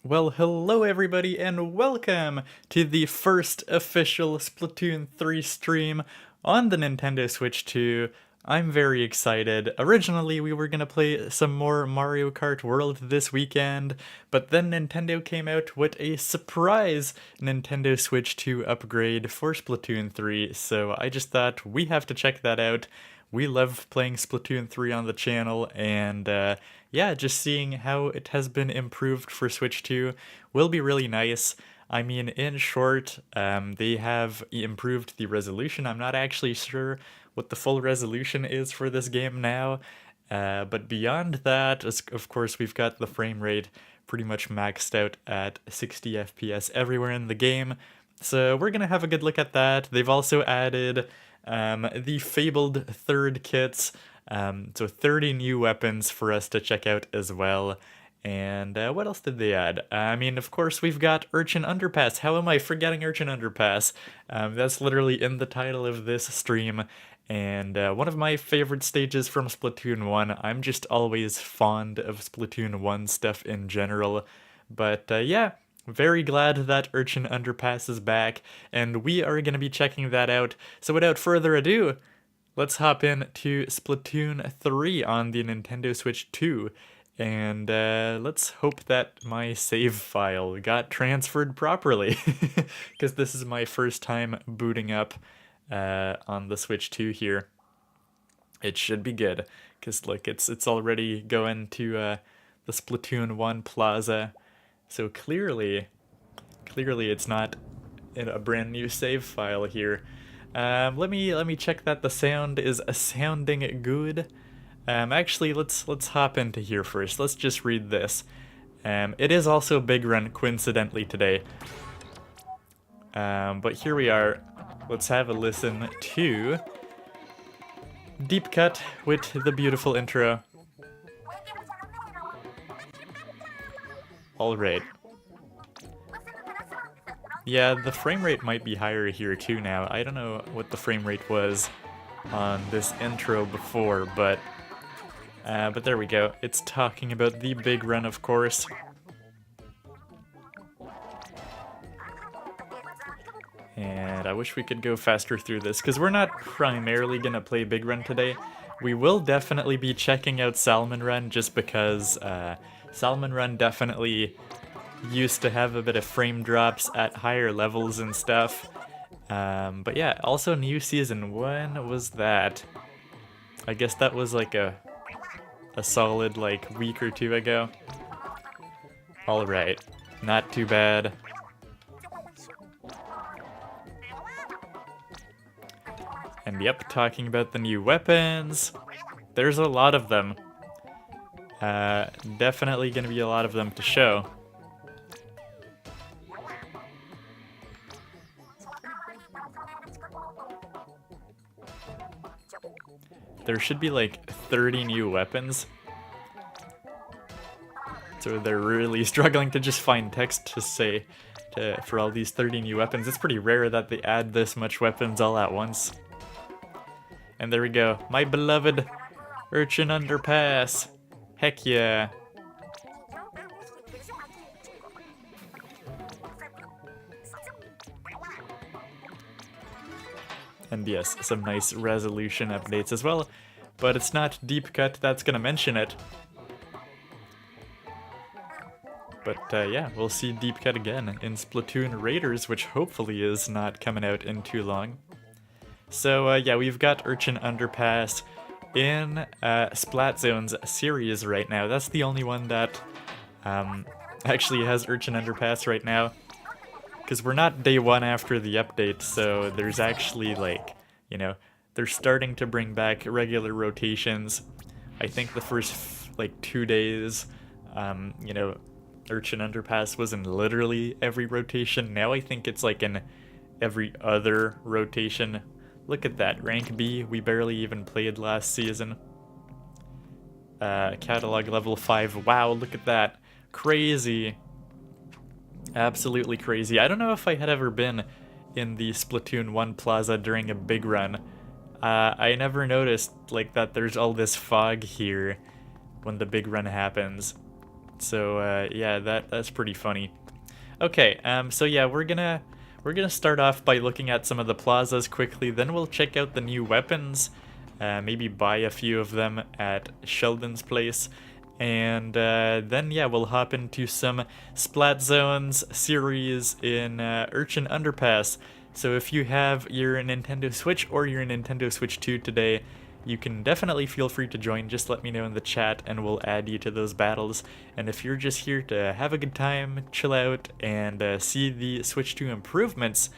Well, hello everybody, and welcome to the first official Splatoon 3 stream on the Nintendo Switch 2. I'm very excited. Originally, we were gonna play some more Mario Kart World this weekend, but then Nintendo came out with a surprise Nintendo Switch 2 upgrade for Splatoon 3, so I just thought we have to check that out. We love playing Splatoon 3 on the channel, and yeah, just seeing how it has been improved for Switch 2 will be really nice. I mean, in short, they have improved the resolution. I'm not actually sure what the full resolution is for this game now, but beyond that, of course, we've got the frame rate pretty much maxed out at 60 FPS everywhere in the game. So we're gonna have a good look at that. They've also added the fabled third kits, so 30 new weapons for us to check out as well. And what else did they add? I mean, of course, we've got Urchin Underpass. How am I forgetting Urchin Underpass? That's literally in the title of this stream. And one of my favorite stages from Splatoon 1. I'm just always fond of Splatoon 1 stuff in general. But yeah, very glad that Urchin Underpass is back, and we are going to be checking that out. So without further ado, let's hop in to Splatoon 3 on the Nintendo Switch 2. And let's hope that my save file got transferred properly, because this is my first time booting up on the Switch 2 here. It should be good, because look, it's already going to the Splatoon 1 plaza. So clearly it's not in a brand new save file here. Let me check that the sound is sounding good. Actually, let's hop into here first. Let's just read this. It is also Big Run, coincidentally, today. But here we are. Let's have a listen to Deep Cut with the beautiful intro. Alright. Yeah, the frame rate might be higher here too now. I don't know what the frame rate was on this intro before, but there we go. It's talking about the Big Run, of course. And I wish we could go faster through this, because we're not primarily gonna play Big Run today. We will definitely be checking out Salmon Run, just because Salmon Run definitely used to have a bit of frame drops at higher levels and stuff. But yeah, also new season. When was that? I guess that was like a solid like week or two ago. Alright, not too bad. And yep, talking about the new weapons. There's a lot of them. Definitely gonna be a lot of them to show. There should be like 30 new weapons. So they're really struggling to just find text to say for all these 30 new weapons. It's pretty rare that they add this much weapons all at once. And there we go. My beloved Urchin Underpass. Heck yeah. And yes, some nice resolution updates as well, but it's not Deep Cut that's gonna mention it. But yeah, we'll see Deep Cut again in Splatoon Raiders, which hopefully is not coming out in too long. So yeah, we've got Urchin Underpass in Splat Zone's series right now. That's the only one that actually has Urchin Underpass right now. Because we're not day one after the update, so there's actually like, you know, they're starting to bring back regular rotations. I think the first like 2 days, you know, Urchin Underpass was in literally every rotation. Now I think it's like in every other rotation. Look at that, rank B, we barely even played last season. Catalog level 5, wow, look at that, crazy. Absolutely crazy. I don't know if I had ever been in the Splatoon 1 plaza during a Big Run. I never noticed like that there's all this fog here when the Big Run happens. So yeah, that's pretty funny. Okay, so yeah, we're gonna start off by looking at some of the plazas quickly. Then we'll check out the new weapons, maybe buy a few of them at Sheldon's place, and then yeah, we'll hop into some Splat Zones series in Urchin Underpass. So if you have your Nintendo Switch or your Nintendo Switch 2 today, you can definitely feel free to join. Just let me know in the chat and we'll add you to those battles. And if you're just here to have a good time, chill out, and see the Switch 2 improvements,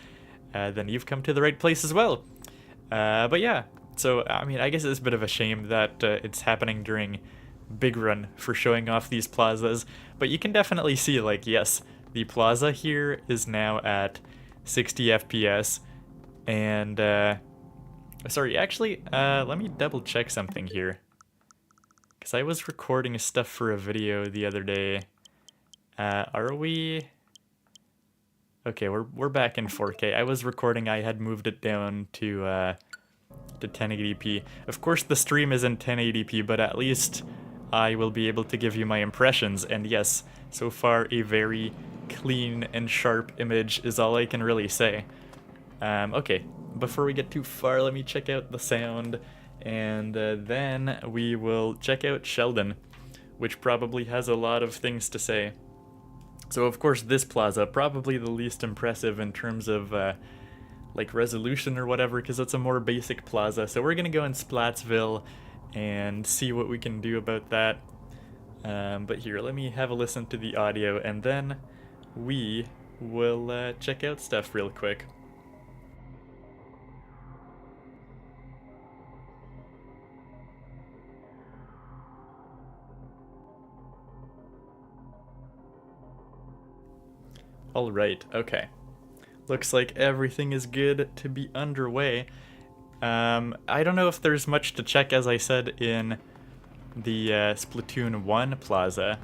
then you've come to the right place as well. But yeah, so I mean, I guess it's a bit of a shame that it's happening during Big Run for showing off these plazas. But you can definitely see, like, yes, the plaza here is now at 60 FPS, and sorry, actually, let me double check something here. Because I was recording stuff for a video the other day. Are we... Okay, we're back in 4K. I was recording, I had moved it down to 1080p. Of course, the stream isn't 1080p, but at least I will be able to give you my impressions. And yes, so far a very clean and sharp image is all I can really say. Okay, before we get too far, let me check out the sound, and then we will check out Sheldon, which probably has a lot of things to say. So of course this plaza, probably the least impressive in terms of like resolution or whatever, because it's a more basic plaza. So we're gonna go in Splatsville and see what we can do about that. But here, let me have a listen to the audio, and then we will check out stuff real quick. Alright, okay. Looks like everything is good to be underway. I don't know if there's much to check, as I said, in the Splatoon 1 plaza,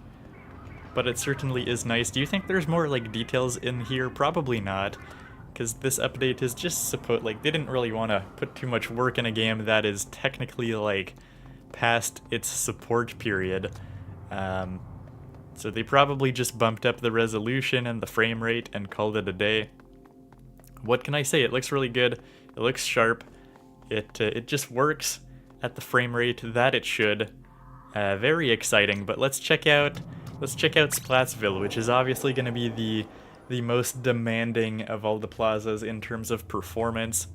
but it certainly is nice. Do you think there's more, like, details in here? Probably not, because this update is just like, they didn't really want to put too much work in a game that is technically, like, past its support period. So they probably just bumped up the resolution and the frame rate and called it a day. What can I say? It looks really good. It looks sharp. It just works at the frame rate that it should. Very exciting. But let's check out Splatsville, which is obviously going to be the most demanding of all the plazas in terms of performance.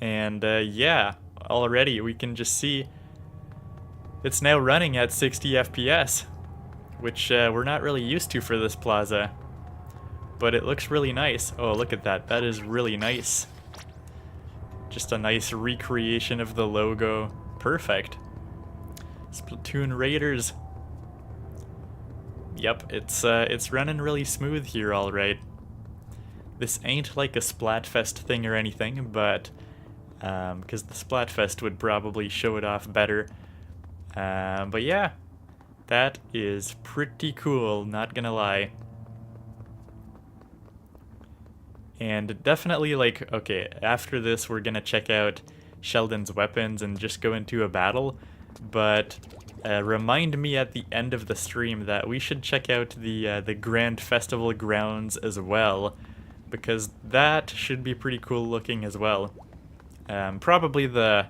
And yeah, already we can just see it's now running at 60 FPS. Which we're not really used to for this plaza, but it looks really nice. Oh, look at that. That is really nice. Just a nice recreation of the logo. Perfect. Splatoon Raiders. Yep, it's running really smooth here, alright. This ain't like a Splatfest thing or anything, but because the Splatfest would probably show it off better. But yeah. That is pretty cool, not gonna lie. And definitely, like, okay, after this we're gonna check out Sheldon's weapons and just go into a battle, but remind me at the end of the stream that we should check out the Grand Festival grounds as well, because that should be pretty cool looking as well. Probably the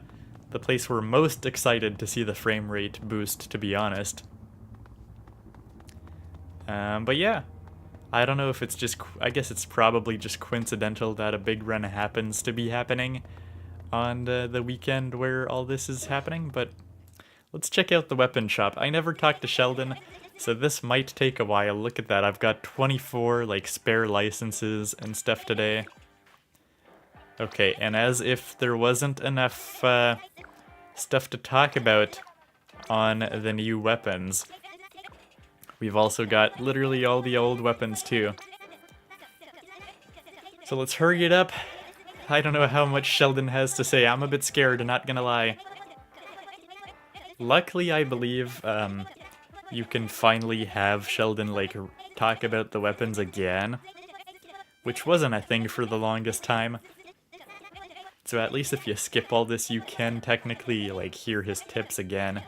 place we're most excited to see the frame rate boost, to be honest. But yeah, I don't know if it's just, I guess it's probably just coincidental that a big run happens to be happening on the weekend where all this is happening, but let's check out the weapon shop. I never talked to Sheldon, so this might take a while. Look at that, I've got 24 like spare licenses and stuff today. Okay, and as if there wasn't enough stuff to talk about on the new weapons, we've also got literally all the old weapons too. So let's hurry it up. I don't know how much Sheldon has to say. I'm a bit scared, not gonna lie. Luckily, I believe you can finally have Sheldon like talk about the weapons again, which wasn't a thing for the longest time. So at least if you skip all this, you can technically like hear his tips again,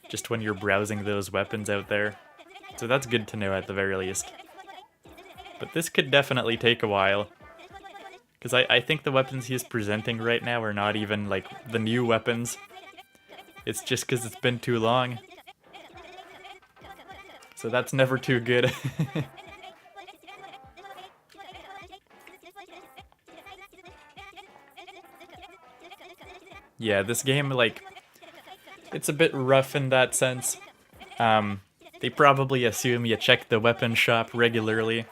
just when you're browsing those weapons out there. So that's good to know at the very least. But this could definitely take a while. Because I think the weapons he's presenting right now are not even, like, the new weapons. It's just because it's been too long. So that's never too good. Yeah, this game, like, it's a bit rough in that sense. They probably assume you check the weapon shop regularly.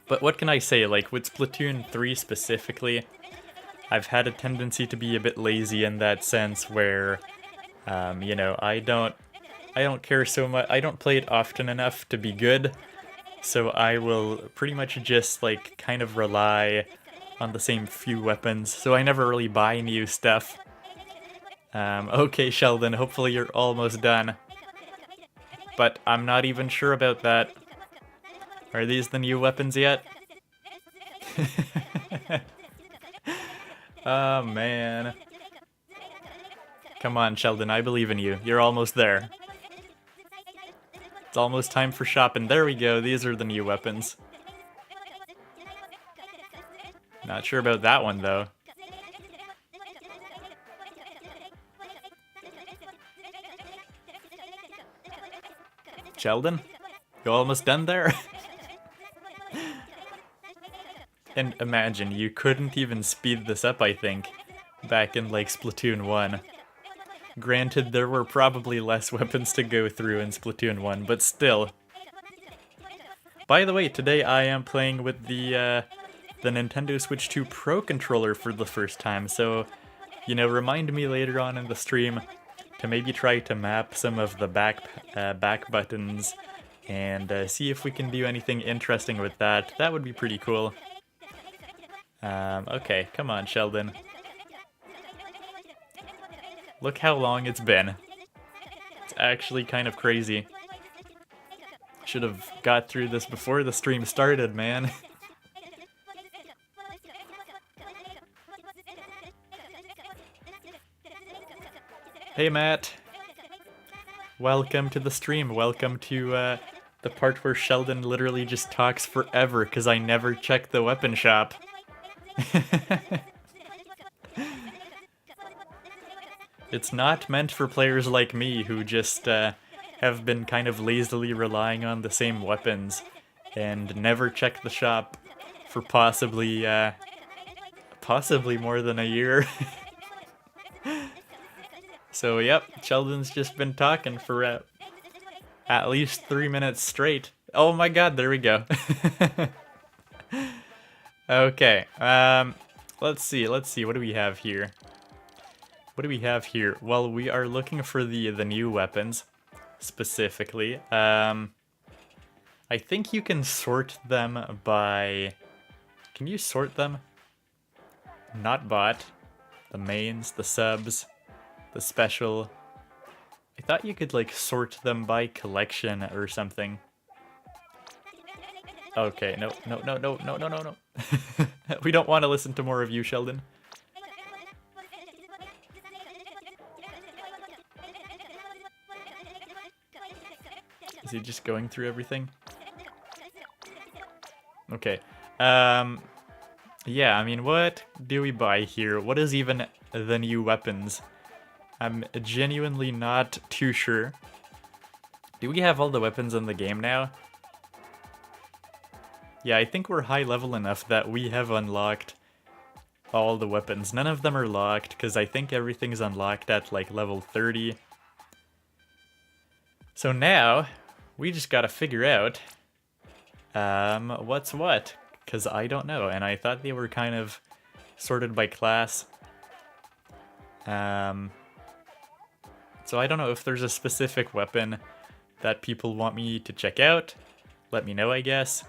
But what can I say, like, with Splatoon 3 specifically, I've had a tendency to be a bit lazy in that sense where, you know, I don't care so much, I don't play it often enough to be good, so I will pretty much just, like, kind of rely on the same few weapons, so I never really buy new stuff. Okay, Sheldon, hopefully you're almost done. But I'm not even sure about that. Are these the new weapons yet? Oh, man. Come on, Sheldon, I believe in you. You're almost there. It's almost time for shopping. There we go, these are the new weapons. Not sure about that one, though. Sheldon? You almost done there? And imagine, you couldn't even speed this up, I think, back in, like, Splatoon 1. Granted, there were probably less weapons to go through in Splatoon 1, but still. By the way, today I am playing with the Nintendo Switch 2 Pro controller for the first time, so, you know, remind me later on in the stream to maybe try to map some of the back buttons and see if we can do anything interesting with that. That would be pretty cool. Okay, come on, Sheldon. Look how long it's been. It's actually kind of crazy. Should have got through this before the stream started, man. Hey, Matt. Welcome to the stream. Welcome to the part where Sheldon literally just talks forever because I never check the weapon shop. It's not meant for players like me who just have been kind of lazily relying on the same weapons and never check the shop for possibly more than a year. So yep, Sheldon's just been talking for at least 3 minutes straight. Oh my god, there we go. Okay, let's see, what do we have here? What do we have here? Well, we are looking for the new weapons, specifically. I think you can sort them by... Can you sort them? Not bot. The mains, the subs, the special. I thought you could, like, sort them by collection or something. Okay, no. We don't want to listen to more of you, Sheldon. Is he just going through everything? Okay. Yeah, I mean, what do we buy here? What is even the new weapons? I'm genuinely not too sure. Do we have all the weapons in the game now? Yeah, I think we're high level enough that we have unlocked all the weapons. None of them are locked, because I think everything's unlocked at, like, level 30. So now, we just gotta figure out what's what, because I don't know, and I thought they were kind of sorted by class. So I don't know if there's a specific weapon that people want me to check out. Let me know, I guess.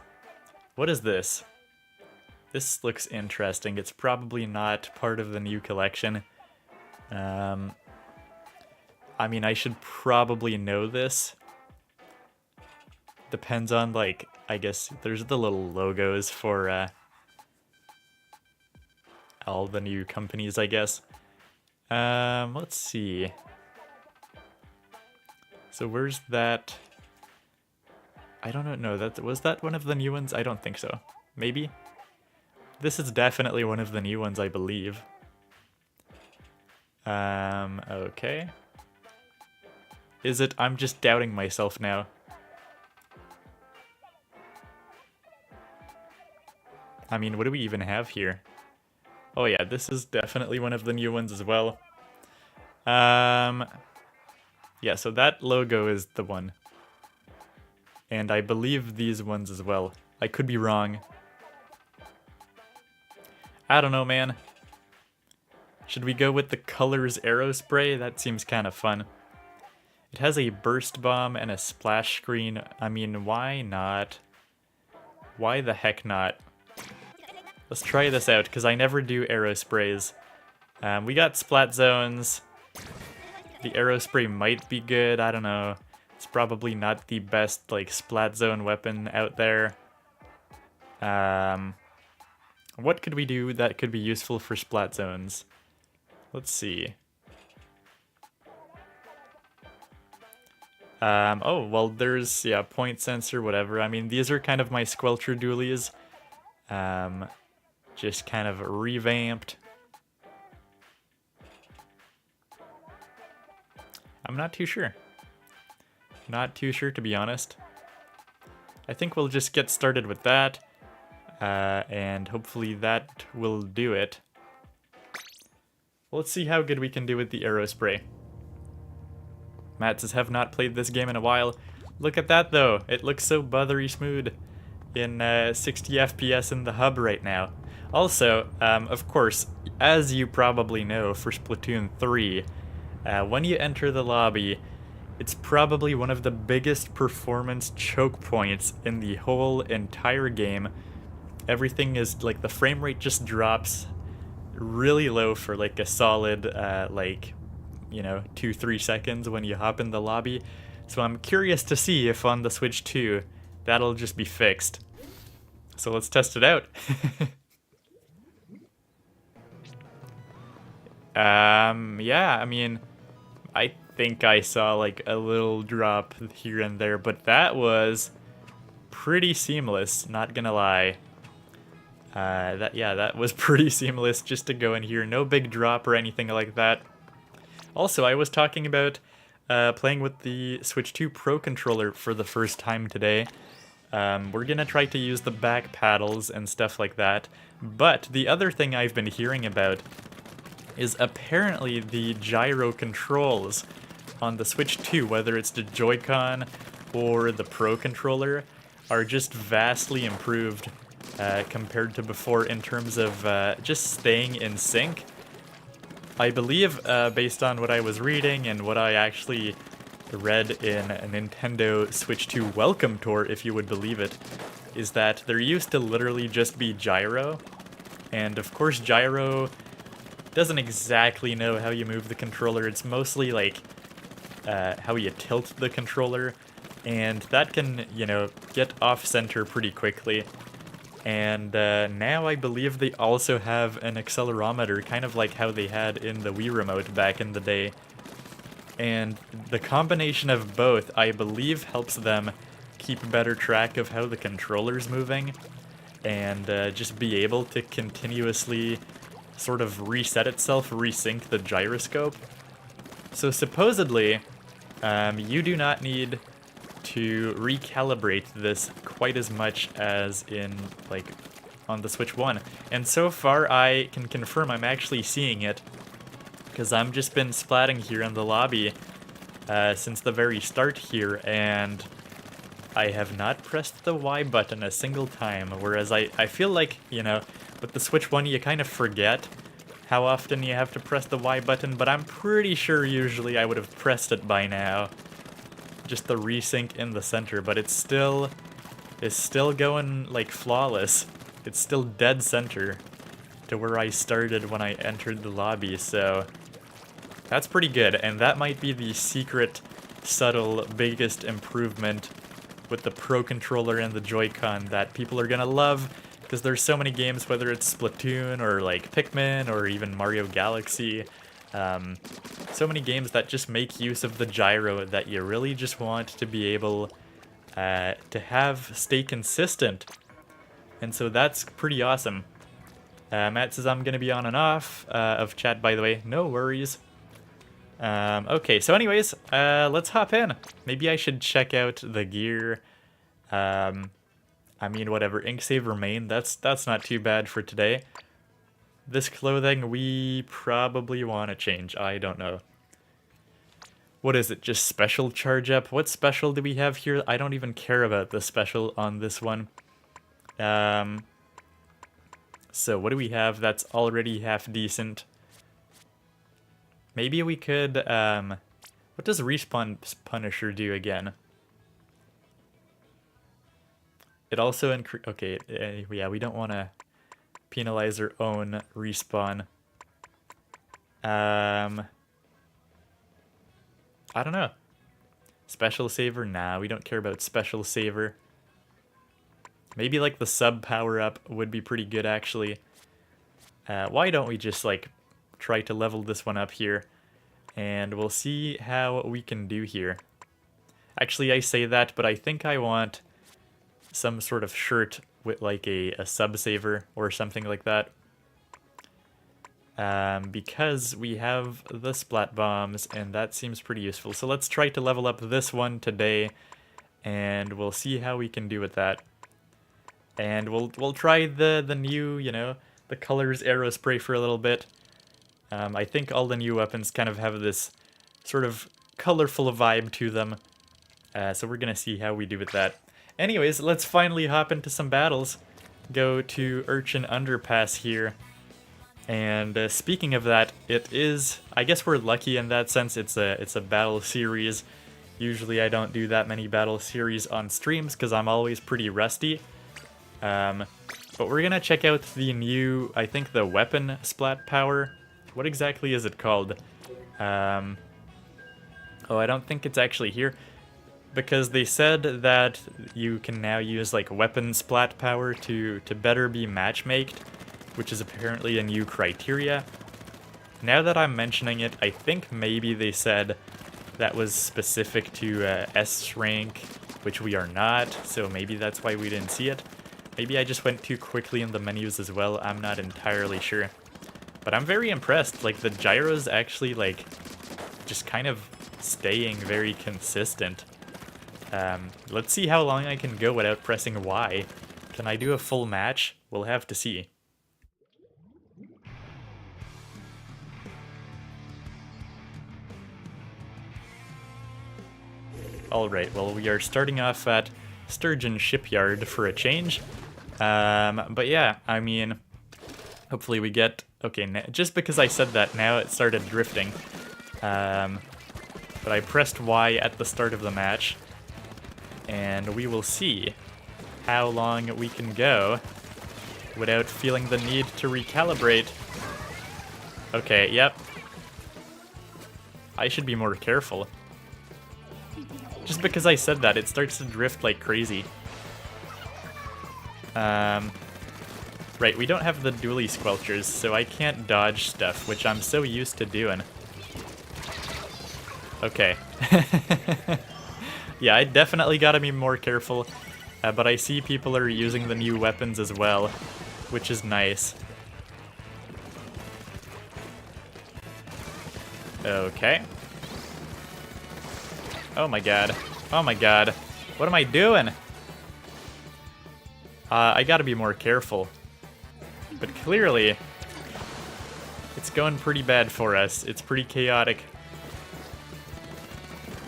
What is this? This looks interesting. It's probably not part of the new collection. I mean, I should probably know this. Depends on, like, I guess there's the little logos for all the new companies, I guess. Let's see. So where's that I don't know, was that one of the new ones? I don't think so. Maybe? This is definitely one of the new ones, I believe. Okay. Is it? I'm just doubting myself now. I mean, what do we even have here? Oh yeah, this is definitely one of the new ones as well. Yeah, so that logo is the one. And I believe these ones as well. I could be wrong. I don't know, man. Should we go with the colors arrow spray? That seems kind of fun. It has a burst bomb and a splash screen. I mean, why not? Why the heck not? Let's try this out, because I never do arrow sprays. We got splat zones. The arrow spray might be good, I don't know. It's probably not the best, like, splat zone weapon out there. What could we do that could be useful for splat zones? Let's see. Oh, well, there's, yeah, point sensor, whatever. I mean, these are kind of my Squelcher dualies. Just kind of revamped. I'm not too sure. Not too sure, to be honest. I think we'll just get started with that. And hopefully that will do it. Let's see how good we can do with the arrow spray. Matt says, have not played this game in a while. Look at that, though. It looks so buttery smooth in 60 FPS in the hub right now. Also, of course, as you probably know for Splatoon 3, when you enter the lobby, it's probably one of the biggest performance choke points in the whole entire game. Everything is, like, the frame rate just drops really low for, like, a solid, like, you know, 2-3 seconds when you hop in the lobby. So I'm curious to see if on the Switch 2, that'll just be fixed. So let's test it out. Yeah, I mean, I think I saw like a little drop here and there, but that was pretty seamless, not gonna lie. That was pretty seamless just to go in here. No big drop or anything like that. Also, I was talking about playing with the Switch 2 Pro controller for the first time today. We're gonna try to use the back paddles and stuff like that. But the other thing I've been hearing about is apparently the gyro controls on the Switch 2, whether it's the Joy-Con or the Pro controller, are just vastly improved compared to before in terms of just staying in sync. I believe, based on what I was reading and what I actually read in a Nintendo Switch 2 welcome tour, if you would believe it, is that there used to literally just be gyro, and of course gyro doesn't exactly know how you move the controller. It's mostly like how you tilt the controller, and that can, you know, get off-center pretty quickly. And now I believe they also have an accelerometer, kind of like how they had in the Wii Remote back in the day. And the combination of both, I believe, helps them keep better track of how the controller's moving, and just be able to continuously sort of reset itself, resync the gyroscope. So supposedly, you do not need to recalibrate this quite as much as in, like, on the Switch 1. And so far, I can confirm I'm actually seeing it, because I've just been splatting here in the lobby since the very start here, and I have not pressed the Y button a single time, whereas I feel like, you know, with the Switch 1 you kind of forget how often you have to press the Y button, but I'm pretty sure usually I would have pressed it by now. Just the resync in the center, but it's still going like flawless. It's still dead center to where I started when I entered the lobby, so that's pretty good, and that might be the secret, subtle, biggest improvement with the Pro Controller and the Joy-Con that people are gonna love, because there's so many games, whether it's Splatoon or like Pikmin or even Mario Galaxy, so many games that just make use of the gyro that you really just want to be able to stay consistent. And so that's pretty awesome. Matt says I'm going to be on and off of chat, by the way. No worries. Okay, so anyways, let's hop in. Maybe I should check out the gear. I mean, whatever. Ink save remain. That's not too bad for today. This clothing we probably want to change. I don't know. What is it? Just special charge up? What special do we have here? I don't even care about the special on this one. So what do we have that's already half decent? Maybe we could, what does Respawn Punisher do again? It also okay, yeah, we don't want to penalize our own respawn. I don't know. Special saver? Nah, we don't care about special saver. Maybe like the sub power up would be pretty good actually. Why don't we just like try to level this one up here, and we'll see how we can do here. Actually, I say that, but I think I want some sort of shirt with like a sub saver or something like that. Because we have the splat bombs, and that seems pretty useful. So let's try to level up this one today, and we'll see how we can do with that. And we'll try the new, you know, the colors arrow spray for a little bit. I think all the new weapons kind of have this sort of colorful vibe to them. So we're gonna see how we do with that. Anyways, let's finally hop into some battles. Go to Urchin Underpass here. And speaking of that, it is, I guess we're lucky in that sense. It's a battle series. Usually I don't do that many battle series on streams because I'm always pretty rusty. But we're gonna check out the new, I think the weapon splat power. What exactly is it called? Oh, I don't think it's actually here. Because they said that you can now use like weapon splat power to better be matchmaked, which is apparently a new criteria. Now that I'm mentioning it, I think maybe they said that was specific to S rank, which we are not, so maybe that's why we didn't see it. Maybe I just went too quickly in the menus as well, I'm not entirely sure. But I'm very impressed, like the gyros actually like just kind of staying very consistent. Let's see how long I can go without pressing Y. Can I do a full match? We'll have to see. Alright, well we are starting off at Sturgeon Shipyard for a change. But yeah, I mean, hopefully we get... Okay, just because I said that, now it started drifting. But I pressed Y at the start of the match. And we will see how long we can go without feeling the need to recalibrate. Okay, yep. I should be more careful. Just because I said that, it starts to drift like crazy. Right, we don't have the dually squelchers, so I can't dodge stuff, which I'm so used to doing. Okay. Yeah, I definitely gotta be more careful, but I see people are using the new weapons as well, which is nice. Okay. Oh my god. Oh my god. What am I doing? I gotta be more careful. But clearly, it's going pretty bad for us. It's pretty chaotic.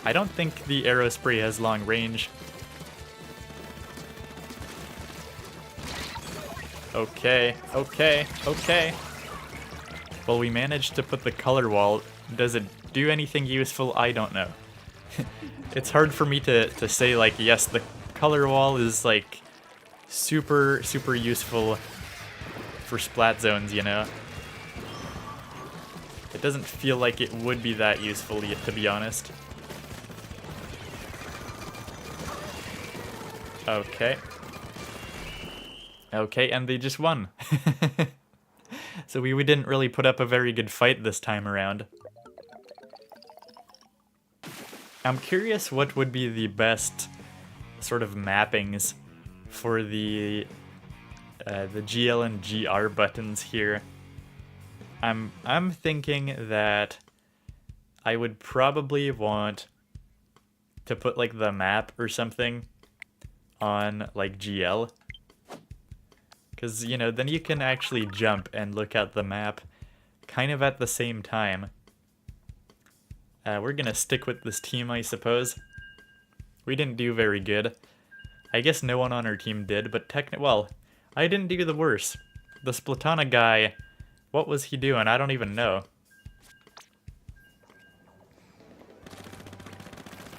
I don't think the arrow spray has long range. Okay, okay, okay. Well, we managed to put the color wall. Does it do anything useful? I don't know. It's hard for me to say, like, yes, the color wall is, like, super, super useful for splat zones, you know? It doesn't feel like it would be that useful, to be honest. Okay. Okay, and they just won. So we didn't really put up a very good fight this time around. I'm curious what would be the best sort of mappings for the GL and GR buttons here. I'm thinking that I would probably want to put like the map or something on like GL, because you know, then you can actually jump and look at the map kind of at the same time. We're gonna stick with this team, I suppose. We didn't do very good. I guess no one on our team did, but well, I didn't do the worst. The Splatana guy, what was he doing? I don't even know.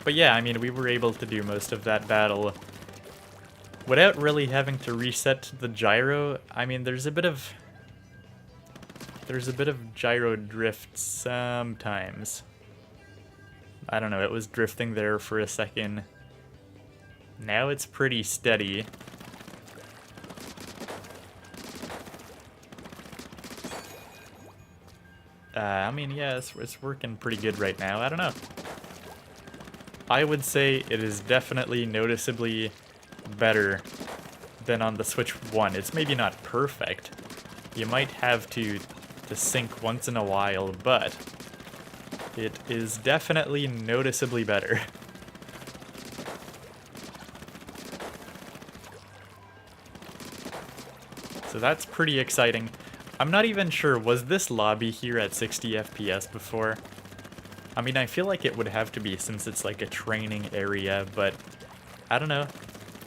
But yeah, I mean, we were able to do most of that battle without really having to reset the gyro. I mean, there's a bit of gyro drift sometimes. I don't know, it was drifting there for a second. Now it's pretty steady. I mean, yeah, it's working pretty good right now. I don't know. I would say it is definitely noticeably better than on the Switch 1. It's maybe not perfect. You might have to sync once in a while, but it is definitely noticeably better. So that's pretty exciting. I'm not even sure, was this lobby here at 60 FPS before? I mean, I feel like it would have to be since it's like a training area, but I don't know.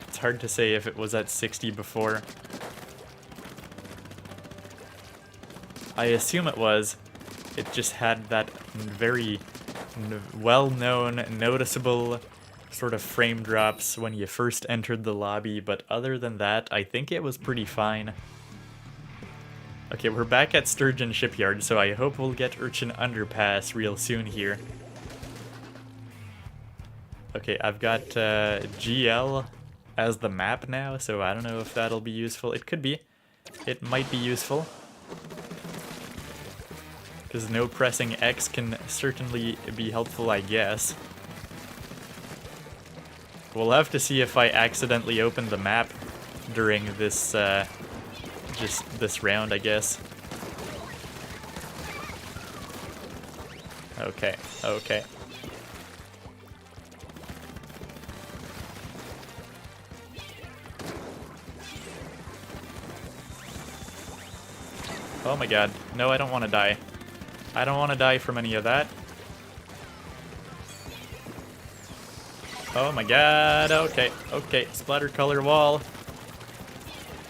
It's hard to say if it was at 60 before. I assume it was. It just had that very well-known, noticeable sort of frame drops when you first entered the lobby, but other than that, I think it was pretty fine. Okay, we're back at Sturgeon Shipyard, so I hope we'll get Urchin Underpass real soon here. Okay, I've got GL as the map now, so I don't know if that'll be useful. It could be. It might be useful. Because no pressing X can certainly be helpful, I guess. We'll have to see if I accidentally open the map during this, just this round, I guess. Okay, okay. Oh my god. No, I don't want to die. I don't want to die from any of that. Oh my god. Okay, okay. Splatter color wall.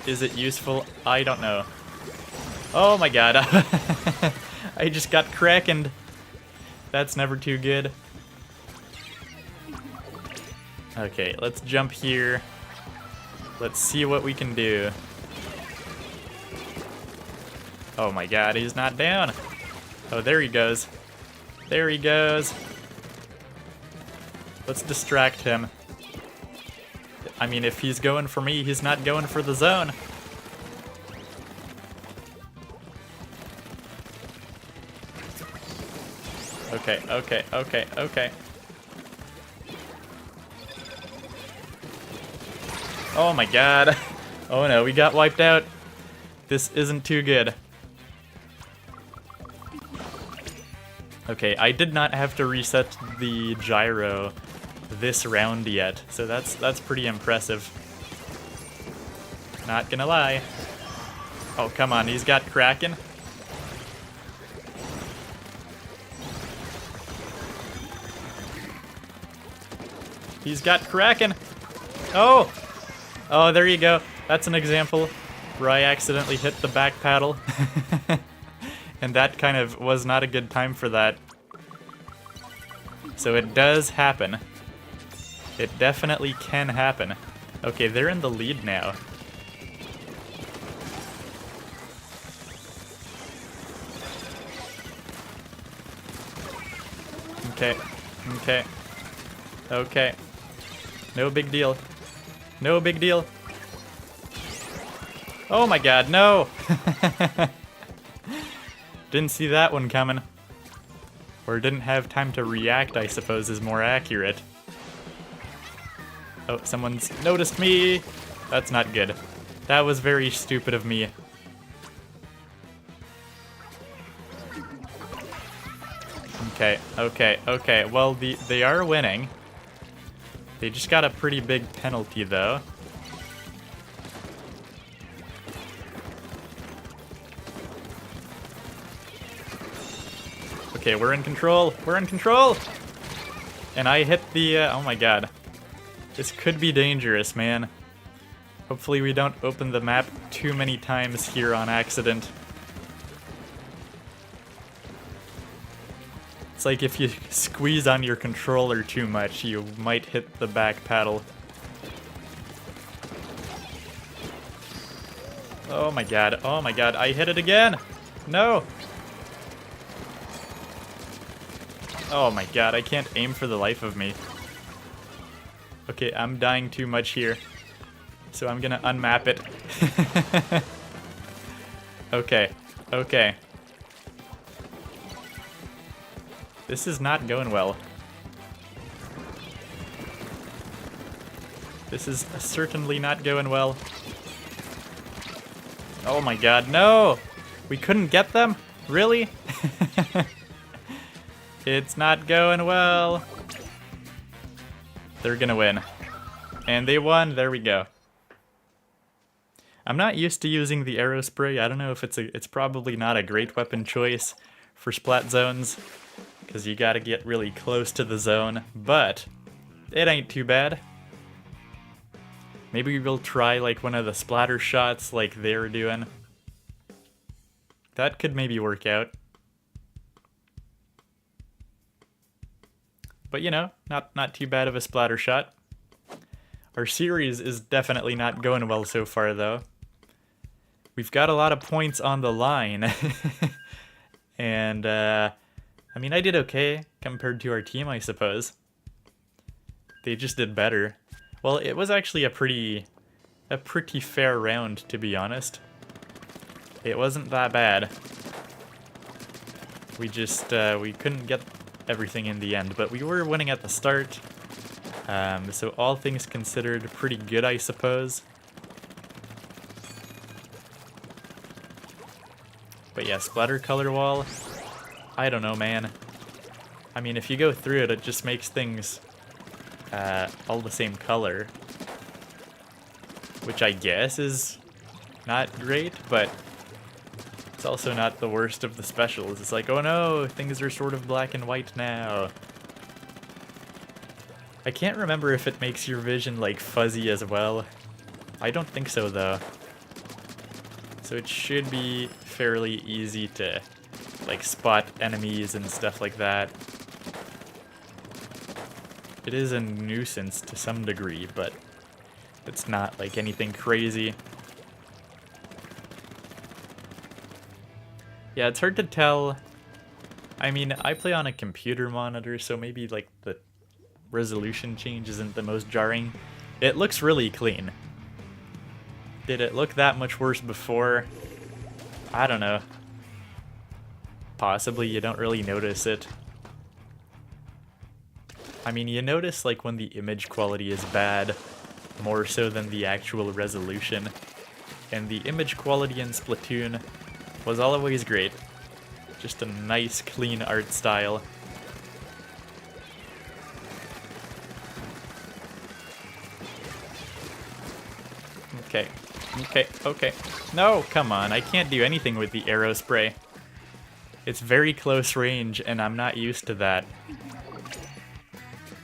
Is it useful? I don't know. Oh my god. I just got krakened. That's never too good. Okay, let's jump here. Let's see what we can do. Oh my god, he's not down. Oh, there he goes. There he goes. Let's distract him. I mean, if he's going for me, he's not going for the zone. Okay, okay, okay, okay. Oh my god. Oh no, we got wiped out. This isn't too good. Okay, I did not have to reset the gyro this round yet, so that's pretty impressive. Not gonna lie. Oh, come on, he's got Kraken. He's got Kraken. Oh! Oh, there you go. That's an example where I accidentally hit the back paddle. And that kind of was not a good time for that. So it does happen. It definitely can happen. Okay, they're in the lead now. Okay, okay, okay. No big deal. No big deal. Oh my god, no! Didn't see that one coming. Or didn't have time to react, I suppose, is more accurate. Oh, someone's noticed me. That's not good. That was very stupid of me. Okay, okay, okay. Well, they are winning. They just got a pretty big penalty, though. Okay, we're in control. We're in control! And I hit the... oh my god. This could be dangerous, man. Hopefully we don't open the map too many times here on accident. It's like if you squeeze on your controller too much, you might hit the back paddle. Oh my god, I hit it again! No! Oh my god, I can't aim for the life of me. Okay, I'm dying too much here. So I'm gonna unmap it. Okay, okay. This is not going well. This is certainly not going well. Oh my god, no! We couldn't get them? Really? It's not going well. They're gonna win. And they won, there we go. I'm not used to using the arrow spray. I don't know if it's probably not a great weapon choice for splat zones, because you gotta get really close to the zone, but it ain't too bad. Maybe we'll try like one of the splatter shots like they're doing. That could maybe work out. But you know, not too bad of a splatter shot. Our series is definitely not going well so far though. We've got a lot of points on the line. And I mean, I did okay compared to our team, I suppose. They just did better. Well, it was actually a pretty fair round, to be honest. It wasn't that bad. We just we couldn't get everything in the end, but we were winning at the start. So all things considered, pretty good, I suppose. But yeah, splatter color wall. I don't know, man. I mean, if you go through it, it just makes things all the same color. Which I guess is not great, but it's also not the worst of the specials. It's like, oh no, things are sort of black and white now. I can't remember if it makes your vision like fuzzy as well. I don't think so though. So it should be fairly easy to like spot enemies and stuff like that. It is a nuisance to some degree, but it's not like anything crazy. Yeah, it's hard to tell. I mean, I play on a computer monitor, so maybe like the resolution change isn't the most jarring. It looks really clean. Did it look that much worse before? I don't know. Possibly you don't really notice it. I mean, you notice like when the image quality is bad, more so than the actual resolution. And the image quality in Splatoon was always great. Just a nice, clean art style. Okay, okay, okay. No, come on, I can't do anything with the arrow spray. It's very close range, and I'm not used to that.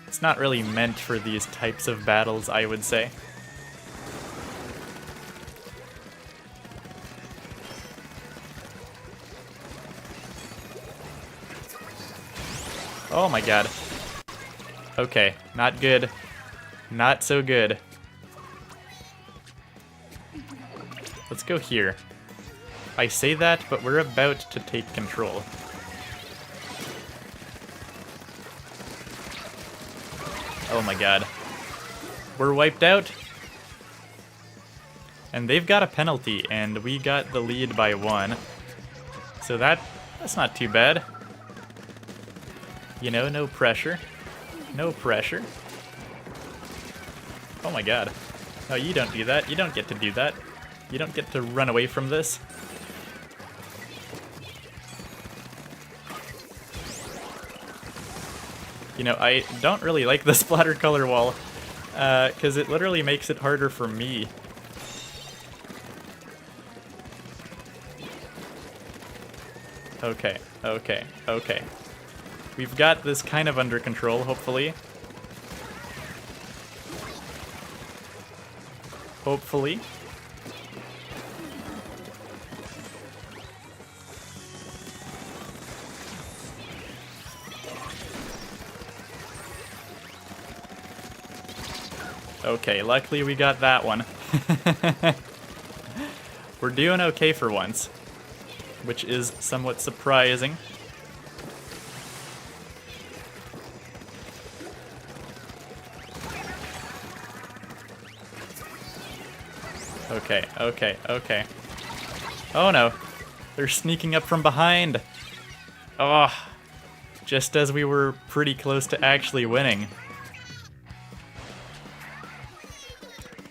It's not really meant for these types of battles, I would say. Oh my god. Okay, not good. Not so good. Let's go here. I say that, but we're about to take control. Oh my god. We're wiped out. And they've got a penalty, and we got the lead by 1. So that's not too bad. You know, no pressure. No pressure. Oh my god. No, you don't do that. You don't get to do that. You don't get to run away from this. You know, I don't really like the splatter color wall, because it literally makes it harder for me. Okay, okay, okay. We've got this kind of under control, hopefully. Hopefully. Okay, luckily we got that one. We're doing okay for once, which is somewhat surprising. Okay, okay, okay. Oh no, they're sneaking up from behind. Oh, just as we were pretty close to actually winning.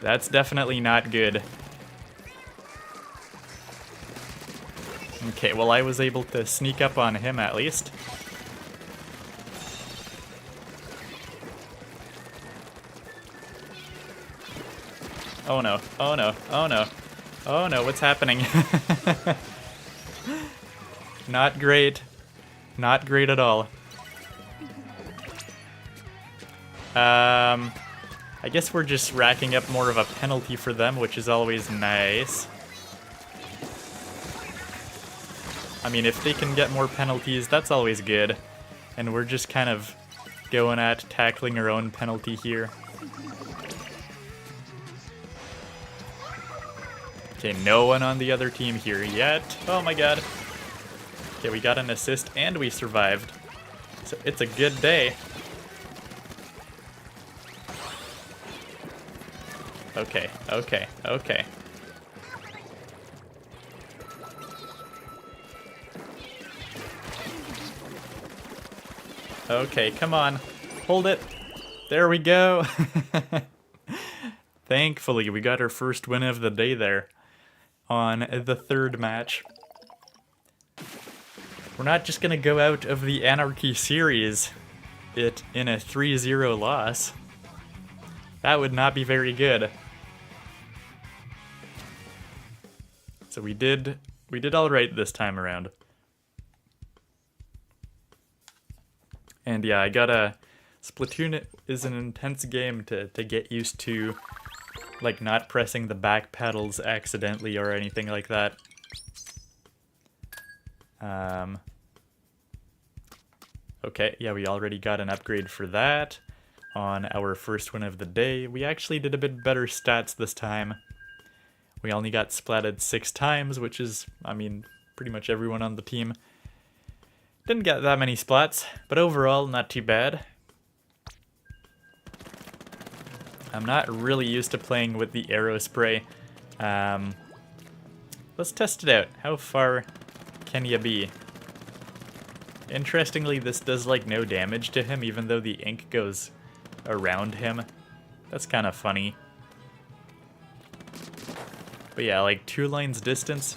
That's definitely not good. Okay, well I was able to sneak up on him at least. Oh no, oh no, oh no. Oh no, what's happening? Not great. Not great at all. I guess we're just racking up more of a penalty for them, which is always nice. I mean, if they can get more penalties, that's always good. And we're just kind of going at tackling our own penalty here. Okay, no one on the other team here yet. Oh my god. Okay, we got an assist and we survived. So it's a good day. Okay, okay, okay. Okay, come on. Hold it. There we go. Thankfully, we got our first win of the day there on the third match. We're not just gonna go out of the Anarchy series in a 3-0 loss. That would not be very good. So we did all right this time around. And yeah, I gotta... Splatoon is an intense game to get used to, like, not pressing the back pedals accidentally or anything like that. Okay, yeah, we already got an upgrade for that on our first win of the day. We actually did a bit better stats this time. We only got splatted 6 times, which is, I mean, pretty much everyone on the team. Didn't get that many splats, but overall, not too bad. I'm not really used to playing with the arrow spray. Let's test it out. How far can you be? Interestingly, this does like no damage to him, even though the ink goes around him. That's kind of funny. But yeah, like 2 lines distance,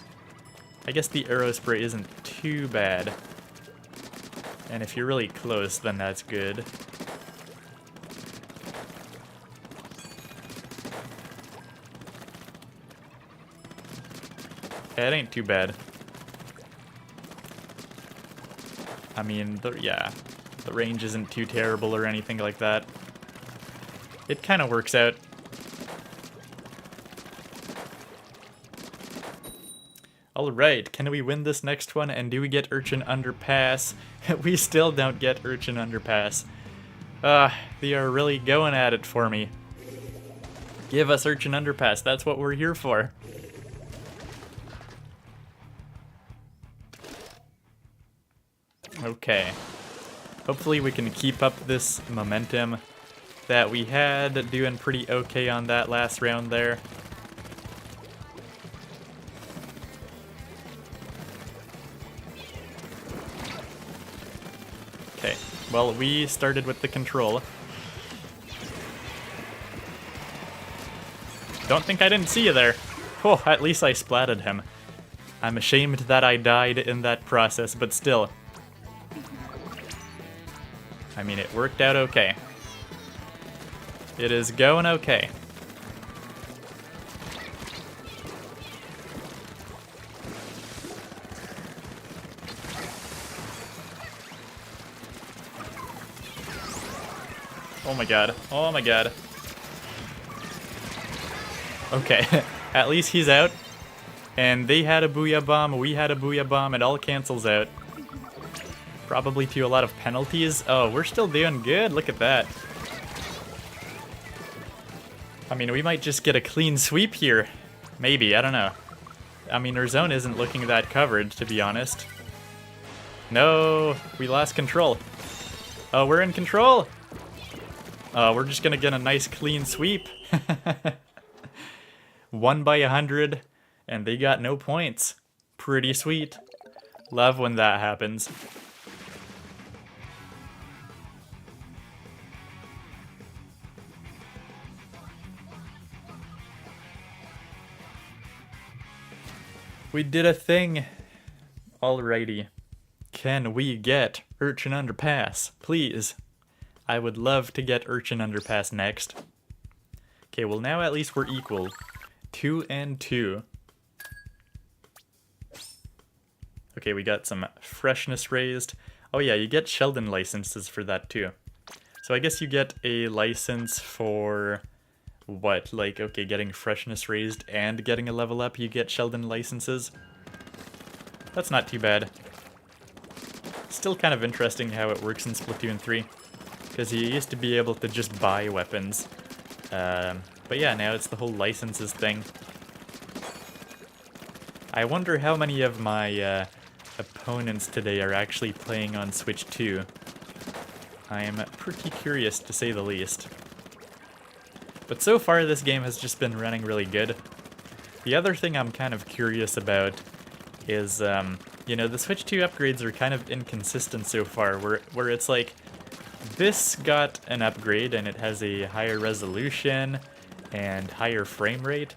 I guess the arrow spray isn't too bad. And if you're really close, then that's good. It ain't too bad. I mean, yeah, the range isn't too terrible or anything like that. It kind of works out. Alright, can we win this next one, and do we get Urchin Underpass? We still don't get Urchin Underpass. They are really going at it for me. Give us Urchin Underpass, that's what we're here for. Okay. Hopefully we can keep up this momentum that we had, doing pretty okay on that last round there. Okay, well, we started with the control. Don't think I didn't see you there. Oh, at least I splatted him. I'm ashamed that I died in that process, but still. I mean, it worked out okay. It is going okay. Oh my god. Oh my god. Okay, at least he's out. And they had a booyah bomb, we had a booyah bomb, it all cancels out. Probably to a lot of penalties. Oh, we're still doing good, look at that. I mean, we might just get a clean sweep here. Maybe, I don't know. I mean, our zone isn't looking that covered, to be honest. No, we lost control. Oh, we're in control! Oh, we're just gonna get a nice clean sweep. 1 by 100, and they got no points. Pretty sweet. Love when that happens. We did a thing. Alrighty. Can we get Urchin Underpass, please? I would love to get Urchin Underpass next. Okay, well now at least we're equal. 2 and 2. Okay, we got some freshness raised. Oh yeah, you get Sheldon licenses for that too. So I guess you get a license for what? Like, okay, getting freshness raised and getting a level up, you get Sheldon licenses. That's not too bad. Still kind of interesting how it works in Splatoon 3. Because you used to be able to just buy weapons. But yeah, now it's the whole licenses thing. I wonder how many of my opponents today are actually playing on Switch 2. I am pretty curious, to say the least. But so far, this game has just been running really good. The other thing I'm kind of curious about is, you know, the Switch 2 upgrades are kind of inconsistent so far, where it's like, this got an upgrade and it has a higher resolution and higher frame rate.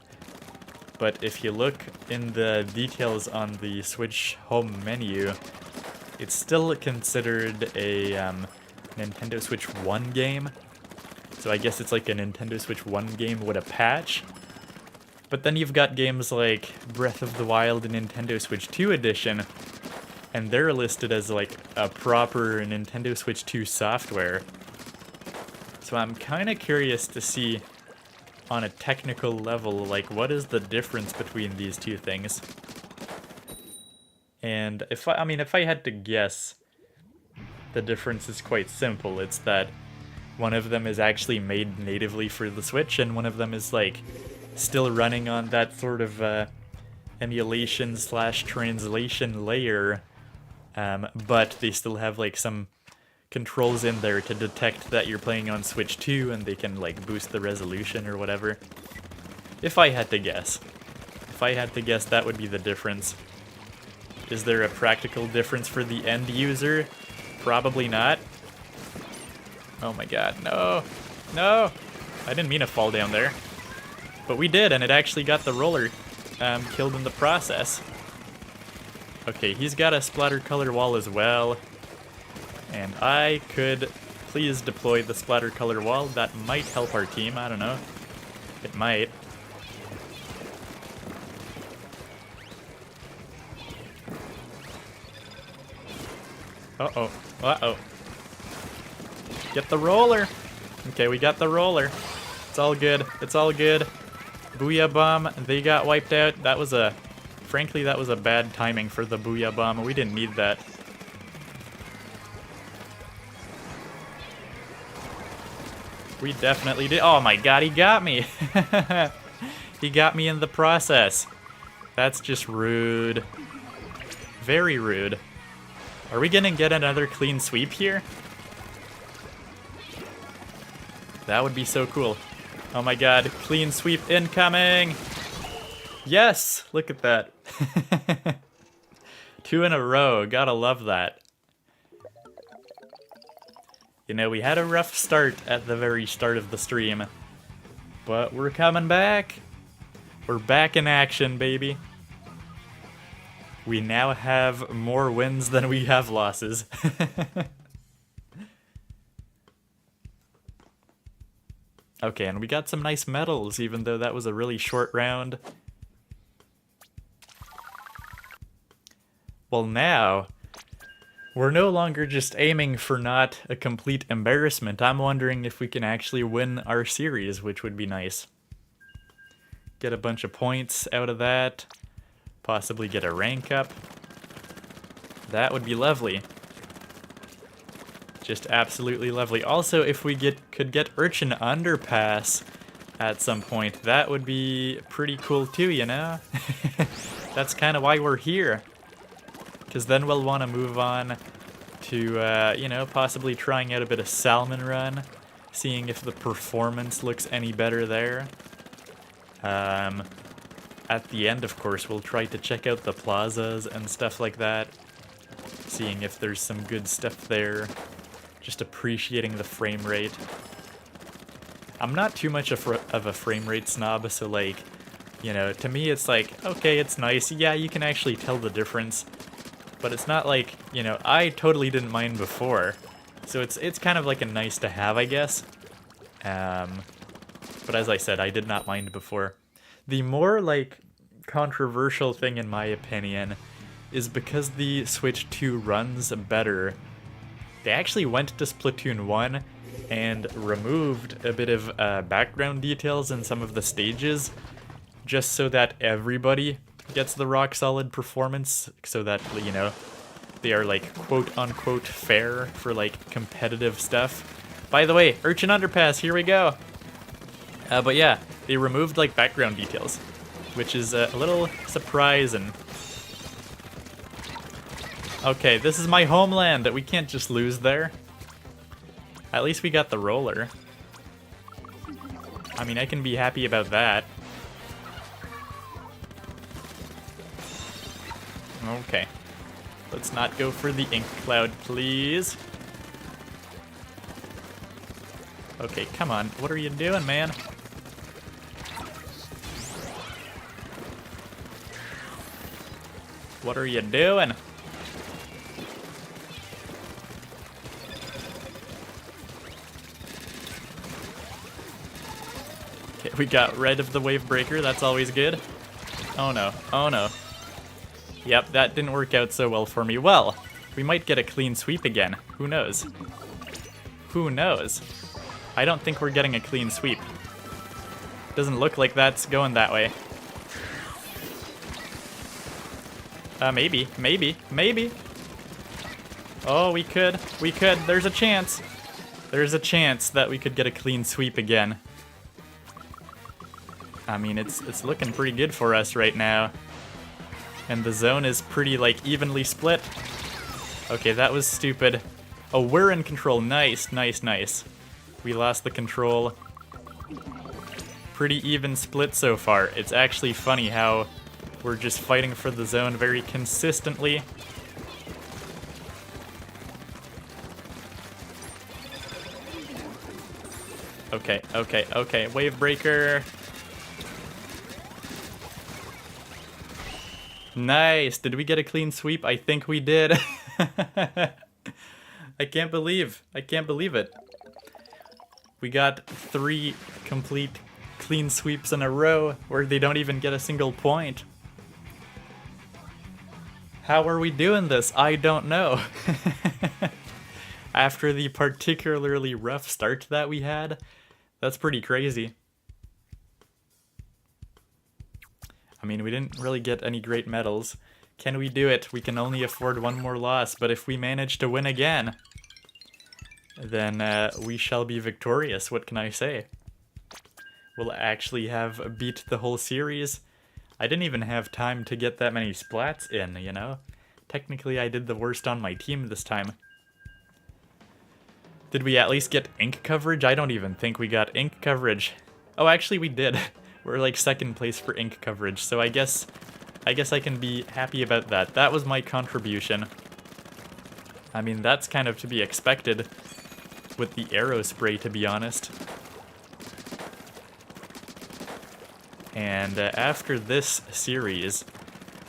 But if you look in the details on the Switch home menu, it's still considered a Nintendo Switch 1 game. So I guess it's like a Nintendo Switch 1 game with a patch. But then you've got games like Breath of the Wild and Nintendo Switch 2 Edition, and they're listed as like a proper Nintendo Switch 2 software. So I'm kind of curious to see on a technical level, like, what is the difference between these two things? And if I had to guess, the difference is quite simple. It's that one of them is actually made natively for the Switch, and one of them is like still running on that sort of emulation / translation layer, but they still have like some controls in there to detect that you're playing on Switch 2, and they can like boost the resolution or whatever. If I had to guess. That would be the difference. Is there a practical difference for the end user? Probably not. Oh my god, no! No! I didn't mean to fall down there. But we did, and it actually got the roller killed in the process. Okay, he's got a splatter color wall as well. And I could please deploy the splatter color wall. That might help our team, I don't know. It might. Uh-oh. Uh-oh. Get the roller! Okay, we got the roller. It's all good. It's all good. Booyah bomb, they got wiped out. That was a... Frankly, that was a bad timing for the booyah bomb. We didn't need that. We definitely did. Oh my god, he got me! He got me in the process. That's just rude. Very rude. Are we gonna get another clean sweep here? That would be so cool. Oh my god, clean sweep incoming! Yes! Look at that. 2 in a row, gotta love that. You know, we had a rough start at the very start of the stream, but we're coming back. We're back in action, baby. We now have more wins than we have losses. Okay, and we got some nice medals, even though that was a really short round. Well, now, we're no longer just aiming for not a complete embarrassment. I'm wondering if we can actually win our series, which would be nice. Get a bunch of points out of that. Possibly get a rank up. That would be lovely. Just absolutely lovely. Also, if we could get Urchin Underpass at some point, that would be pretty cool too, you know? That's kind of why we're here. Because then we'll want to move on to, you know, possibly trying out a bit of Salmon Run, seeing if the performance looks any better there. At the end, of course, we'll try to check out the plazas and stuff like that, seeing if there's some good stuff there, just appreciating the frame rate. I'm not too much of a frame rate snob, so like, you know, to me it's like, okay, it's nice, yeah, you can actually tell the difference, but it's not like, you know, I totally didn't mind before, so it's kind of like a nice to have, I guess. But as I said, I did not mind before. The more, like, controversial thing, in my opinion, is because the Switch 2 runs better, they actually went to Splatoon 1 and removed a bit of background details in some of the stages, just so that everybody gets the rock-solid performance, so that, you know, they are, like, quote-unquote fair for, like, competitive stuff. By the way, Urchin Underpass, here we go! But yeah, they removed, like, background details, which is a little surprising. Okay, this is my homeland. We can't just lose there. At least we got the roller. I mean, I can be happy about that. Okay. Let's not go for the ink cloud, please. Okay, come on. What are you doing, man? What are you doing? Okay, we got rid of the wave breaker. That's always good. Oh no. Oh no. Yep, that didn't work out so well for me. Well, we might get a clean sweep again. Who knows? Who knows? I don't think we're getting a clean sweep. Doesn't look like that's going that way. Maybe, maybe, maybe. Oh, we could. We could. There's a chance. There's a chance that we could get a clean sweep again. I mean, it's looking pretty good for us right now. And the zone is pretty, like, evenly split. Okay, that was stupid. Oh, we're in control. Nice, nice, nice. We lost the control. Pretty even split so far. It's actually funny how we're just fighting for the zone very consistently. Okay, okay, okay. Wave breaker. Nice. Did we get a clean sweep? I think we did. I can't believe it. We got 3 complete clean sweeps in a row where they don't even get a single point. How are we doing this? I don't know. After the particularly rough start that we had, that's pretty crazy. I mean, we didn't really get any great medals. Can we do it? We can only afford one more loss, but if we manage to win again, then we shall be victorious. What can I say? We'll actually have beat the whole series. I didn't even have time to get that many splats in, you know? Technically, I did the worst on my team this time. Did we at least get ink coverage? I don't even think we got ink coverage. Oh, actually we did. We're like 2nd place for ink coverage, so I guess I can be happy about that. That was my contribution. I mean, that's kind of to be expected with the arrow spray, to be honest. And after this series,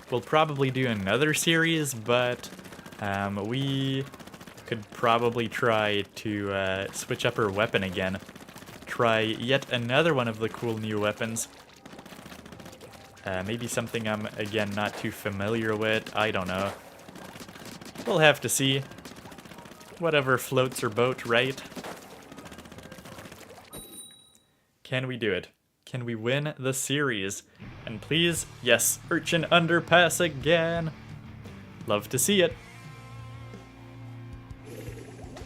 we'll probably do another series, but we could probably try to switch up our weapon again. Try yet another one of the cool new weapons. Maybe something I'm, again, not too familiar with. I don't know. We'll have to see. Whatever floats our boat, right? Can we do it? Can we win the series? And please, yes, Urchin Underpass again. Love to see it.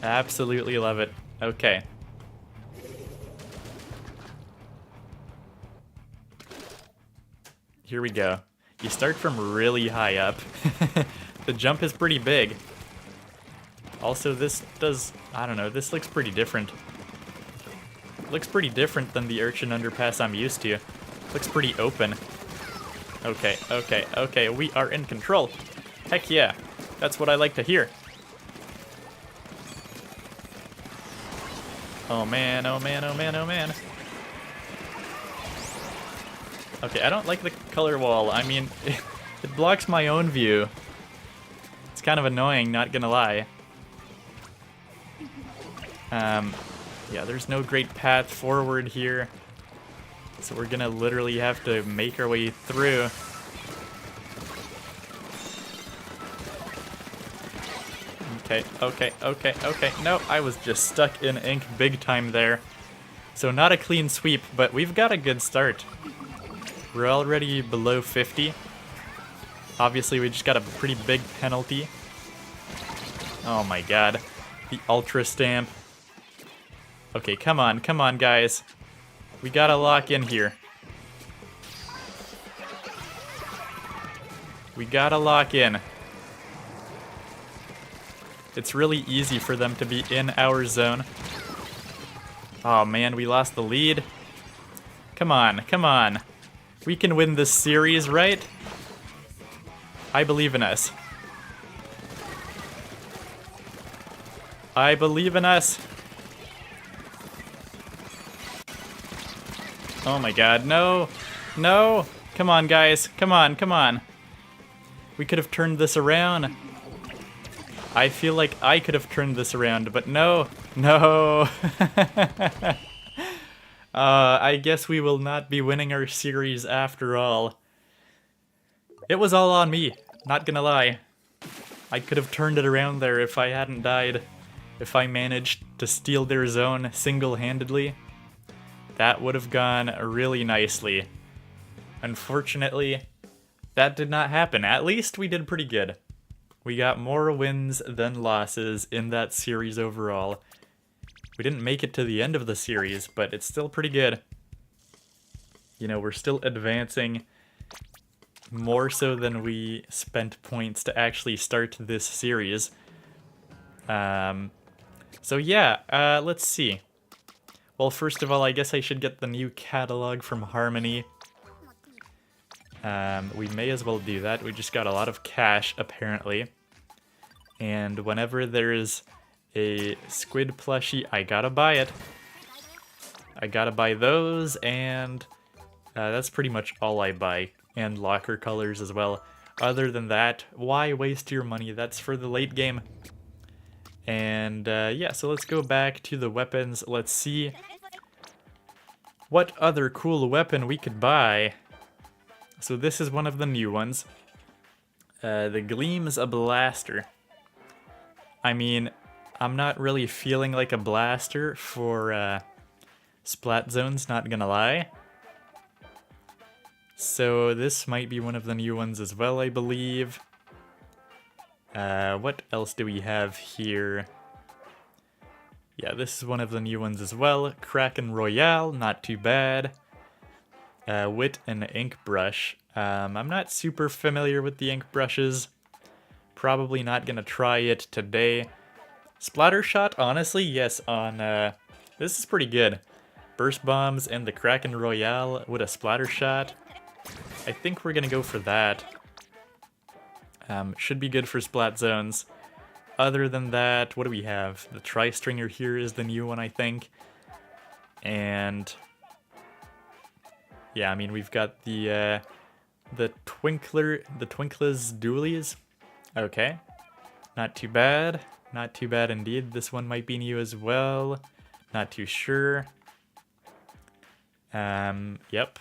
Absolutely love it. Okay. Here we go. You start from really high up. The jump is pretty big. Also, this does, I don't know, this looks pretty different. Looks pretty different than the Urchin Underpass I'm used to. Looks pretty open. Okay, okay, okay, we are in control. Heck yeah, that's what I like to hear. Oh man, oh man, oh man, oh man. Okay, I don't like the color wall. I mean, it blocks my own view. It's kind of annoying, not gonna lie. Yeah, there's no great path forward here. So we're gonna literally have to make our way through. Okay, okay, okay, okay. No, I was just stuck in ink big time there. So not a clean sweep, but we've got a good start. We're already below 50. Obviously, we just got a pretty big penalty. Oh my god. The Ultra Stamp. Okay, come on, guys. We gotta lock in here. We gotta lock in. It's really easy for them to be in our zone. Oh man, we lost the lead. Come on, come on. We can win this series, right? I believe in us. I believe in us. Oh my god, no. No. Come on, guys. Come on, come on. We could have turned this around. I feel like I could have turned this around, but no. No. I guess we will not be winning our series after all. It was all on me, not gonna lie. I could have turned it around there if I hadn't died. If I managed to steal their zone single-handedly. That would have gone really nicely. Unfortunately, that did not happen. At least we did pretty good. We got more wins than losses in that series overall. We didn't make it to the end of the series, but it's still pretty good. You know, we're still advancing more so than we spent points to actually start this series. So yeah, let's see. Well, first of all, I guess I should get the new catalog from Harmony. We may as well do that. We just got a lot of cash, apparently. And whenever there's a squid plushie, I gotta buy it. I gotta buy those, and that's pretty much all I buy. And locker colors as well. Other than that, why waste your money? That's for the late game. And yeah, so let's go back to the weapons. Let's see what other cool weapon we could buy. So this is one of the new ones. The Gleam's a blaster. I mean, I'm not really feeling like a blaster for Splat Zones, not gonna lie. So this might be one of the new ones as well, I believe. What else do we have here? Yeah, this is one of the new ones as well. Kraken Royale, not too bad. Wit and Ink Brush. I'm not super familiar with the ink brushes. Probably not gonna try it today. Splatter Shot, honestly, yes, on, this is pretty good. Burst Bombs and the Kraken Royale with a Splatter Shot. I think we're gonna go for that. Should be good for Splat Zones. Other than that, what do we have? The Tri-Stringer here is the new one, I think. And Yeah, I mean, we've got the Twinkler's Dualies. Okay. Not too bad. Not too bad indeed. This one might be new as well. Not too sure. Yep.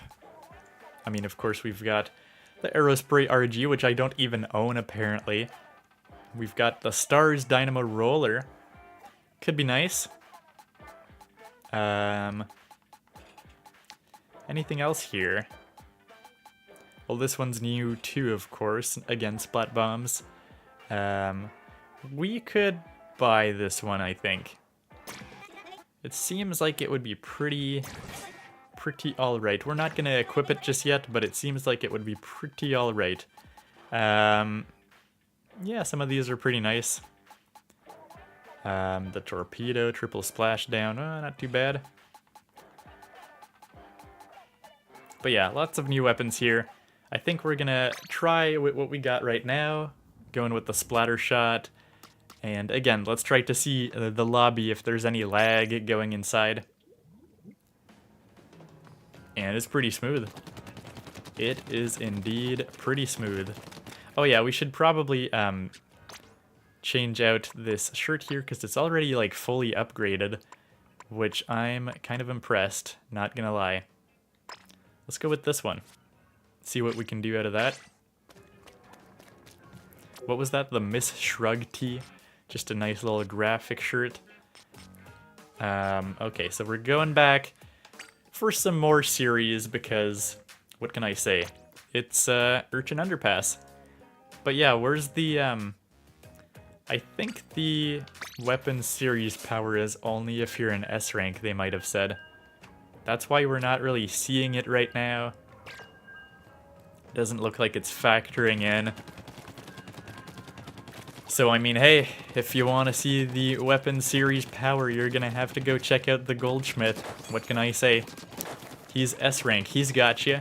I mean, of course, we've got the Aerospray RG, which I don't even own, apparently. We've got the Stars Dynamo Roller. Could be nice. Anything else here? Well, this one's new too, of course. Again, Splat Bombs. We could buy this one, I think. It seems like it would be pretty alright. We're not gonna equip it just yet, but it seems like it would be pretty alright. Yeah, some of these are pretty nice. The Torpedo, Triple Splashdown, not too bad. But yeah, lots of new weapons here. I think we're gonna try with what we got right now, going with the Splatter Shot. And again, let's try to see the lobby if there's any lag going inside. And it's pretty smooth. It is indeed pretty smooth. Oh yeah, we should probably change out this shirt here because it's already like fully upgraded, which I'm kind of impressed, not gonna lie. Let's go with this one. See what we can do out of that. What was that? The Miss Shrug tee? Just a nice little graphic shirt. Okay, so we're going back for some more series because, what can I say? It's Urchin Underpass. But yeah, where's the, I think the weapon series power is only if you're an S rank, they might have said. That's why we're not really seeing it right now. Doesn't look like it's factoring in. So I mean, hey, if you want to see the weapon series power, you're gonna have to go check out the Goldsmith. What can I say? He's S rank, he's got you.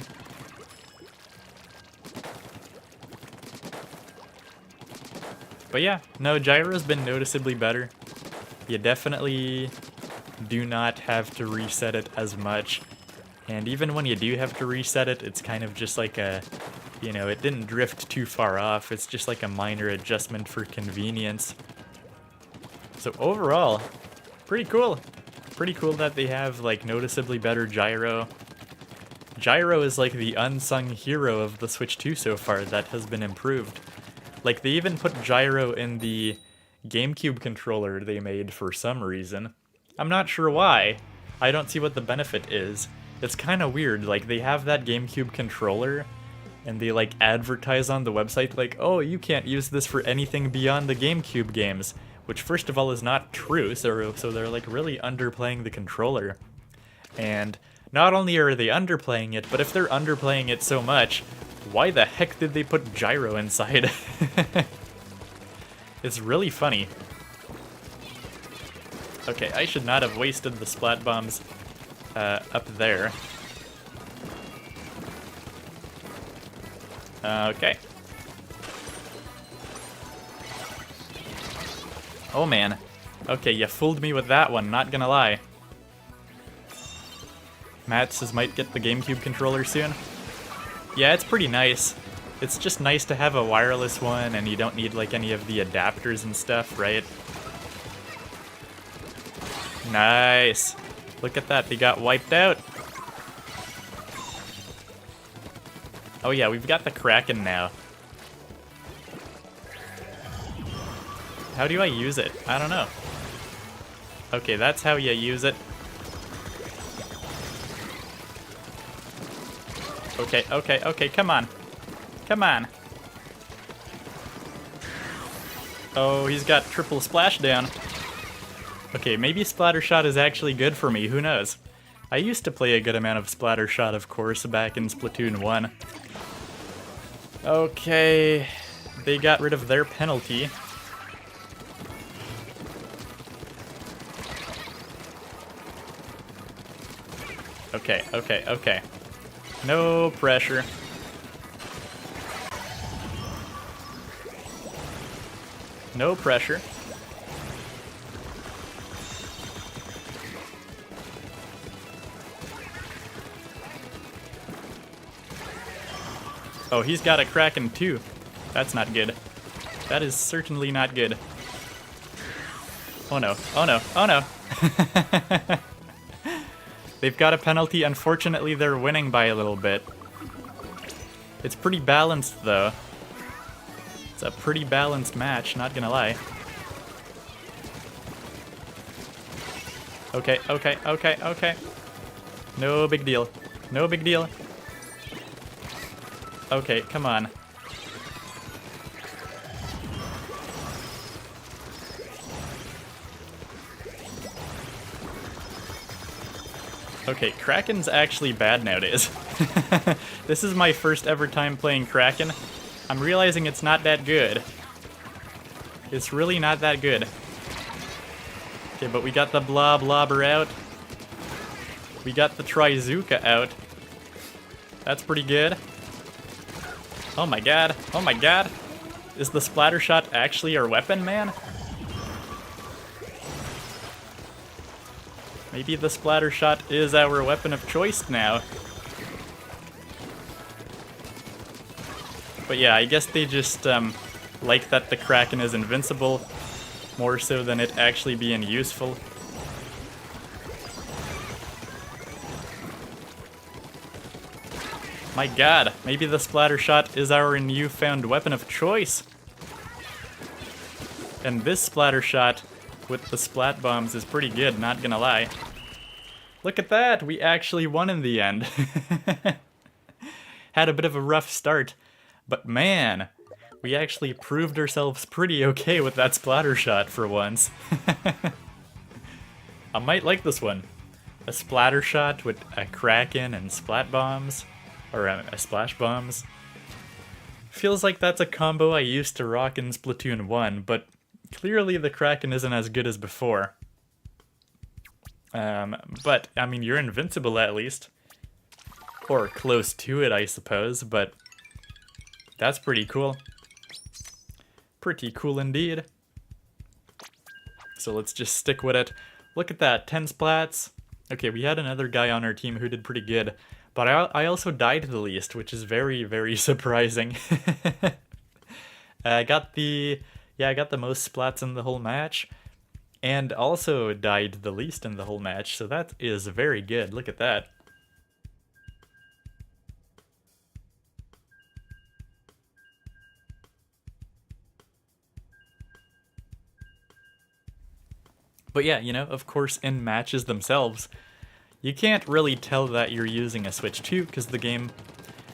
But yeah, no, Gyro's been noticeably better. You definitely do not have to reset it as much. And even when you do have to reset it, it's kind of just like a, you know, it didn't drift too far off. It's just like a minor adjustment for convenience. So overall, pretty cool. Pretty cool that they have like noticeably better gyro. Gyro is like the unsung hero of the Switch 2 so far that has been improved. Like they even put gyro in the GameCube controller they made for some reason. I'm not sure why. I don't see what the benefit is. It's kind of weird, like they have that GameCube controller and they like advertise on the website like, oh, you can't use this for anything beyond the GameCube games, which first of all is not true, so they're like really underplaying the controller. And not only are they underplaying it, but if they're underplaying it so much, why the heck did they put gyro inside? It's really funny. Okay, I should not have wasted the splat bombs up there. Okay. Oh man. Okay, you fooled me with that one, not gonna lie. Matt says might get the GameCube controller soon. Yeah, it's pretty nice. It's just nice to have a wireless one and you don't need like any of the adapters and stuff, right? Nice. Look at that, they got wiped out. Oh yeah, we've got the Kraken now. How do I use it? I don't know. Okay, that's how you use it. Okay, okay, okay, come on. Come on. Oh, he's got triple splashdown. Okay, maybe Splatter Shot is actually good for me, who knows? I used to play a good amount of Splatter Shot, of course, back in Splatoon 1. Okay, they got rid of their penalty. Okay, okay, okay. No pressure. No pressure. Oh, he's got a Kraken too. That's not good. That is certainly not good. Oh no, oh no, oh no. They've got a penalty. Unfortunately, they're winning by a little bit. It's pretty balanced though. It's a pretty balanced match, not gonna lie. Okay, okay, okay, okay. No big deal. No big deal. Okay, come on. Okay, Kraken's actually bad nowadays. This is my first ever time playing Kraken. I'm realizing it's not that good. It's really not that good. Okay, but we got the Blobber out. We got the Trizuka out. That's pretty good. Oh my god. Oh my god. Is the splatter shot actually our weapon, man? Maybe the splatter shot is our weapon of choice now. But yeah, I guess they just like that the Kraken is invincible, more so than it actually being useful. My god, maybe the splatter shot is our newfound weapon of choice. And this splatter shot with the splat bombs is pretty good, not gonna lie. Look at that, we actually won in the end. Had a bit of a rough start, but man, we actually proved ourselves pretty okay with that splatter shot for once. I might like this one. A splatter shot with a Kraken and splat bombs, or a splash bombs. Feels like that's a combo I used to rock in Splatoon 1, but clearly the Kraken isn't as good as before. But, I mean, you're invincible at least. Or close to it, I suppose, but that's pretty cool. Pretty cool indeed. So let's just stick with it. Look at that, 10 splats. Okay, we had another guy on our team who did pretty good, but I also died the least, which is very, very surprising. I got the most splats in the whole match, and also died the least in the whole match, so that is very good. Look at that. But yeah, you know, of course, in matches themselves, you can't really tell that you're using a Switch 2 because the game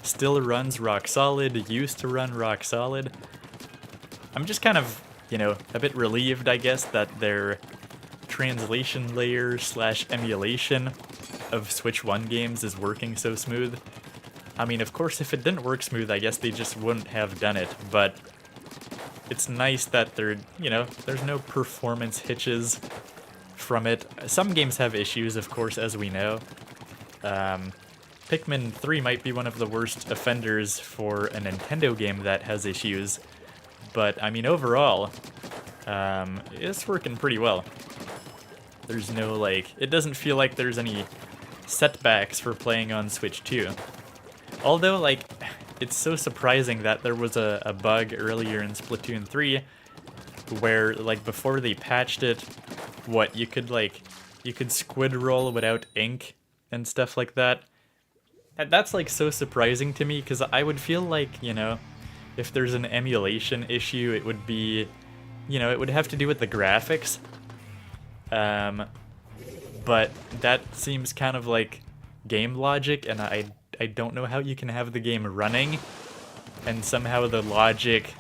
still runs rock solid, used to run rock solid. I'm just kind of, you know, a bit relieved, I guess, that their translation layer / emulation of Switch 1 games is working so smooth. I mean, of course, if it didn't work smooth, I guess they just wouldn't have done it, but it's nice that there's no performance hitches from it. Some games have issues, of course, as we know. Pikmin 3 might be one of the worst offenders for a Nintendo game that has issues, but I mean, overall, it's working pretty well. There's no, it doesn't feel like there's any setbacks for playing on Switch 2. Although, it's so surprising that there was a bug earlier in Splatoon 3 where, before they patched it, you could squid roll without ink and stuff like that. That's, so surprising to me, because I would feel if there's an emulation issue, it would be, it would have to do with the graphics. But that seems kind of like game logic, and I don't know how you can have the game running and somehow the logic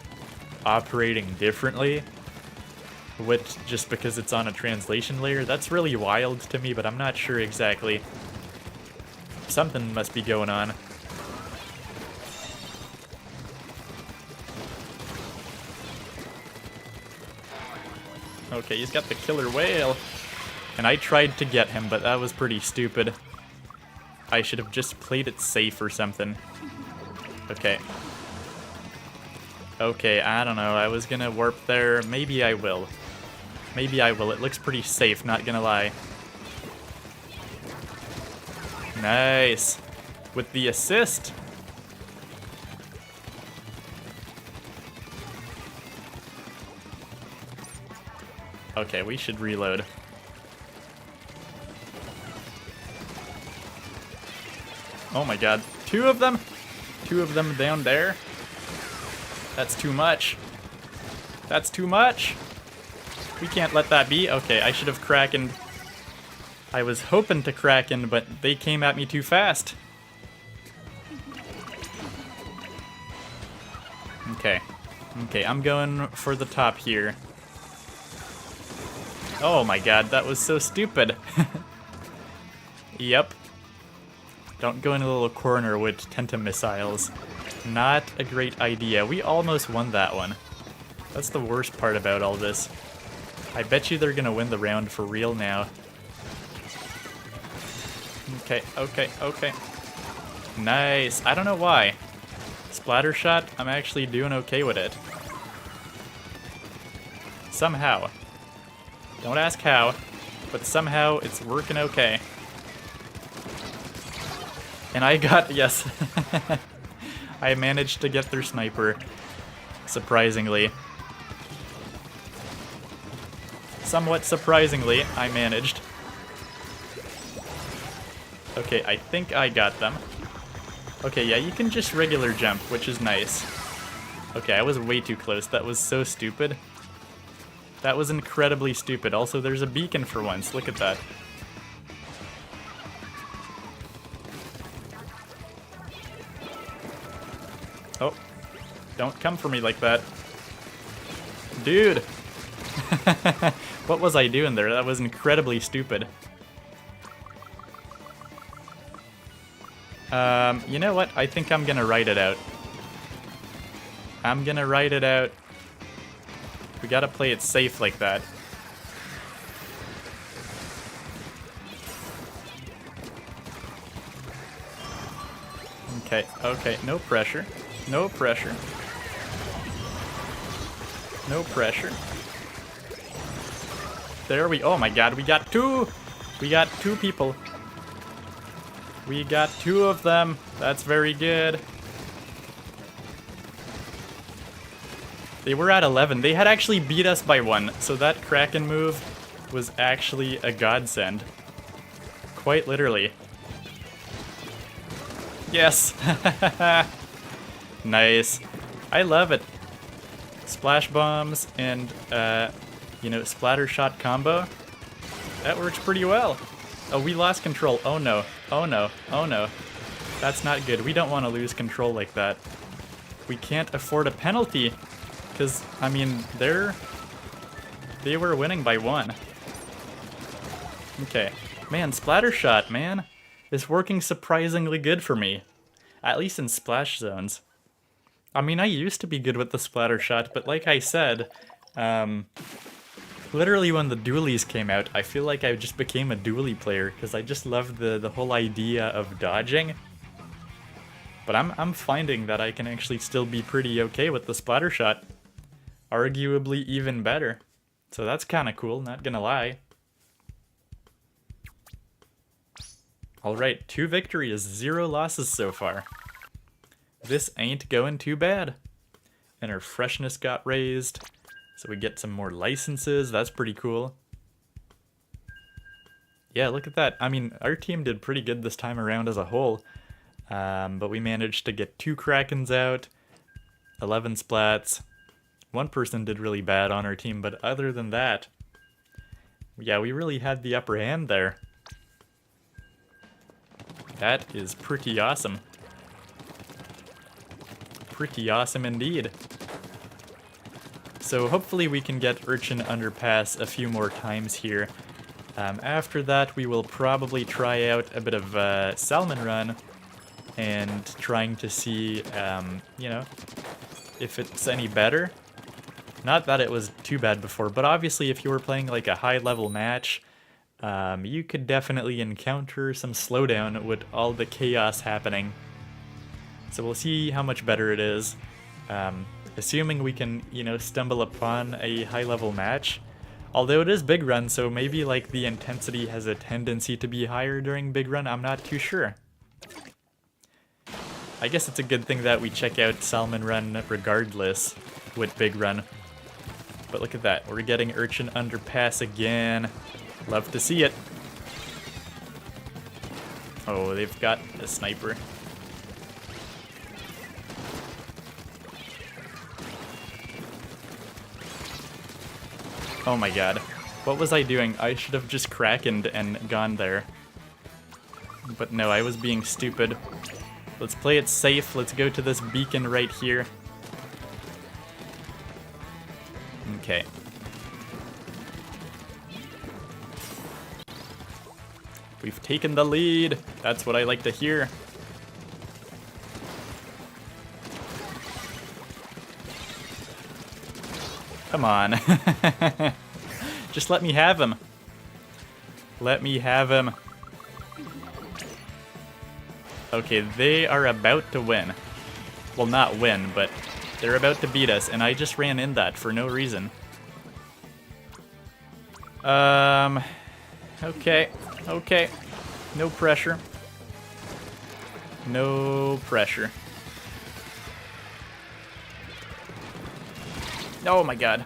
operating differently just because it's on a translation layer. That's really wild to me, but I'm not sure exactly. Something must be going on. Okay, he's got the killer whale. And I tried to get him, but that was pretty stupid. I should have just played it safe or something. Okay. Okay, I don't know. I was gonna warp there. Maybe I will. Maybe I will. It looks pretty safe, not gonna lie. Nice. With the assist. Okay, we should reload. Oh my god. Two of them? Two of them down there? That's too much. That's too much. We can't let that be. Okay, I should have krakened. I was hoping to kraken, but they came at me too fast. Okay. Okay, I'm going for the top here. Oh my god, that was so stupid. Yep. Don't go in a little corner with Tenta missiles. Not a great idea. We almost won that one. That's the worst part about all this. I bet you they're gonna win the round for real now. Okay, okay, okay. Nice. I don't know why. Splatter shot, I'm actually doing okay with it. Somehow. Don't ask how, but somehow it's working okay. And I got, yes. I managed to get their sniper, surprisingly. Somewhat surprisingly, I managed. Okay, I think I got them. Okay, yeah, you can just regular jump, which is nice. Okay, I was way too close. That was so stupid. That was incredibly stupid. Also, there's a beacon for once. Look at that. Oh, don't come for me like that. Dude! What was I doing there? That was incredibly stupid. You know what? I think I'm gonna write it out. I'm gonna write it out. We gotta play it safe like that. Okay, okay, no pressure. No pressure. No pressure. There we, oh my god, we got two! We got two people. We got two of them. That's very good. They were at 11. They had actually beat us by one, so that Kraken move was actually a godsend. Quite literally. Yes! Nice. I love it. Splash bombs and, you know, splatter shot combo. That works pretty well. Oh, we lost control. Oh no. Oh no. Oh no. That's not good. We don't want to lose control like that. We can't afford a penalty. Because, I mean, they were winning by one. Okay. Man, splatter shot, man. Is working surprisingly good for me. At least in splash zones. I mean, I used to be good with the splatter shot, but like I said, literally when the dualies came out, I feel like I just became a dualie player, because I just loved the whole idea of dodging. But I'm finding that I can actually still be pretty okay with the splatter shot. Arguably even better. So that's kind of cool, not gonna lie. Alright, 2 victories, 0 losses so far. This ain't going too bad. And our freshness got raised, so we get some more licenses, that's pretty cool. Yeah, look at that. I mean, our team did pretty good this time around as a whole. But we managed to get 2 Krakens out, 11 splats. One person did really bad on our team, but other than that, yeah, we really had the upper hand there. That is pretty awesome. Pretty awesome indeed. So hopefully we can get Urchin Underpass a few more times here. After that, we will probably try out a bit of Salmon Run and trying to see, you know, if it's any better. Not that it was too bad before, but obviously if you were playing like a high-level match, you could definitely encounter some slowdown with all the chaos happening. So we'll see how much better it is. Assuming we can, you know, stumble upon a high-level match. Although it is Big Run, so maybe like the intensity has a tendency to be higher during Big Run, I'm not too sure. I guess it's a good thing that we check out Salmon Run regardless with Big Run. But look at that, we're getting Urchin Underpass again. Love to see it. Oh, they've got a sniper. Oh my god. What was I doing? I should have just krakened and gone there. But no, I was being stupid. Let's play it safe. Let's go to this beacon right here. Okay. We've taken the lead. That's what I like to hear. Come on. Just let me have him. Let me have him. Okay, they are about to win. Well, not win, but they're about to beat us, and I just ran in that for no reason. Okay. Okay. No pressure. No pressure. Oh my god.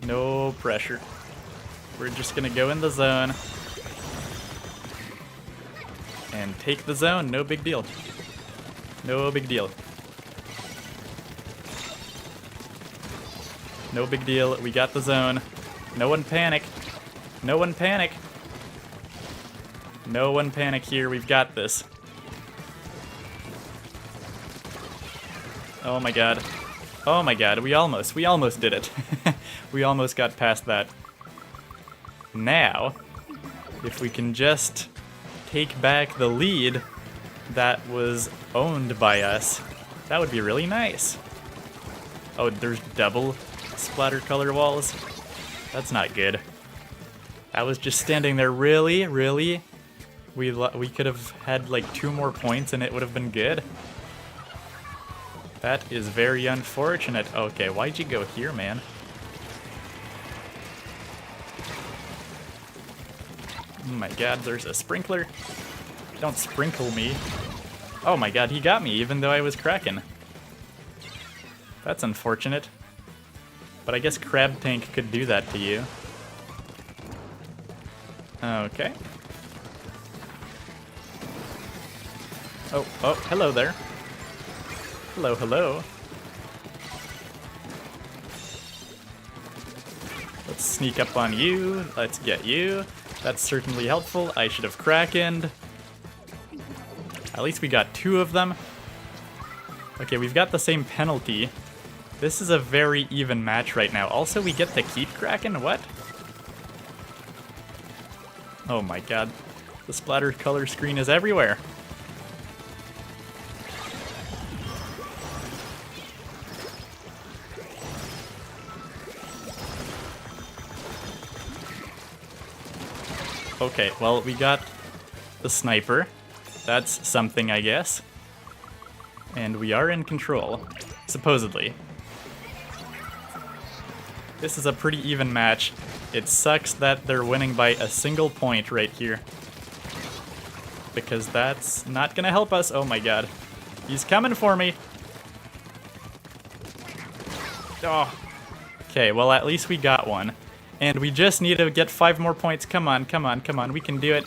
No pressure. We're just gonna go in the zone. And take the zone, no big deal. No big deal. No big deal, we got the zone. No one panic. No one panic. No one panic here, we've got this. Oh my god. Oh my god, we almost did it. We almost got past that. Now, if we can just take back the lead that was owned by us, that would be really nice. Oh, there's double splatter color walls? That's not good. I was just standing there, really? Really? We could have had like 2 more points and it would have been good. That is very unfortunate. Okay, why'd you go here, man? Oh my god, there's a sprinkler. Don't sprinkle me. Oh my god, he got me even though I was cracking. That's unfortunate. But I guess Crab Tank could do that to you. Okay. Oh, hello there. Hello, hello. Let's sneak up on you. Let's get you. That's certainly helpful. I should have krakened. At least we got 2 of them. Okay, we've got the same penalty. This is a very even match right now. Also, we get to keep kraken? What? Oh my god. The splatter color screen is everywhere. Okay, well, we got the sniper. That's something, I guess. And we are in control, supposedly. This is a pretty even match. It sucks that they're winning by a single point right here. Because that's not gonna help us. Oh my god. He's coming for me. Oh. Okay, well, at least we got one. And we just need to get 5 more points. Come on, come on, come on. We can do it.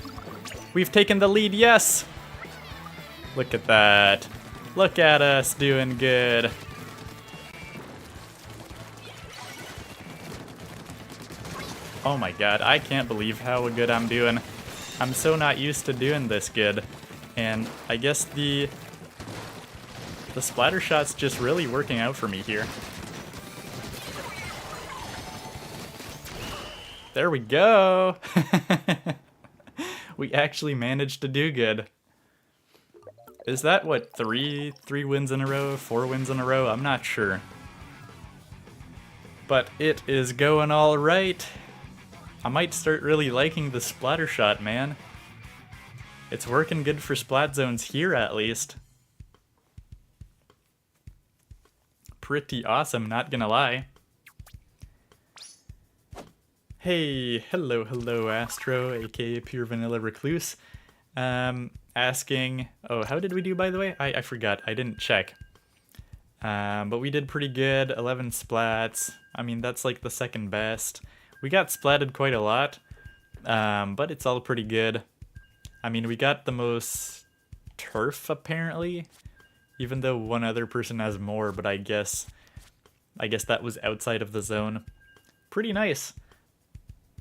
We've taken the lead, yes! Look at that. Look at us doing good. Oh my god, I can't believe how good I'm doing. I'm so not used to doing this good. And I guess the splatter shot's just really working out for me here. There we go! We actually managed to do good. Is that, what, 3 wins in a row? 4 wins in a row? I'm not sure. But it is going all right. I might start really liking the splatter shot, man. It's working good for splat zones here, at least. Pretty awesome, not gonna lie. Hey, hello, Astro, aka Pure Vanilla Recluse. asking, oh, how did we do, by the way? I forgot, I didn't check. But we did pretty good, 11 splats. I mean, that's like the second best. We got splatted quite a lot, but it's all pretty good. I mean, we got the most turf, apparently, even though one other person has more, but I guess that was outside of the zone. Pretty nice.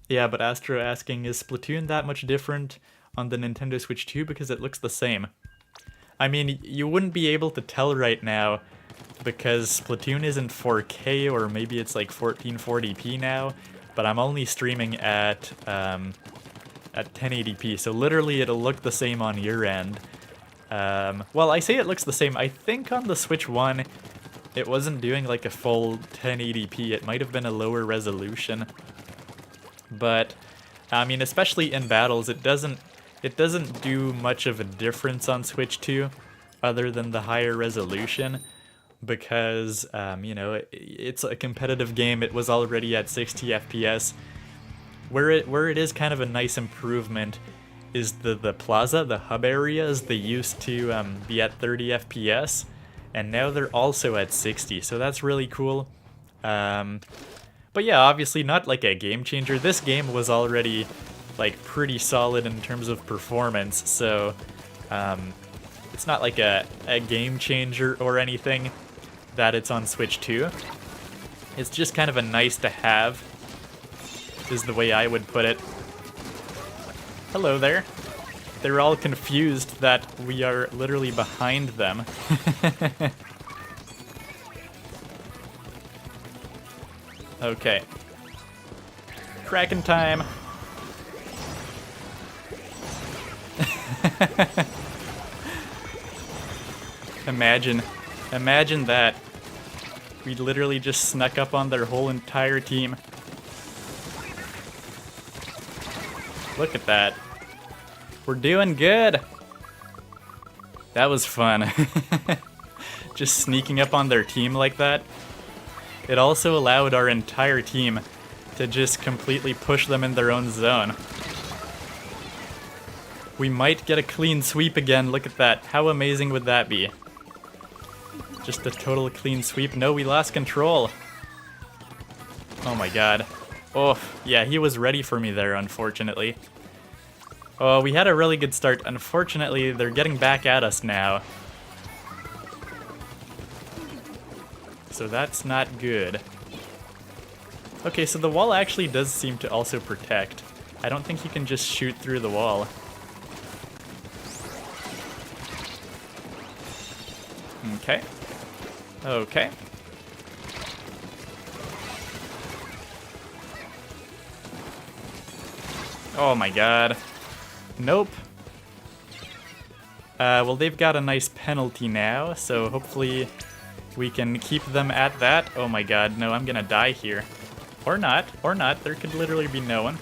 Yeah, but Astro asking, is Splatoon that much different on the Nintendo Switch 2? Because it looks the same. I mean, you wouldn't be able to tell right now because Splatoon isn't 4K, or maybe it's like 1440p now, but I'm only streaming at 1080p, so literally it'll look the same on your end. Well, I say it looks the same. I think on the Switch 1, it wasn't doing like a full 1080p. It might have been a lower resolution. But, I mean, especially in battles, it doesn't do much of a difference on Switch 2, other than the higher resolution, because, you know, it's a competitive game. It was already at 60 FPS. Where it is kind of a nice improvement is the plaza, the hub areas. They used to be at 30 FPS, and now they're also at 60, so that's really cool. But yeah, obviously not like a game changer. This game was already like pretty solid in terms of performance, so it's not like a game changer or anything that it's on Switch 2. It's just kind of a nice to have, is the way I would put it. Hello there. They're all confused that we are literally behind them. Okay. Kraken time. Imagine that. We literally just snuck up on their whole entire team. Look at that. We're doing good. That was fun. Just sneaking up on their team like that. It also allowed our entire team to just completely push them in their own zone. We might get a clean sweep again. Look at that. How amazing would that be? Just a total clean sweep. No, we lost control. Oh my god. Oh, yeah, he was ready for me there, unfortunately. Oh, we had a really good start. Unfortunately, they're getting back at us now. So that's not good. Okay, so the wall actually does seem to also protect. I don't think you can just shoot through the wall. Okay. Okay. Oh my god. Nope. Well, they've got a nice penalty now, so hopefully we can keep them at that. Oh my god, no, I'm gonna die here. Or not, or not. There could literally be no one.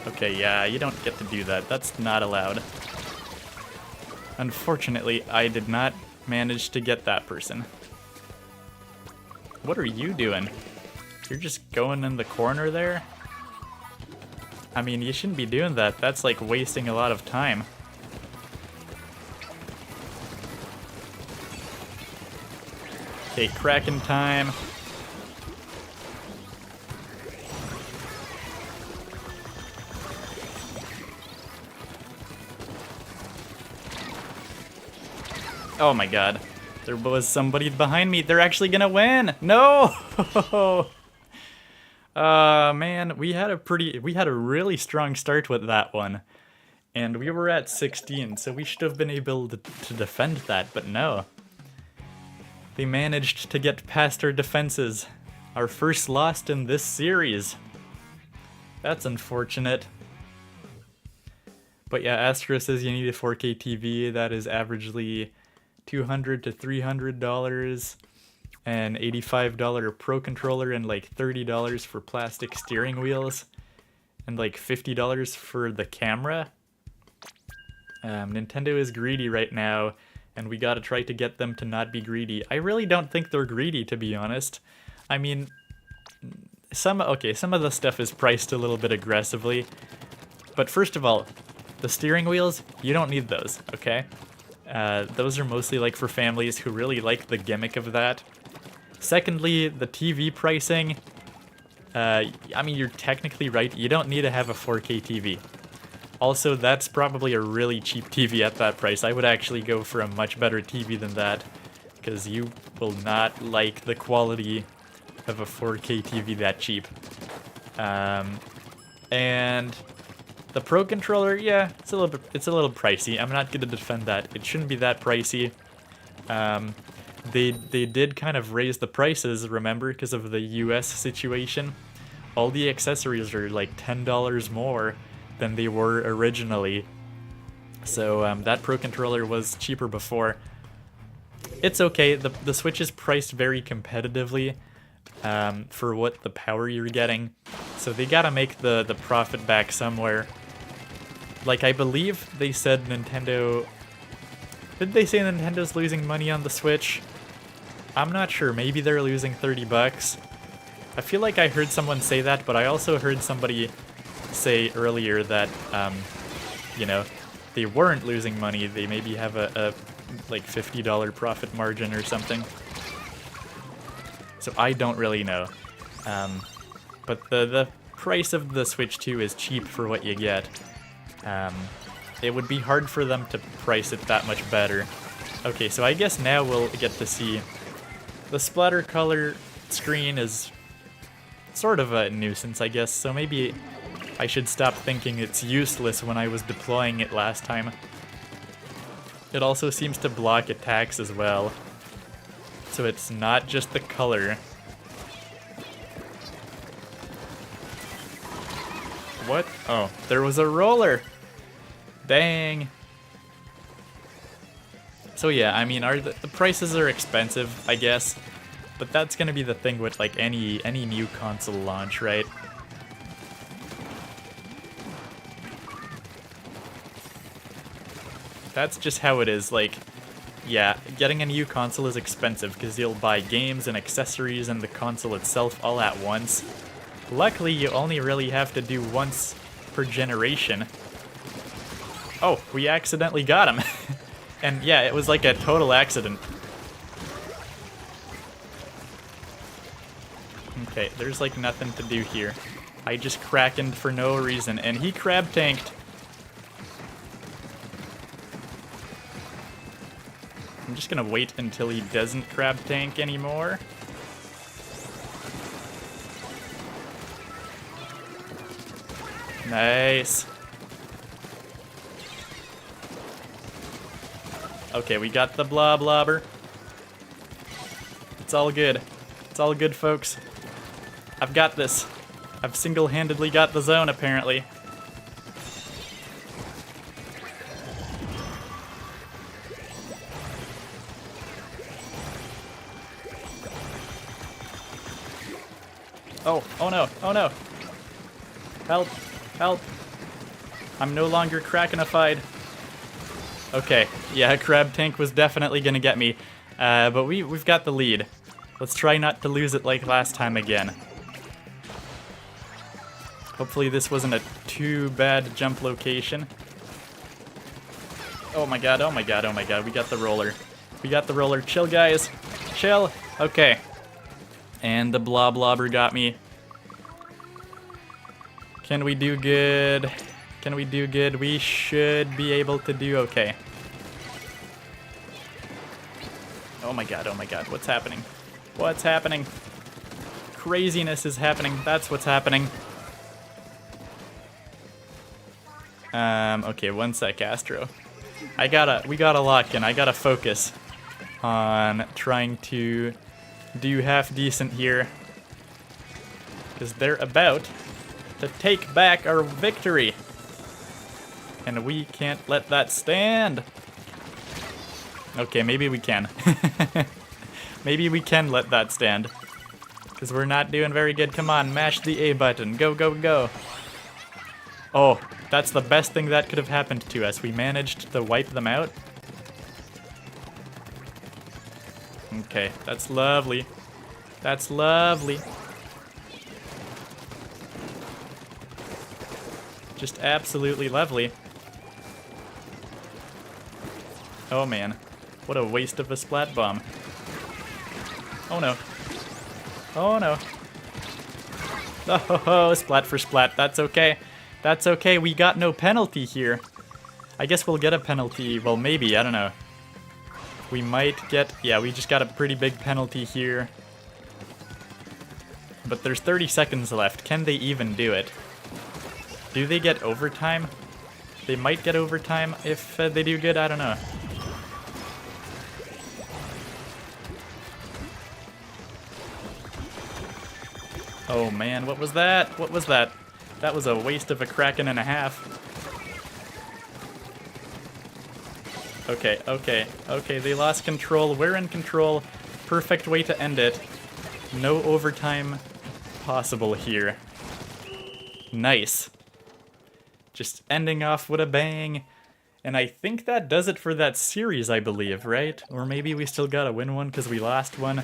Okay, yeah, you don't get to do that. That's not allowed. Unfortunately, I did not manage to get that person. What are you doing? You're just going in the corner there? I mean, you shouldn't be doing that. That's like wasting a lot of time. Okay, Kraken time. Oh my god. There was somebody behind me. They're actually gonna win! No! Man, we had a really strong start with that one. And we were at 16, so we should have been able to defend that, but no. They managed to get past our defenses. Our first loss in this series. That's unfortunate. But yeah, Astro says you need a 4K TV that is averagely $200 to $300, an $85 Pro controller, and like $30 for plastic steering wheels, and like $50 for the camera. Nintendo is greedy right now, and we gotta try to get them to not be greedy. I really don't think they're greedy, to be honest. I mean, some of the stuff is priced a little bit aggressively, But first of all, the steering wheels, you don't need those, okay? Those are mostly like for families who really like the gimmick of that. Secondly, the TV pricing, I mean, you're technically right, you don't need to have a 4K TV. Also, that's probably a really cheap TV at that price. I would actually go for a much better TV than that, because you will not like the quality of a 4K TV that cheap. And the Pro Controller, yeah, it's a little pricey. I'm not gonna defend that. It shouldn't be that pricey. They did kind of raise the prices, remember, because of the US situation. All the accessories are like $10 more than they were originally. So that Pro Controller was cheaper before. It's okay. The Switch is priced very competitively for what the power you're getting. So they gotta make the profit back somewhere. Like, I believe they said Nintendo... Did they say Nintendo's losing money on the Switch? I'm not sure. Maybe they're losing 30 bucks. I feel like I heard someone say that, but I also heard somebody say earlier that, you know, they weren't losing money. They maybe have a like $50 profit margin or something. So I don't really know. But the price of the Switch 2 is cheap for what you get. It would be hard for them to price it that much better. Okay, so I guess now we'll get to see the splatter color screen is sort of a nuisance, I guess, so maybe I should stop thinking it's useless when I was deploying it last time. It also seems to block attacks as well, so it's not just the color. What? Oh, there was a roller! Dang! So yeah, I mean, the prices are expensive, I guess, but that's gonna be the thing with like any new console launch, right? That's just how it is. Like, yeah, getting a new console is expensive because you'll buy games and accessories and the console itself all at once. Luckily, you only really have to do once per generation. Oh, we accidentally got him. And yeah, it was like a total accident. Okay, there's like nothing to do here. I just krakened for no reason, and he crab tanked. I'm just gonna wait until he doesn't crab tank anymore. Nice. Okay, we got the blobber. It's all good. It's all good, folks. I've got this. I've single-handedly got the zone, apparently. Oh no, oh no. Help, help. I'm no longer Krakenified. Okay, yeah, Crab Tank was definitely gonna get me, but we've got the lead. Let's try not to lose it like last time again. Hopefully this wasn't a too bad jump location. Oh my god, oh my god, oh my god, we got the roller. We got the roller. Chill, guys. Chill. Okay. And the blobber got me. Can we do good? Can we do good? We should be able to do okay. Oh my god, what's happening? What's happening? Craziness is happening, that's what's happening. Okay, one sec, Astro. We gotta lock in, I gotta focus on trying to do half decent here. Because they're about to take back our victory. And we can't let that stand. Okay, maybe we can. Maybe we can let that stand. Because we're not doing very good. Come on, mash the A button. Go, go, go. Oh, that's the best thing that could have happened to us. We managed to wipe them out. Okay, that's lovely. That's lovely. Just absolutely lovely. Oh man, what a waste of a splat bomb. Oh no. Oh no. Oh, splat for splat, that's okay. That's okay, we got no penalty here. I guess we'll get a penalty, well maybe, I don't know. We might get, yeah, we just got a pretty big penalty here. But there's 30 seconds left, can they even do it? Do they get overtime? They might get overtime if they do good, I don't know. Oh man, what was that? What was that? That was a waste of a Kraken and a half. Okay, okay, okay, they lost control. We're in control. Perfect way to end it. No overtime possible here. Nice. Just ending off with a bang. And I think that does it for that series, I believe, right? Or maybe we still gotta win one because we lost one.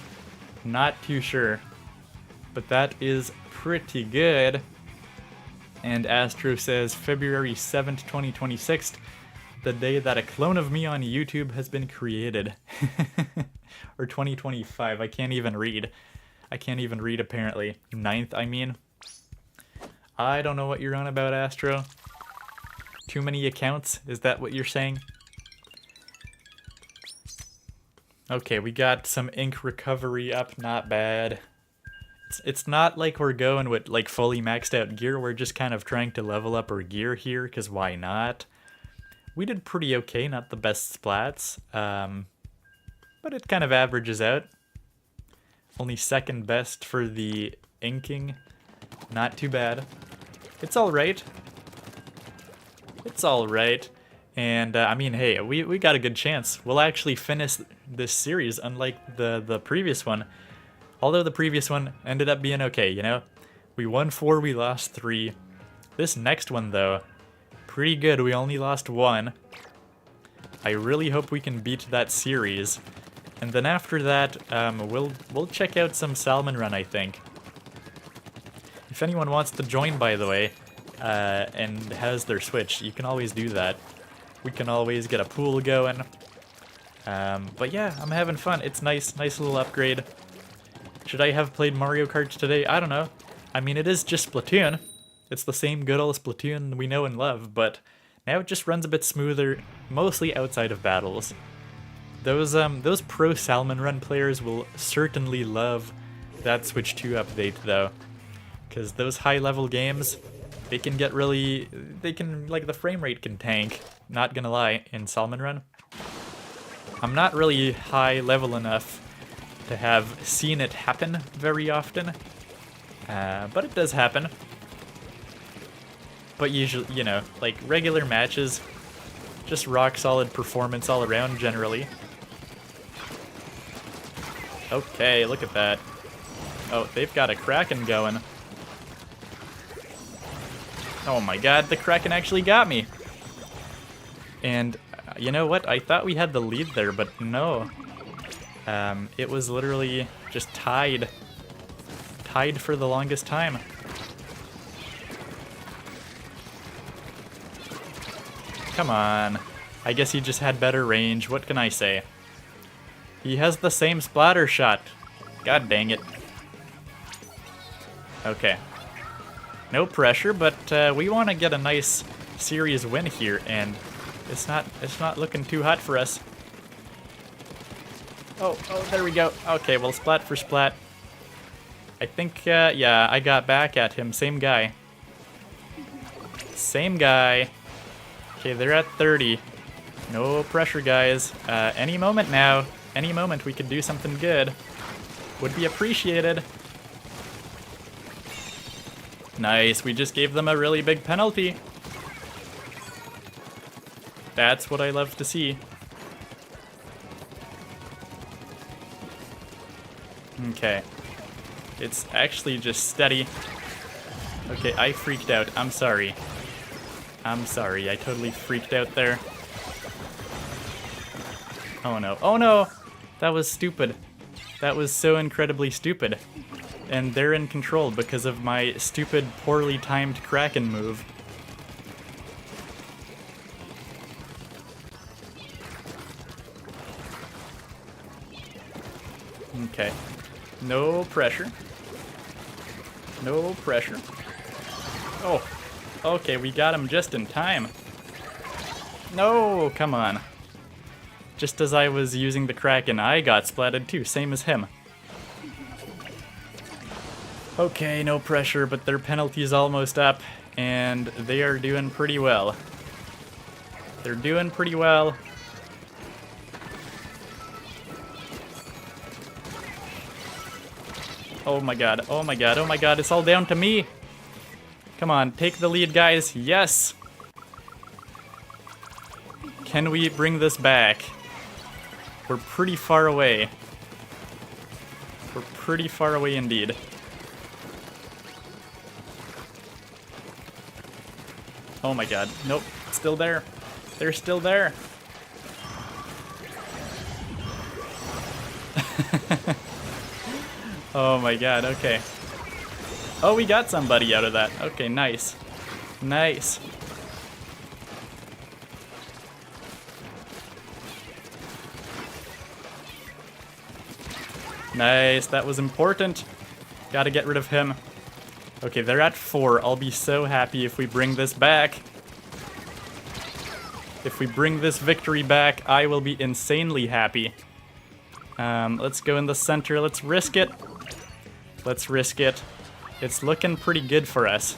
Not too sure. But that is pretty good. And Astro says February 7th, 2026, the day that a clone of me on YouTube has been created. Or 2025, I can't even read. I can't even read apparently. 9th, I mean. I don't know what you're on about, Astro. Too many accounts? Is that what you're saying? Okay, we got some ink recovery up, not bad. It's not like we're going with like fully maxed out gear, we're just kind of trying to level up our gear here, because why not? We did pretty okay, not the best splats, but it kind of averages out. Only second best for the inking, not too bad. It's alright. It's alright. And I mean, hey, we got a good chance. We'll actually finish this series, unlike the previous one. Although the previous one ended up being okay, you know? We won 4, we lost 3. This next one, though, pretty good. We only lost 1. I really hope we can beat that series. And then after that, we'll check out some Salmon Run, I think. If anyone wants to join, by the way, and has their Switch, you can always do that. We can always get a pool going. But yeah, I'm having fun. It's nice little upgrade. Should I have played Mario Kart today? I don't know. I mean, it is just Splatoon. It's the same good old Splatoon we know and love, but now it just runs a bit smoother, mostly outside of battles. Those pro Salmon Run players will certainly love that Switch 2 update, though. Because those high-level games, they can get really... like, the frame rate can tank, not gonna lie, in Salmon Run. I'm not really high-level enough to have seen it happen very often, but it does happen. But usually, you know, like regular matches, just rock solid performance all around generally. Okay, look at that. Oh, they've got a Kraken going. Oh my god, the Kraken actually got me. And you know what? I thought we had the lead there, but no. It was literally just tied. Tied for the longest time. Come on. I guess he just had better range. What can I say? He has the same splatter shot. God dang it. Okay. No pressure, but we want to get a nice series win here, and it's not looking too hot for us. Oh, there we go. Okay, well, splat for splat. I think, yeah, I got back at him. Same guy. Same guy. Okay, they're at 30. No pressure, guys. Any moment now. Any moment we could do something good. Would be appreciated. Nice, we just gave them a really big penalty. That's what I love to see. Okay. It's actually just steady. Okay, I freaked out. I'm sorry. I'm sorry. I totally freaked out there. Oh no. Oh no! That was stupid. That was so incredibly stupid. And they're in control because of my stupid, poorly timed Kraken move. Okay. No pressure. No pressure. Oh. Okay, we got him just in time. No, come on. Just as I was using the Kraken, I got splatted too, same as him. Okay, no pressure, but their penalty's almost up, and they are doing pretty well. They're doing pretty well. Oh my god, oh my god, oh my god, it's all down to me! Come on, take the lead, guys, yes! Can we bring this back? We're pretty far away. We're pretty far away indeed. Oh my god, nope, still there. They're still there. Oh my god, okay. Oh, we got somebody out of that. Okay, nice. Nice. Nice, that was important. Gotta get rid of him. Okay, they're at 4. I'll be so happy if we bring this back. If we bring this victory back, I will be insanely happy. Let's go in the center. Let's risk it. Let's risk it. It's looking pretty good for us.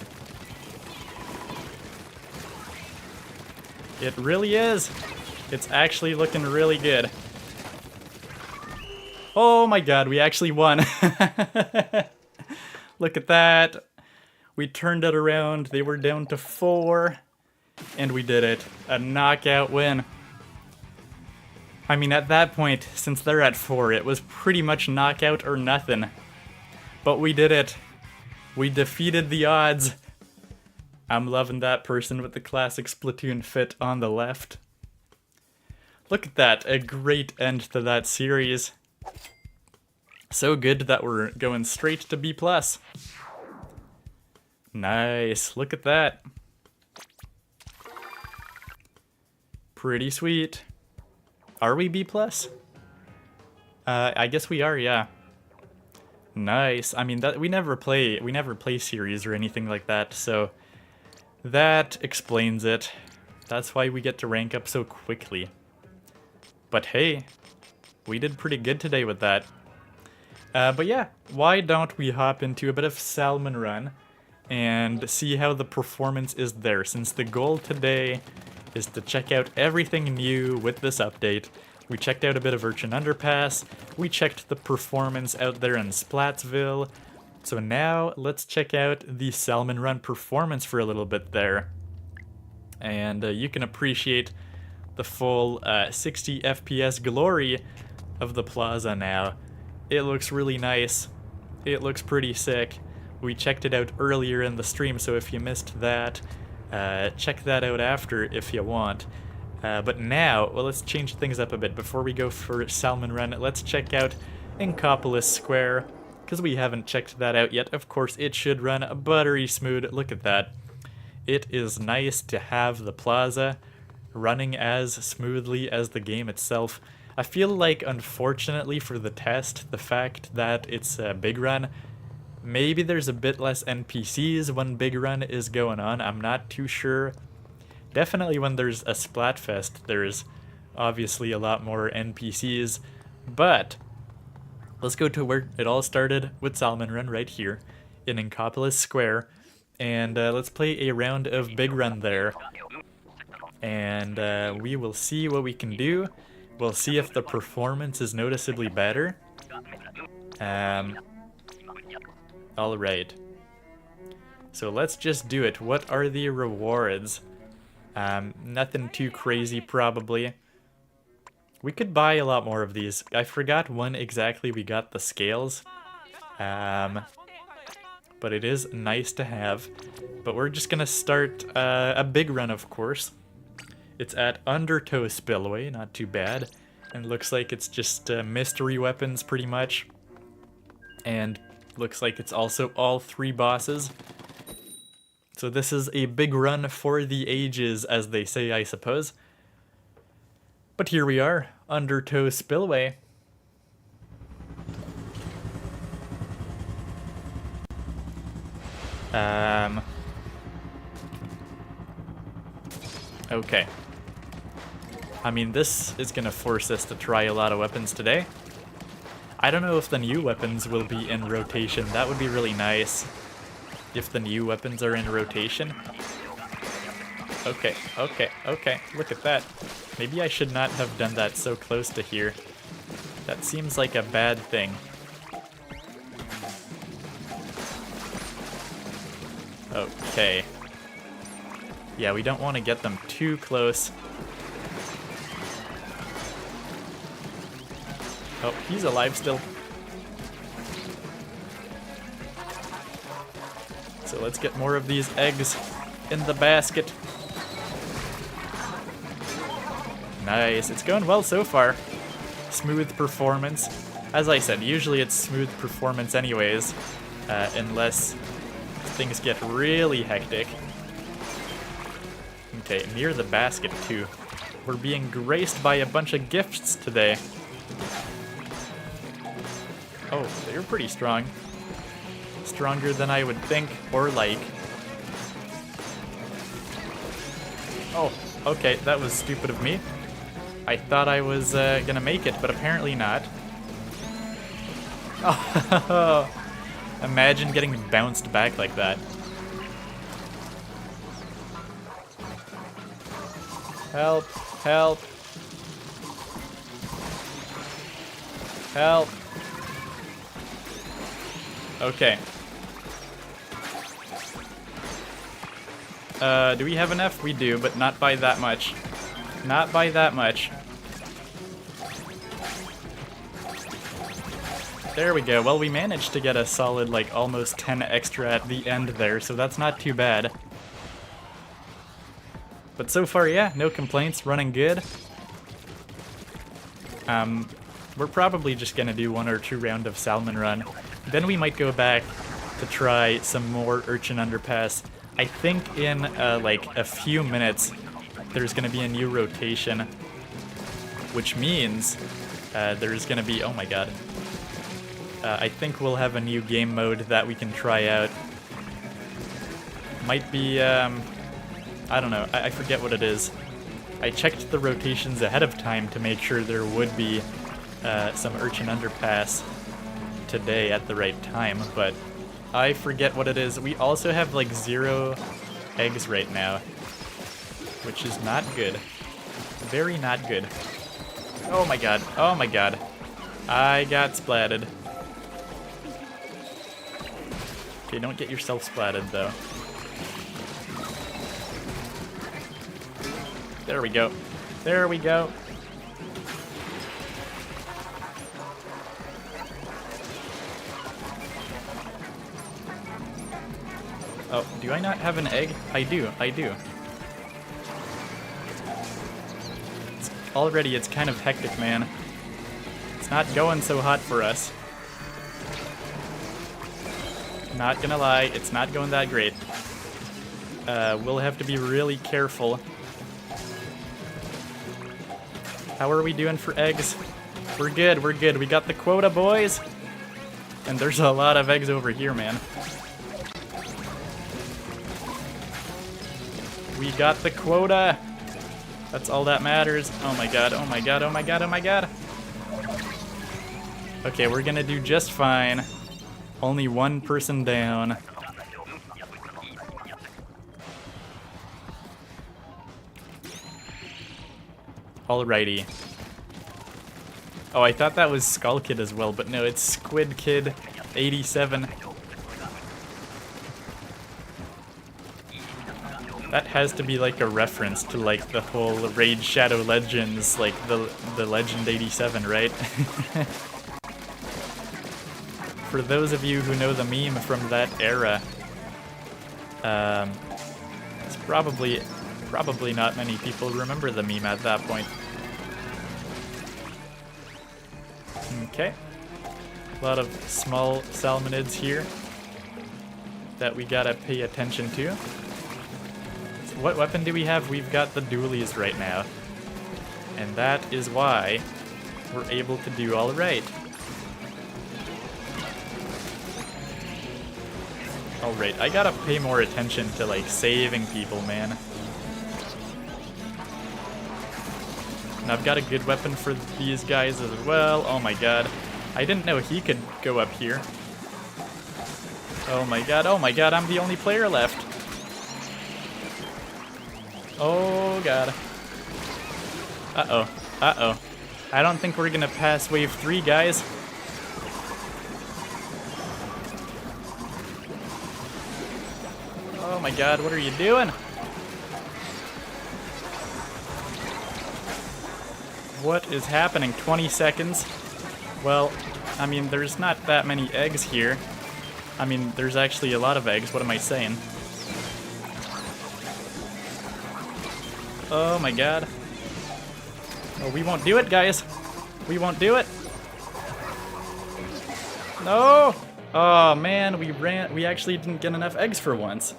It really is. It's actually looking really good. Oh my god, we actually won. Look at that. We turned it around. They were down to 4. And we did it. A knockout win. I mean, at that point, since they're at 4, it was pretty much knockout or nothing. But we did it. We defeated the odds. I'm loving that person with the classic Splatoon fit on the left. Look at that. A great end to that series. So good that we're going straight to B+. Nice. Look at that. Pretty sweet. Are we B+? I guess we are, yeah. Nice. I mean, that we never play series or anything like that, so that explains it. That's why we get to rank up so quickly. But hey, we did pretty good today with that. But yeah, why don't we hop into a bit of Salmon Run and see how the performance is there, since the goal today is to check out everything new with this update. We checked out a bit of Urchin Underpass, we checked the performance out there in Splatsville, so now let's check out the Salmon Run performance for a little bit there. And you can appreciate the full 60 FPS glory of the plaza now. It looks really nice. It looks pretty sick. We checked it out earlier in the stream, so if you missed that, check that out after if you want. But now, well, let's change things up a bit. Before we go for Salmon Run, let's check out Inkopolis Square, because we haven't checked that out yet. Of course, it should run buttery smooth. Look at that. It is nice to have the plaza running as smoothly as the game itself. I feel like, unfortunately for the test, the fact that it's a big run, maybe there's a bit less NPCs when big run is going on. I'm not too sure. Definitely when there's a Splatfest, there's obviously a lot more NPCs, but let's go to where it all started with Salmon Run right here in Inkopolis Square, and let's play a round of big run there, and we will see what we can do. We'll see if the performance is noticeably better. Alright. So let's just do it. What are the rewards? Nothing too crazy, probably. We could buy a lot more of these. I forgot when exactly we got the scales. But it is nice to have. But we're just gonna start a big run, of course. It's at Undertow Spillway, not too bad. And looks like it's just mystery weapons, pretty much. And looks like it's also all 3 bosses. So this is a big run for the ages, as they say, I suppose. But here we are, Undertow Spillway. Okay. I mean, this is gonna force us to try a lot of weapons today. I don't know if the new weapons will be in rotation. That would be really nice if the new weapons are in rotation. Okay, okay, okay. Look at that. Maybe I should not have done that so close to here. That seems like a bad thing. Okay. Yeah, we don't want to get them too close. Oh, he's alive still. So let's get more of these eggs in the basket. Nice, it's going well so far. Smooth performance. As I said, usually it's smooth performance anyways, unless things get really hectic. Okay, near the basket too. We're being graced by a bunch of gifts today. Oh, they're pretty strong. Stronger than I would think or like. Oh, okay, that was stupid of me. I thought I was gonna make it, but apparently not. Oh, imagine getting bounced back like that. Help, help. Help. Okay. Do we have enough? We do, but not by that much. Not by that much. There we go. Well, we managed to get a solid, like, almost 10 extra at the end there, so that's not too bad. But so far, yeah, no complaints, running good. We're probably just gonna do 1 or 2 rounds of Salmon Run. Then we might go back to try some more Urchin Underpass. I think in, like, a few minutes, there's gonna be a new rotation, which means there's gonna be, oh my god. I think we'll have a new game mode that we can try out. Might be, I don't know, I forget what it is. I checked the rotations ahead of time to make sure there would be some Urchin Underpass today at the right time, but I forget what it is. We also have like 0 eggs right now, which is not good. Very not good. Oh my god, oh my god. I got splatted. Okay, don't get yourself splatted though. There we go. There we go. Oh, do I not have an egg? I do, I do. Already it's kind of hectic, man. It's not going so hot for us. Not gonna lie, it's not going that great. We'll have to be really careful. How are we doing for eggs? We're good, we're good. We got the quota, boys. And there's a lot of eggs over here, man. We got the quota. That's all that matters. Oh my god, oh my god, oh my god, oh my god. Okay, we're gonna do just fine. Only 1 person down. Alrighty. Oh, I thought that was Skull Kid as well, but no, it's Squid Kid 87. That has to be like a reference to like the whole Raid Shadow Legends, like the Legend 87, right? For those of you who know the meme from that era, it's probably not many people remember the meme at that point. Okay. A lot of small salmonids here that we gotta pay attention to. What weapon do we have? We've got the dualies right now. And that is why we're able to do all right. Alright, I gotta pay more attention to, like, saving people, man. And I've got a good weapon for these guys as well. Oh my god. I didn't know he could go up here. Oh my god, I'm the only player left. Oh god. Uh-oh. I don't think we're gonna pass wave 3, guys. Oh my god, what are you doing? What is happening? 20 seconds? Well, I mean, there's not that many eggs here. I mean, there's actually a lot of eggs. What am I saying? Oh my god. Oh, we won't do it, guys. We won't do it. No! Oh man, we actually didn't get enough eggs for once.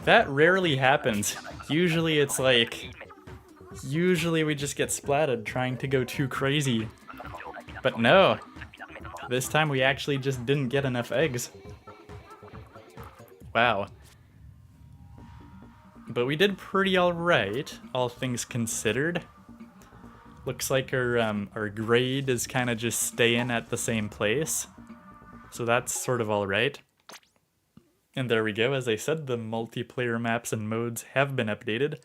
That rarely happens. Usually it's like... Usually we just get splatted trying to go too crazy. But no. This time we actually just didn't get enough eggs. Wow. But we did pretty alright, all things considered. Looks like our grade is kind of just staying at the same place. So that's sort of alright. And there we go, as I said, the multiplayer maps and modes have been updated.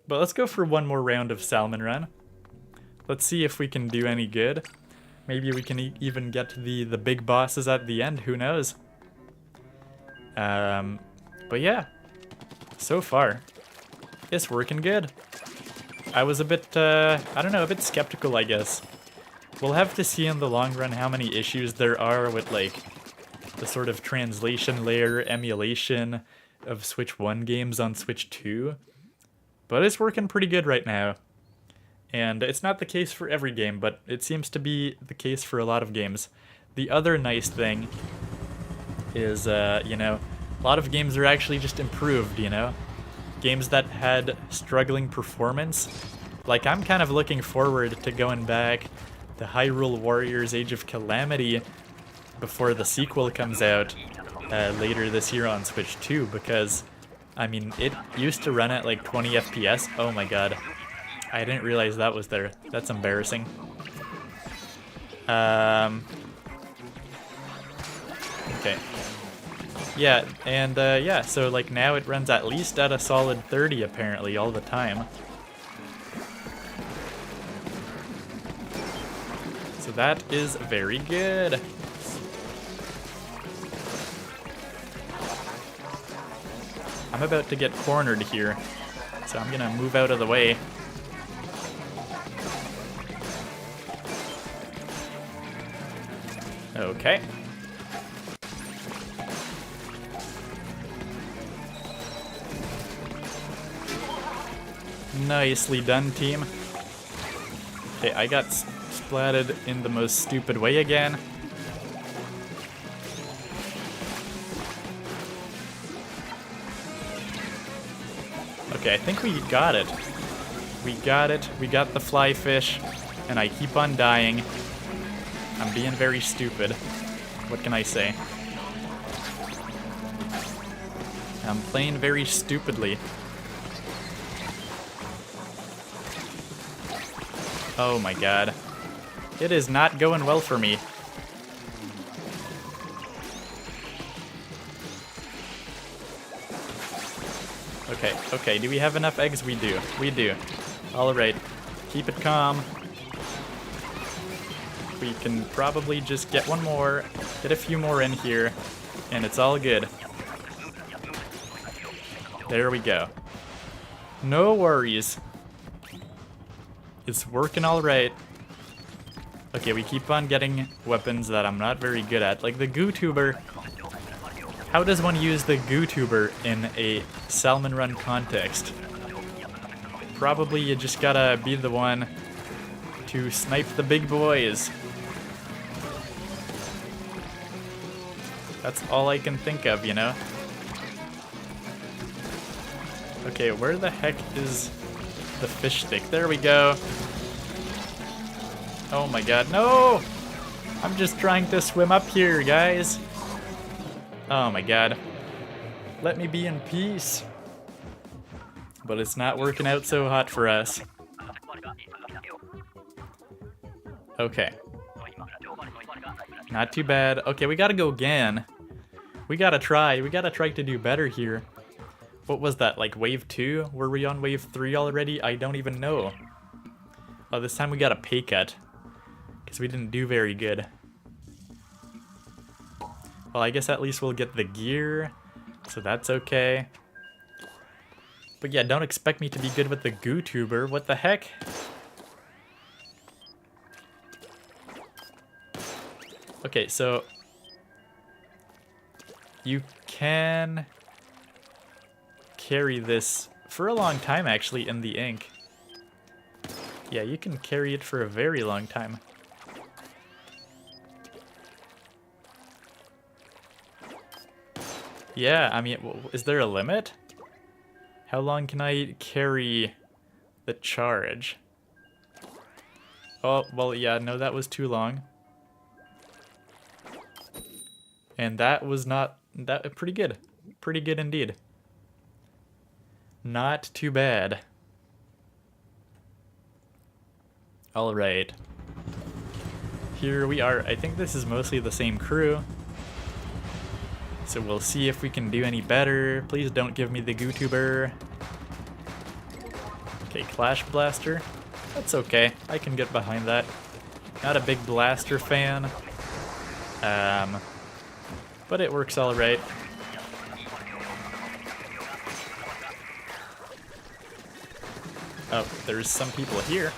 But let's go for one more round of Salmon Run. Let's see if we can do any good. Maybe we can even get to the big bosses at the end, who knows? But yeah, so far, it's working good. I was a bit, I don't know, a bit skeptical, I guess. We'll have to see in the long run how many issues there are with, like, the sort of translation layer emulation of Switch 1 games on Switch 2. But it's working pretty good right now. And it's not the case for every game, but it seems to be the case for a lot of games. The other nice thing is, you know, a lot of games are actually just improved, you know? Games that had struggling performance. Like, I'm kind of looking forward to going back to Hyrule Warriors Age of Calamity before the sequel comes out later this year on Switch 2, because, I mean, it used to run at like 20 FPS. Oh my god. I didn't realize that was there. That's embarrassing. Okay. Yeah, and yeah, so like now it runs at least at a solid 30 apparently all the time. So that is very good. I'm about to get cornered here, so I'm gonna move out of the way. Okay. Nicely done, team. Okay, I got splatted in the most stupid way again. Okay, I think we got it. We got it. We got the fly fish, and I keep on dying. I'm being very stupid. What can I say? I'm playing very stupidly. Oh my god. It is not going well for me. Okay, do we have enough eggs? We do. We do. Alright. Keep it calm. We can probably just get one more, get a few more in here, and it's all good. There we go. No worries. It's working alright. Okay, we keep on getting weapons that I'm not very good at, like the Goo Tuber. How does one use the Goo Tuber in a Salmon Run context? Probably you just gotta be the one to snipe the big boys. That's all I can think of, you know? Okay, where the heck is the fish stick? There we go. Oh my god, no! I'm just trying to swim up here, guys. Oh my god. Let me be in peace. But it's not working out so hot for us. Okay. Not too bad. Okay, we gotta go again. We gotta try to do better here. What was that, like wave 2? Were we on wave 3 already? I don't even know. Oh, this time we got a pay cut. Because we didn't do very good. Well, I guess at least we'll get the gear. So that's okay. But yeah, don't expect me to be good with the GooTuber. What the heck? Okay, so you can carry this for a long time, actually, in the ink. Yeah, you can carry it for a very long time. Yeah, I mean, is there a limit? How long can I carry the charge? Oh, well, yeah, no, that was too long. And that was not that pretty good. Pretty good indeed. Not too bad. All right. Here we are. I think this is mostly the same crew. So we'll see if we can do any better. Please don't give me the GooTuber. Okay, Clash Blaster. That's okay. I can get behind that. Not a big blaster fan. But it works all right. Oh, there's some people here.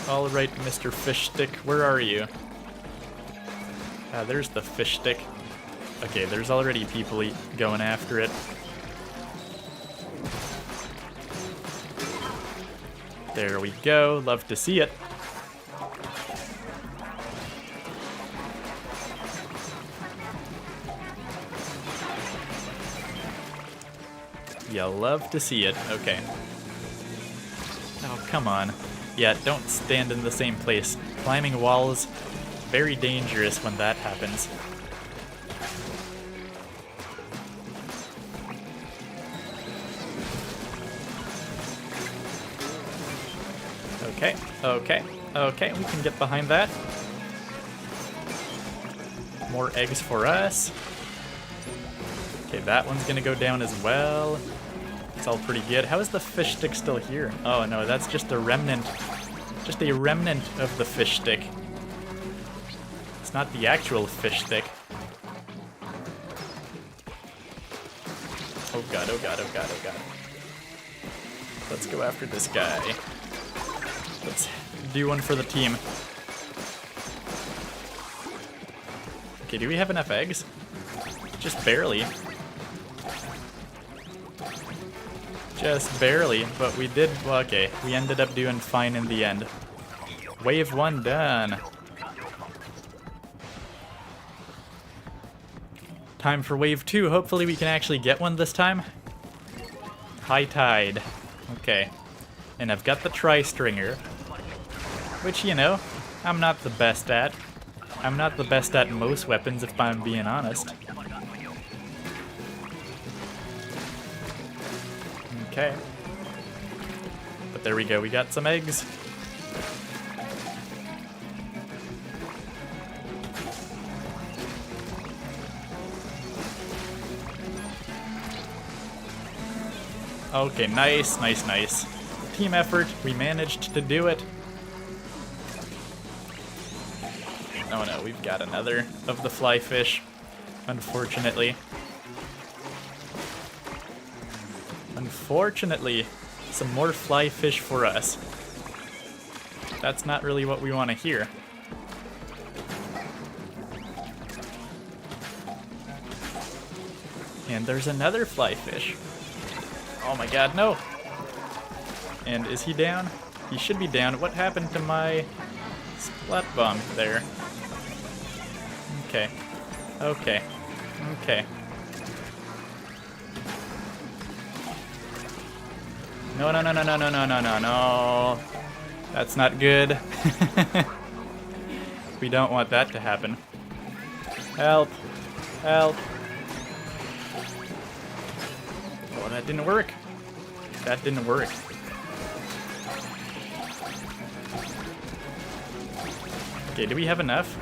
All right, Mr. Fish Stick, where are you? There's the fish stick. Okay, there's already people going after it. There we go. Love to see it. You love to see it. Okay. Oh, come on. Yeah, don't stand in the same place. Climbing walls, very dangerous when that happens. Okay, okay, okay, we can get behind that. More eggs for us. Okay, that one's gonna go down as well. It's all pretty good. How is the fish stick still here? Oh no, that's just a remnant. Just a remnant of the fish stick. It's not the actual fish stick. Oh god, oh god, oh god, oh god. Let's go after this guy. Let's do one for the team. Okay, do we have enough eggs? Just barely. Just barely, but we did, well, okay, we ended up doing fine in the end. Wave 1 done. Time for wave 2. Hopefully we can actually get one this time. High tide. Okay. And I've got the tri-stringer, which, you know, I'm not the best at. I'm not the best at most weapons, if I'm being honest. Okay. But there we go, we got some eggs. Okay, nice, nice, nice. Team effort, we managed to do it. Oh no, we've got another of the fly fish, unfortunately. Unfortunately, some more fly fish for us. That's not really what we want to hear. And there's another fly fish. Oh my god, no! And is he down? He should be down. What happened to my splat bomb there? Okay. Okay. Okay. No, no, no, no, no, no, no, no, no, no. That's not good. We don't want that to happen. Help! Help! Oh, that didn't work. That didn't work. Okay, do we have enough?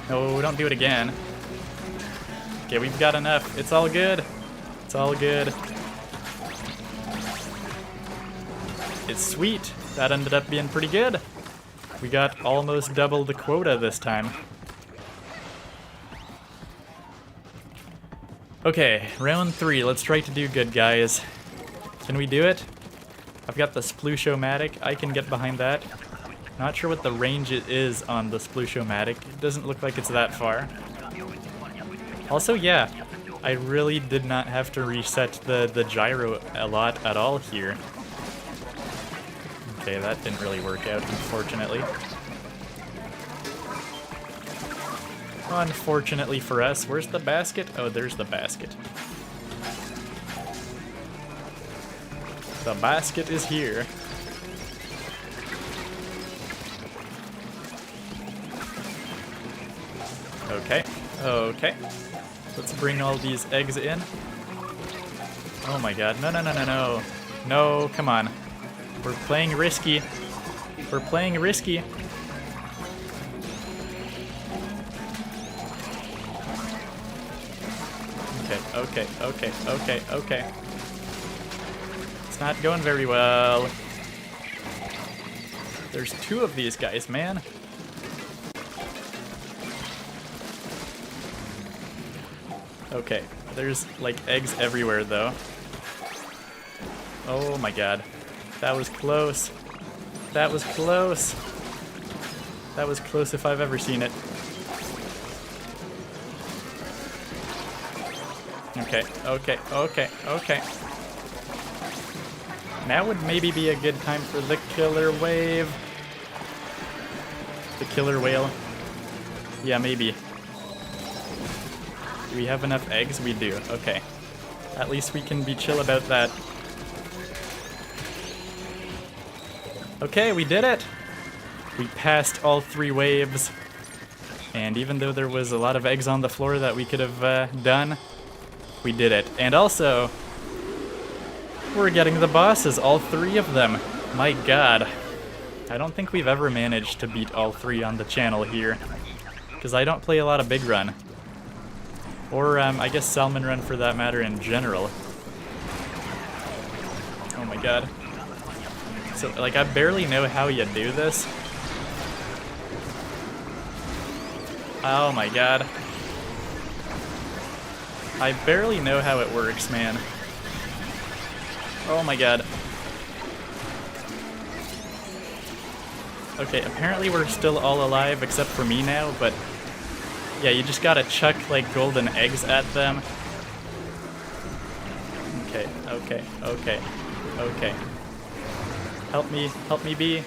No, don't do it again. Okay, we've got enough. It's all good. It's all good. It's sweet. That ended up being pretty good. We got almost double the quota this time. Okay, round 3. Let's try to do good, guys. Can we do it? I've got the Splooshomatic. I can get behind that. Not sure what the range it is on the Splooshomatic. It doesn't look like it's that far. Also, yeah, I really did not have to reset the gyro a lot at all here. Okay, that didn't really work out, unfortunately. Unfortunately for us. Where's the basket? Oh, there's the basket. The basket is here. Okay, okay. Let's bring all these eggs in. Oh my god, no, no, no, no, no. No, come on. We're playing risky. We're playing risky. Okay, okay, okay, okay, okay. It's not going very well. There's 2 of these guys, man. Okay, there's like eggs everywhere though. Oh my god. That was close. That was close. That was close if I've ever seen it. Okay, okay, okay, okay. Now would maybe be a good time for the killer wave. The killer whale. Yeah, maybe. Do we have enough eggs? We do. Okay. At least we can be chill about that. Okay, we did it! We passed all 3 waves. And even though there was a lot of eggs on the floor that we could have done, we did it. And also, we're getting the bosses, all 3 of them. My god. I don't think we've ever managed to beat all 3 on the channel here. Because I don't play a lot of Big Run. Or, I guess Salmon Run for that matter in general. Oh my god. So, like, I barely know how you do this. Oh my god. I barely know how it works, man. Oh my god. Okay, apparently we're still all alive except for me now, but yeah, you just gotta chuck like golden eggs at them. Okay, okay, okay, okay. Help me be.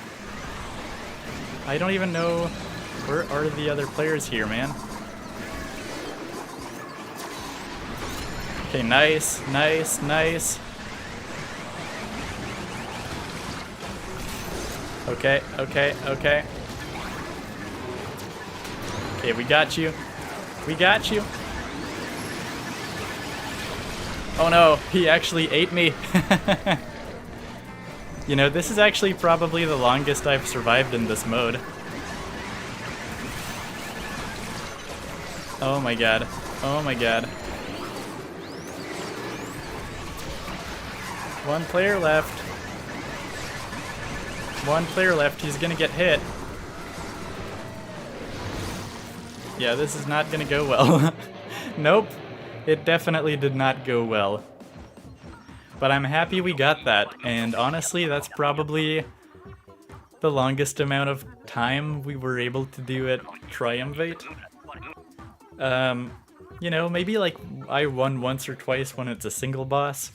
I don't even know where are the other players here, man. Okay, nice, nice, nice. Okay, okay, okay. Okay, we got you. We got you. Oh no, he actually ate me. You know, this is actually probably the longest I've survived in this mode. Oh my god. Oh my god. One player left. One player left. He's gonna get hit. Yeah, this is not gonna go well. Nope. It definitely did not go well. But I'm happy we got that, and honestly, that's probably the longest amount of time we were able to do it Triumvirate. You know, maybe like I won once or twice when it's a single boss,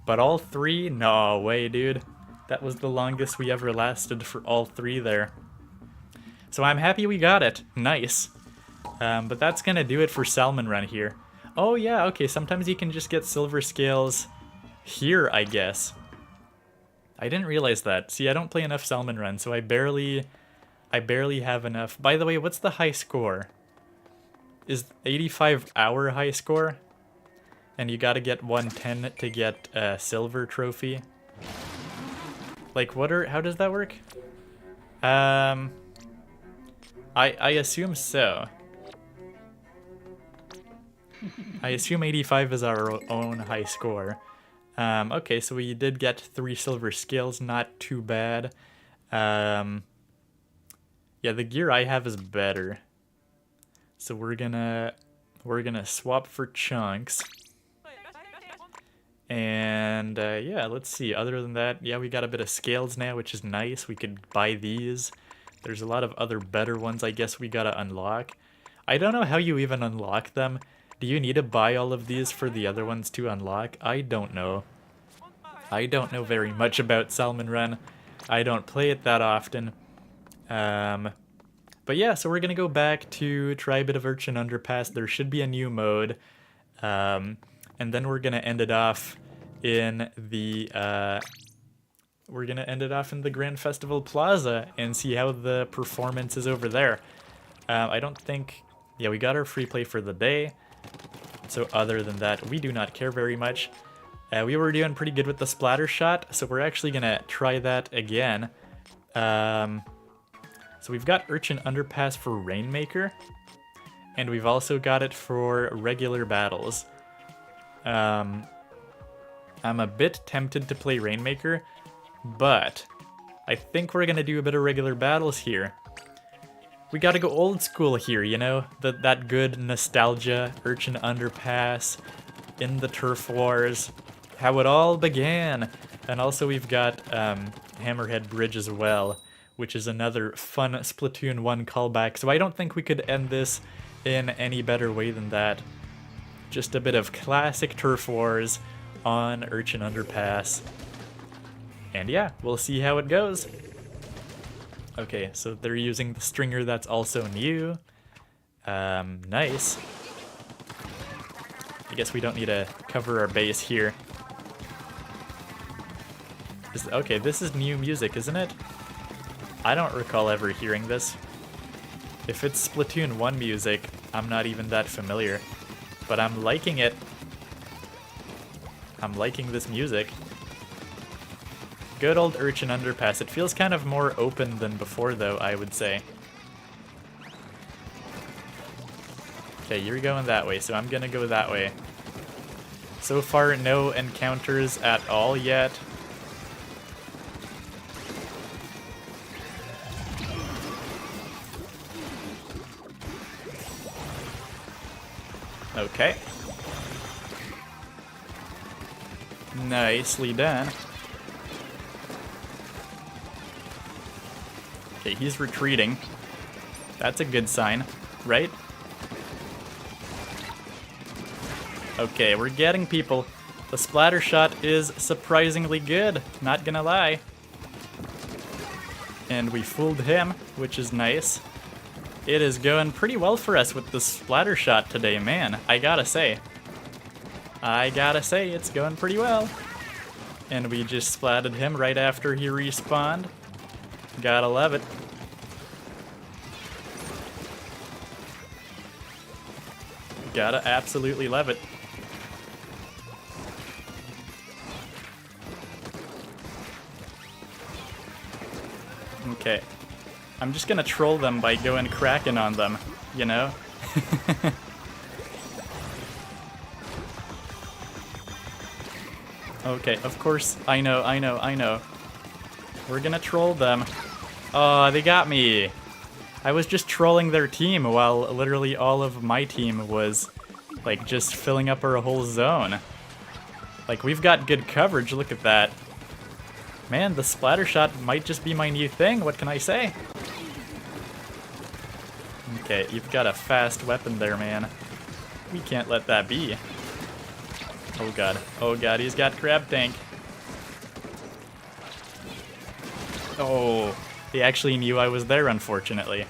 but all 3? No way, dude. That was the longest we ever lasted for all 3 there. So I'm happy we got it. Nice. But that's gonna do it for Salmon Run here. Oh yeah, okay, sometimes you can just get silver scales here, I guess. I didn't realize that. See, I don't play enough Salmon Run, so I barely I barely have enough. By the way, what's the high score? Is 85 our high score? And you gotta get 110 to get a silver trophy. Like, how does that work? I assume so. I assume 85 is our own high score. Okay, so we did get 3 silver scales, not too bad. Yeah, the gear I have is better. So we're gonna swap for chunks. And yeah, let's see. Other than that, yeah, we got a bit of scales now, which is nice. We could buy these. There's a lot of other better ones I guess we gotta unlock. I don't know how you even unlock them. Do you need to buy all of these for the other ones to unlock? I don't know. I don't know very much about Salmon Run. I don't play it that often. But yeah, so we're gonna go back to try a bit of Urchin Underpass. There should be a new mode. And then we're gonna end it off in the Grand Festival Plaza and see how the performance is over there. I don't think... Yeah, we got our free play for the day. So other than that, we do not care very much. We were doing pretty good with the splatter shot, so we're actually gonna try that again. So we've got Urchin Underpass for Rainmaker, and we've also got it for regular battles. I'm a bit tempted to play Rainmaker, but I think we're gonna do a bit of regular battles here. We gotta go old school here, you know? That good nostalgia, Urchin Underpass, in the Turf Wars, how it all began. And also we've got Hammerhead Bridge as well, which is another fun Splatoon 1 callback. So I don't think we could end this in any better way than that. Just a bit of classic Turf Wars on Urchin Underpass. And yeah, we'll see how it goes. Okay, so they're using the stringer that's also new. Nice. I guess we don't need to cover our base here. Okay, this is new music, isn't it? I don't recall ever hearing this. If it's Splatoon 1 music, I'm not even that familiar. But I'm liking it. I'm liking this music. Good old Urchin Underpass. It feels kind of more open than before, though, I would say. Okay, you're going that way, so I'm gonna go that way. So far, no encounters at all yet. Okay. Nicely done. Okay, he's retreating. That's a good sign, right? Okay, we're getting people. The splatter shot is surprisingly good, not gonna lie. And we fooled him, which is nice. It is going pretty well for us with the splatter shot today, man. I gotta say, it's going pretty well. And we just splatted him right after he respawned. Gotta love it. Gotta absolutely love it. Okay. I'm just gonna troll them by going cracking on them, you know? Okay, of course, I know. We're gonna troll them. Oh, they got me. I was just trolling their team while literally all of my team was, like, just filling up our whole zone. Like, we've got good coverage, look at that. Man, the splatter shot might just be my new thing, what can I say? Okay, you've got a fast weapon there, man. We can't let that be. Oh god, he's got Crab Tank. Oh, he actually knew I was there, unfortunately.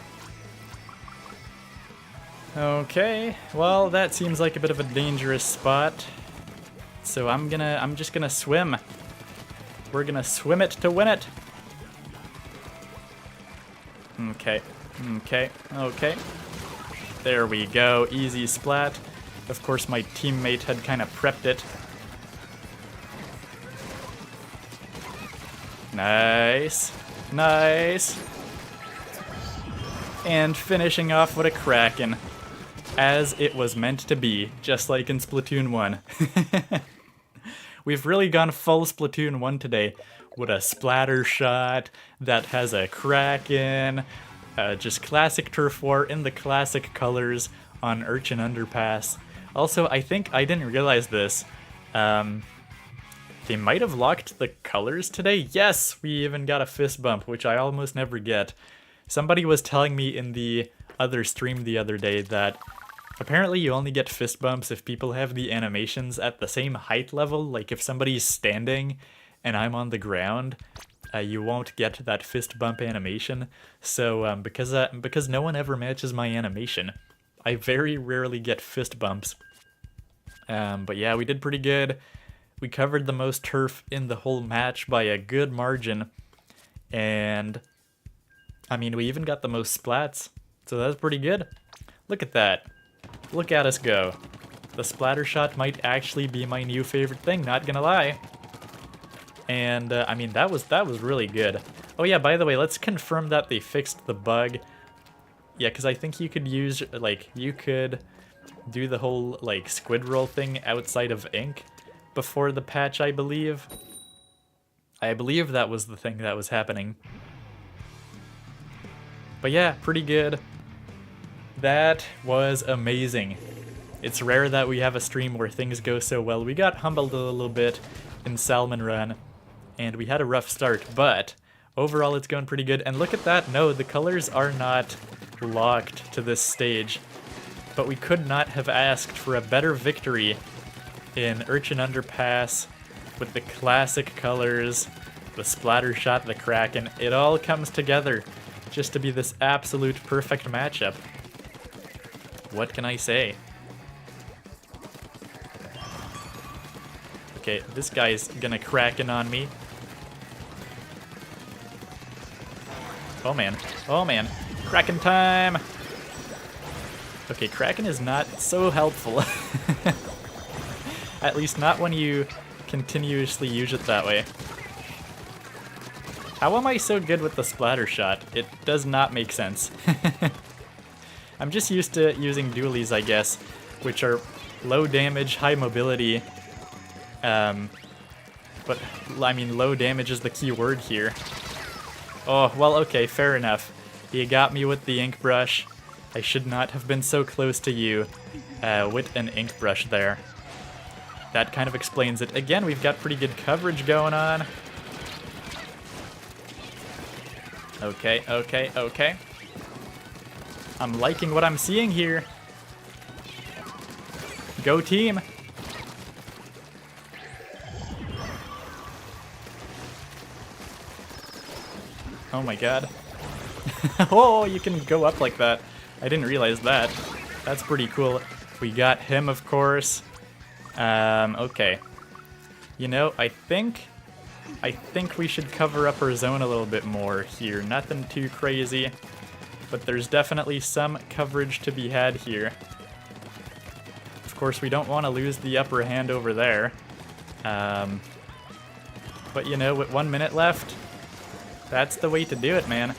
Okay, well, that seems like a bit of a dangerous spot. So I'm just gonna swim. We're gonna swim it to win it. Okay, okay, okay. There we go, easy splat. Of course, my teammate had kind of prepped it. Nice, nice. And finishing off with a Kraken, as it was meant to be, just like in Splatoon 1. We've really gone full Splatoon 1 today, with a splatter shot that has a Kraken, just classic turf war in the classic colors on Urchin Underpass. Also, I think I didn't realize this. They might have locked the colors today. Yes, we even got a fist bump, which I almost never get. Somebody was telling me in the other stream the other day that apparently you only get fist bumps if people have the animations at the same height level. Like if somebody's standing and I'm on the ground, you won't get that fist bump animation. So because no one ever matches my animation, I very rarely get fist bumps. But yeah, we did pretty good. We covered the most turf in the whole match by a good margin. And I mean, we even got the most splats. So that's pretty good. Look at that. Look at us go. The splatter shot might actually be my new favorite thing, not gonna lie. And I mean, that was really good. Oh yeah, by the way, let's confirm that they fixed the bug. Yeah, because I think you could use, like, you could do the whole, like, squid roll thing outside of ink before the patch, I believe. I believe that was the thing that was happening. But yeah, pretty good. That was amazing. It's rare that we have a stream where things go so well. We got humbled a little bit in Salmon Run, and we had a rough start, but overall it's going pretty good. And look at that, no, the colors are not locked to this stage, but we could not have asked for a better victory in Urchin Underpass with the classic colors, the splatter shot, the Kraken. It all comes together just to be this absolute perfect matchup. What can I say? Okay, this guy's gonna Kraken on me. Oh man, oh man. Kraken time! Okay, Kraken is not so helpful. At least not when you continuously use it that way. How am I so good with the splatter shot? It does not make sense. I'm just used to using dualies, I guess, which are low damage, high mobility. But, I mean, low damage is the key word here. Oh, well, okay, fair enough. You got me with the ink brush. I should not have been so close to you with an ink brush there. That kind of explains it. Again, we've got pretty good coverage going on. Okay, okay, okay. I'm liking what I'm seeing here. Go team! Oh my god. Oh, you can go up like that. I didn't realize that. That's pretty cool. We got him, of course. Okay. You know, I think we should cover up our zone a little bit more here. Nothing too crazy, but there's definitely some coverage to be had here. Of course, we don't want to lose the upper hand over there. But you know, with 1 minute left, that's the way to do it, man.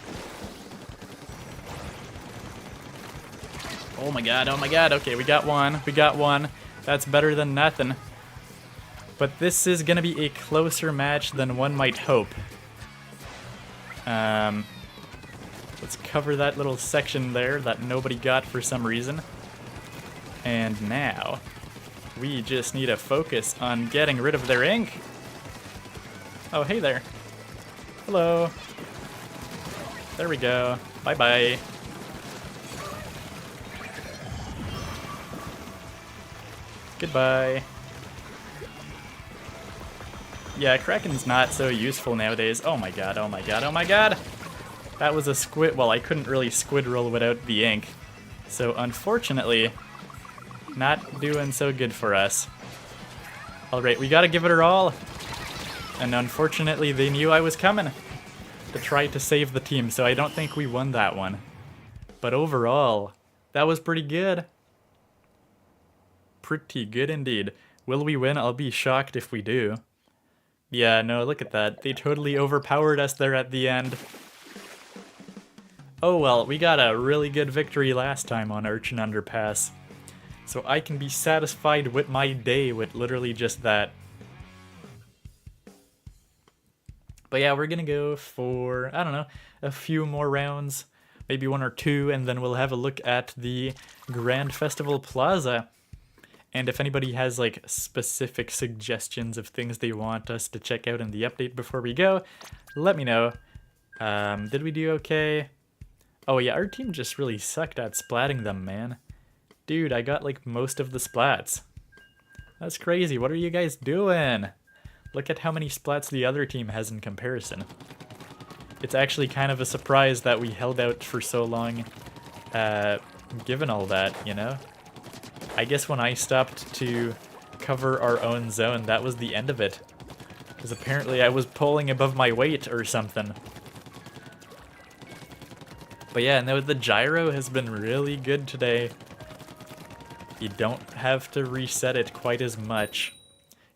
Oh my god, okay, we got one. That's better than nothing. But this is gonna be a closer match than one might hope. Let's cover that little section there that nobody got for some reason. And now, we just need to focus on getting rid of their ink. Oh, hey there. Hello. There we go. Bye-bye. Goodbye. Yeah, Kraken's not so useful nowadays. Oh my god, oh my god, oh my god! That was a squid. Well, I couldn't really squid roll without the ink. So, unfortunately, not doing so good for us. Alright, we gotta give it our all. And unfortunately, they knew I was coming. to try to save the team, so I don't think we won that one. But overall, that was pretty good. Pretty good indeed. Will we win? I'll be shocked if we do. Yeah, no, look at that. They totally overpowered us there at the end. Oh well, we got a really good victory last time on Urchin Underpass. So I can be satisfied with my day with literally just that. But yeah, we're gonna go for, I don't know, a few more rounds. Maybe one or two, and then we'll have a look at the Grand Festival Plaza. And if anybody has like specific suggestions of things they want us to check out in the update before we go, let me know. Did we do okay? Oh yeah, our team just really sucked at splatting them, man. Dude, I got like most of the splats. That's crazy. What are you guys doing? Look at how many splats the other team has in comparison. It's actually kind of a surprise that we held out for so long, given all that, you know? I guess when I stopped to cover our own zone, that was the end of it. Because apparently I was pulling above my weight or something. But yeah, no, the gyro has been really good today. You don't have to reset it quite as much.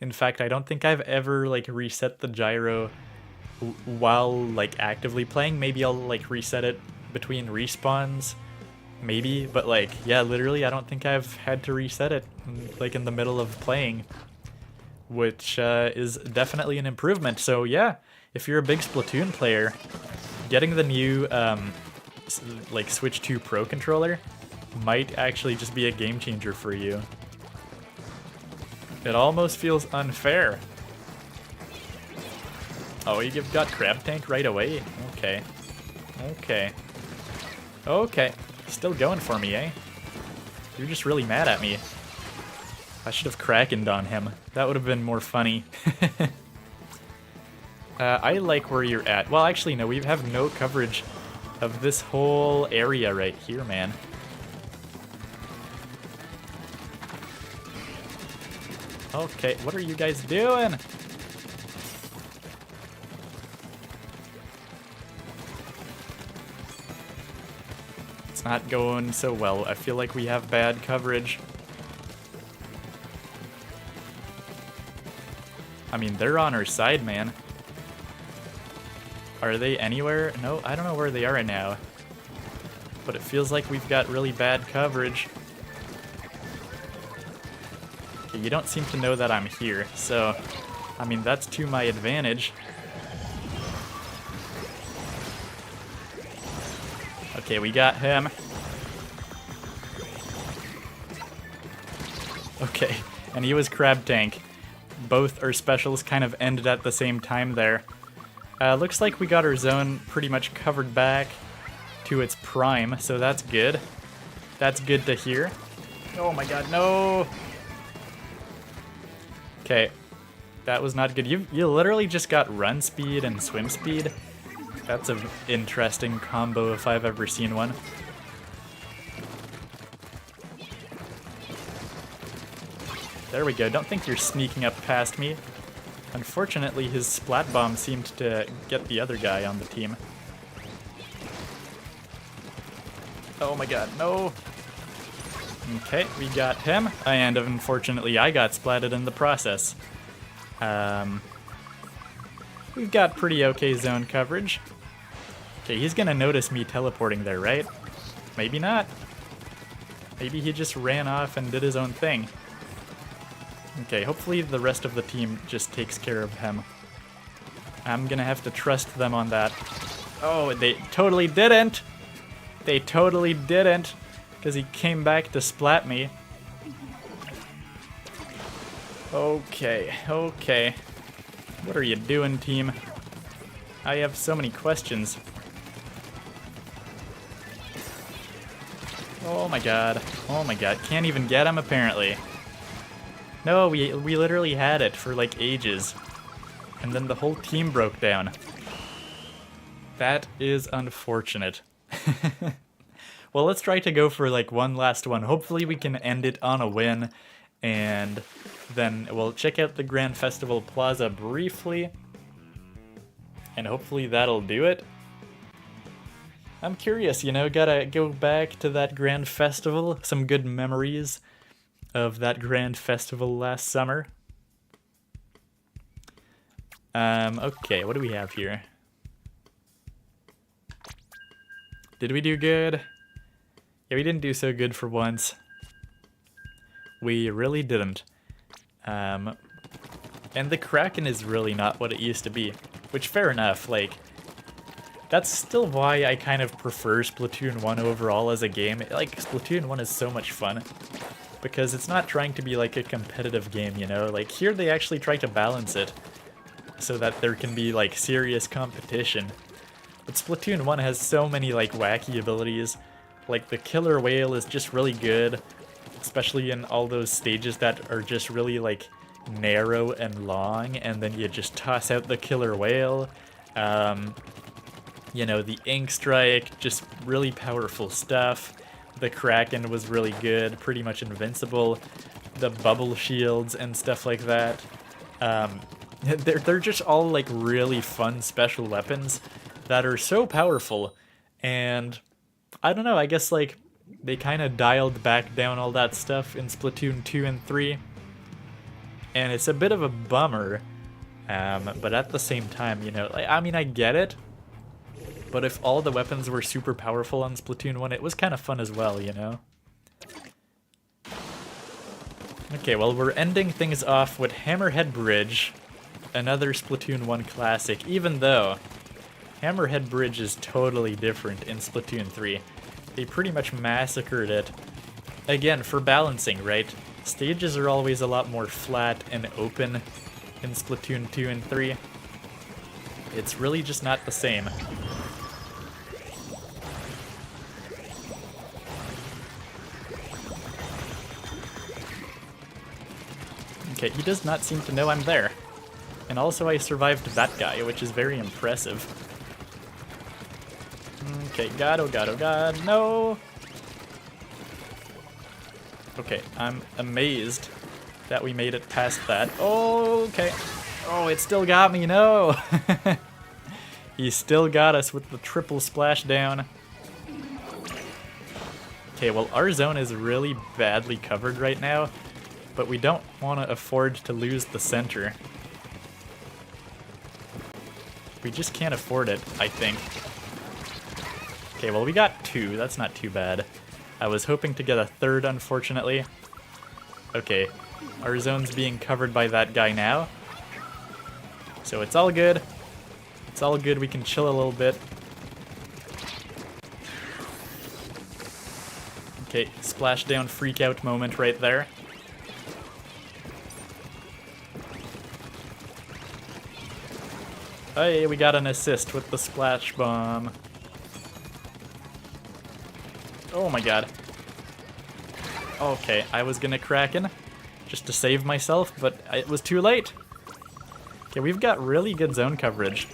In fact, I don't think I've ever like reset the gyro while like actively playing. Maybe I'll like reset it between respawns. Maybe, but like, yeah, literally I don't think I've had to reset it like in the middle of playing, which is definitely an improvement. So yeah, if you're a big Splatoon player, getting the new like Switch 2 Pro controller might actually just be a game changer for you. It almost feels unfair. Oh, you got Crab Tank right away? Okay. Okay. Okay. Still going for me, eh? You're just really mad at me. I should have Krakened on him. That would have been more funny. I like where you're at. Well, actually, no, we have no coverage of this whole area right here, man. Okay, what are you guys doing? It's not going so well. I feel like we have bad coverage. I mean, they're on our side, man. Are they anywhere? No, I don't know where they are right now. But it feels like we've got really bad coverage. Okay, you don't seem to know that I'm here, so, I mean, that's to my advantage. Okay, we got him. Okay, and he was Crab Tank. Both our specials kind of ended at the same time there. Looks like we got our zone pretty much covered back to its prime, so that's good. That's good to hear. Oh my god, no! Okay, that was not good. You literally just got run speed and swim speed. That's an interesting combo if I've ever seen one. There we go. Don't think you're sneaking up past me. Unfortunately, his splat bomb seemed to get the other guy on the team. Oh my god, no! Okay, we got him, and unfortunately I got splatted in the process. We've got pretty okay zone coverage. Okay, he's gonna notice me teleporting there, right? Maybe not. Maybe he just ran off and did his own thing. Okay, hopefully the rest of the team just takes care of him. I'm gonna have to trust them on that. Oh, they totally didn't! They totally didn't! Because he came back to splat me. Okay, okay. What are you doing, team? I have so many questions. Oh my god. Oh my god. Can't even get him, apparently. No, we literally had it for like ages. And then the whole team broke down. That is unfortunate. Well, let's try to go for like one last one. Hopefully we can end it on a win. And then we'll check out the Grand Festival Plaza briefly. And hopefully that'll do it. I'm curious, you know, gotta go back to that grand festival. Some good memories of that grand festival last summer. Okay, what do we have here? Did we do good? Yeah, we didn't do so good for once. We really didn't. And the Kraken is really not what it used to be. Which, fair enough, like, that's still why I kind of prefer Splatoon 1 overall as a game. Like, Splatoon 1 is so much fun. Because it's not trying to be like a competitive game, you know? Like, here they actually try to balance it so that there can be, like, serious competition. But Splatoon 1 has so many, like, wacky abilities. Like, the killer whale is just really good, especially in all those stages that are just really, like, narrow and long, and then you just toss out the killer whale. You know, the ink strike, just really powerful stuff. The Kraken was really good, pretty much invincible. The bubble shields and stuff like that. They're just all like really fun special weapons that are so powerful, and I don't know, I guess like they kind of dialed back down all that stuff in Splatoon 2 and 3, and it's a bit of a bummer, but at the same time, you know, I mean, I get it, but if all the weapons were super powerful on Splatoon 1, it was kind of fun as well, you know? Okay, well, we're ending things off with Hammerhead Bridge, another Splatoon 1 classic, even though Hammerhead Bridge is totally different in Splatoon 3. They pretty much massacred it. Again, for balancing, right? Stages are always a lot more flat and open in Splatoon 2 and 3. It's really just not the same. Okay, he does not seem to know I'm there. And also I survived that guy, which is very impressive. Okay, God, oh God, oh God, no! Okay, I'm amazed that we made it past that. Oh, okay. Oh, it still got me, no! He still got us with the triple splashdown. Okay, well, our zone is really badly covered right now, but we don't want to afford to lose the center. We just can't afford it, I think. Okay, well, we got 2. That's not too bad. I was hoping to get a 3rd, unfortunately. Okay, our zone's being covered by that guy now. So it's all good. It's all good. We can chill a little bit. Okay, splashdown freak out moment right there. Hey, we got an assist with the splash bomb. Oh my god. Okay, I was gonna Kraken just to save myself, but it was too late. Okay, we've got really good zone coverage.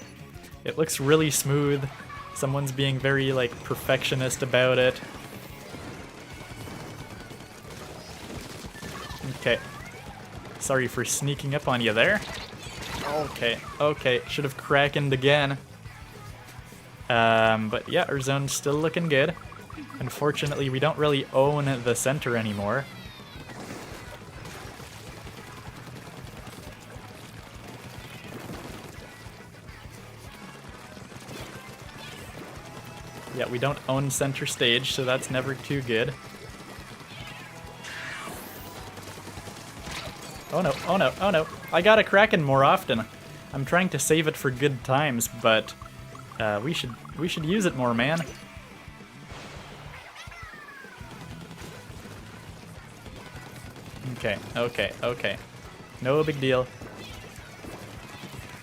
It looks really smooth. Someone's being very, like, perfectionist about it. Okay. Sorry for sneaking up on you there. Okay, okay, should have Krakened again. But yeah, our zone's still looking good. Unfortunately, we don't really own the center anymore. Yeah, we don't own center stage, so that's never too good. Oh no, oh no, oh no. I gotta Kraken more often. I'm trying to save it for good times, but we should use it more, man. Okay, okay, okay. No big deal.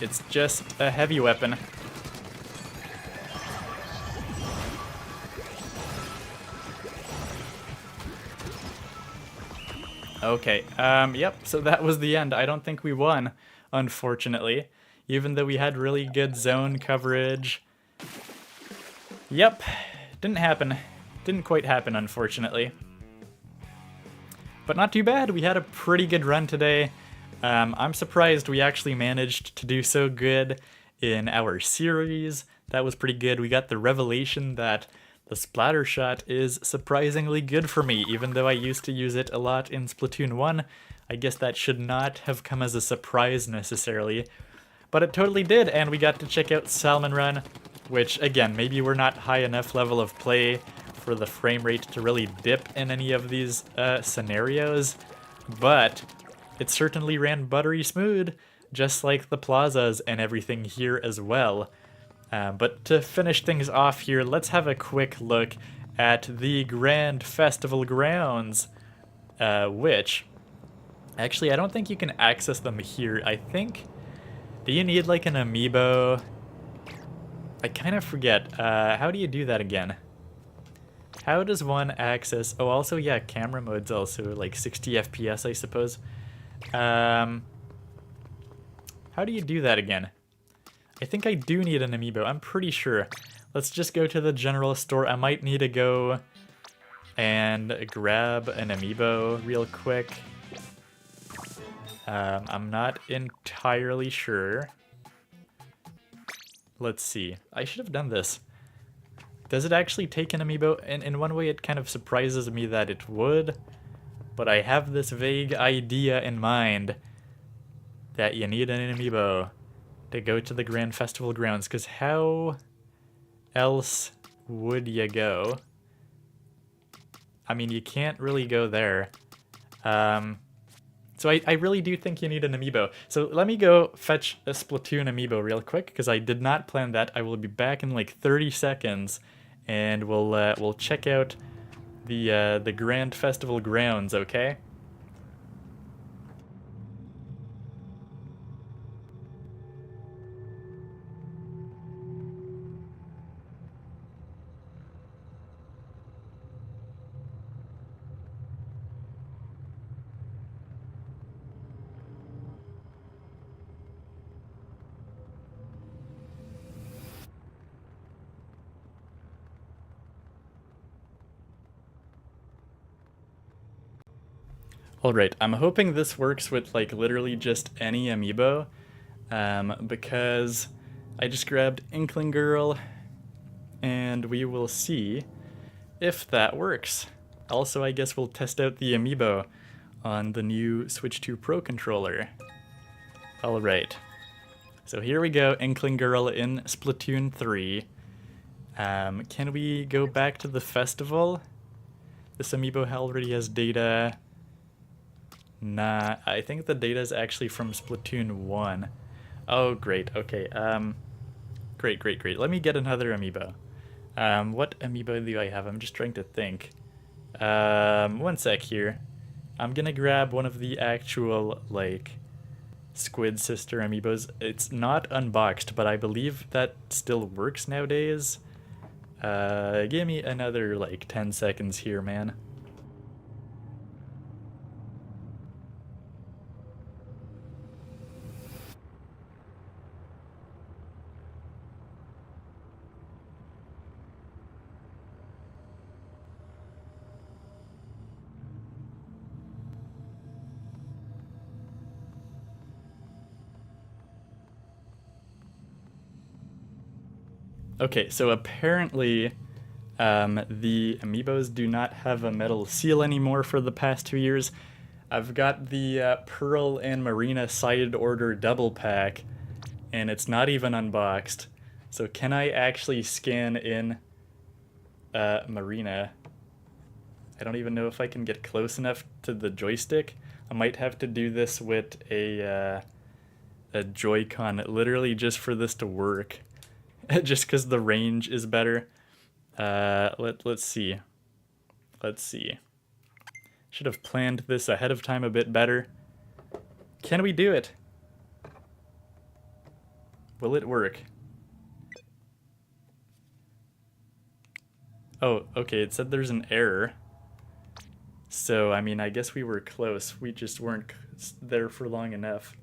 It's just a heavy weapon. Okay, yep, so that was the end. I don't think we won, unfortunately, even though we had really good zone coverage. Yep, didn't happen. Didn't quite happen, unfortunately. But not too bad, we had a pretty good run today. I'm surprised we actually managed to do so good in our series. That was pretty good. We got the revelation that the splatter shot is surprisingly good for me, even though I used to use it a lot in Splatoon 1. I guess that should not have come as a surprise necessarily, but it totally did, and we got to check out Salmon Run, which, again, maybe we're not high enough level of play for the frame rate to really dip in any of these scenarios, but it certainly ran buttery smooth, just like the plazas and everything here as well. But to finish things off here, let's have a quick look at the Grand Festival grounds, which, actually, I don't think you can access them here. I think, do you need like an amiibo? I kind of forget. How do you do that again? How does one access... Oh, also, yeah, camera mode's also like 60 FPS, I suppose. How do you do that again? I think I do need an amiibo, I'm pretty sure. Let's just go to the general store. I might need to go and grab an amiibo real quick. I'm not entirely sure. Let's see. I should have done this. Does it actually take an amiibo? In one way, it kind of surprises me that it would, but I have this vague idea in mind that you need an amiibo to go to the Grand Festival grounds, because how else would you go? I mean, you can't really go there. So I really do think you need an amiibo. So let me go fetch a Splatoon amiibo real quick, because I did not plan that. I will be back in like 30 seconds, and we'll check out the Grand Festival grounds, okay? Alright, I'm hoping this works with like literally just any amiibo, because I just grabbed Inkling Girl, and we will see if that works. Also, I guess we'll test out the amiibo on the new Switch 2 Pro controller. Alright, so here we go, Inkling Girl in Splatoon 3. Can we go back to the festival? This amiibo already has data. Nah, I think the data is actually from Splatoon 1. Oh, great, okay, great. Let me get another amiibo. What amiibo do I have? I'm just trying to think. One sec here. I'm gonna grab one of the actual, like, Squid Sister amiibos. It's not unboxed, but I believe that still works nowadays. Give me another, like, 10 seconds here, man. Okay, so apparently the amiibos do not have a metal seal anymore for the past 2 years. I've got the Pearl and Marina Side Order double pack, and it's not even unboxed. So can I actually scan in Marina? I don't even know if I can get close enough to the joystick. I might have to do this with a Joy-Con, literally just for this to work. Just because the range is better. Let's see. Should have planned this ahead of time a bit better. Can we do it? Will it work? Oh, okay, it said there's an error. So, I mean, I guess we were close. We just weren't there for long enough.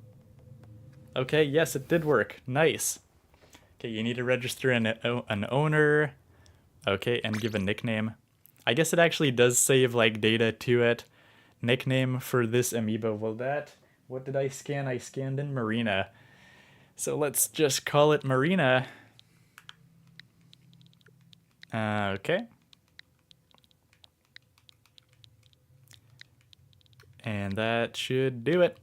Okay, yes, it did work. Nice. Okay, you need to register an owner. Okay, and give a nickname. I guess it actually does save, like, data to it. Nickname for this amiibo. Well, that... What did I scan? I scanned in Marina. So let's just call it Marina. Okay. And that should do it.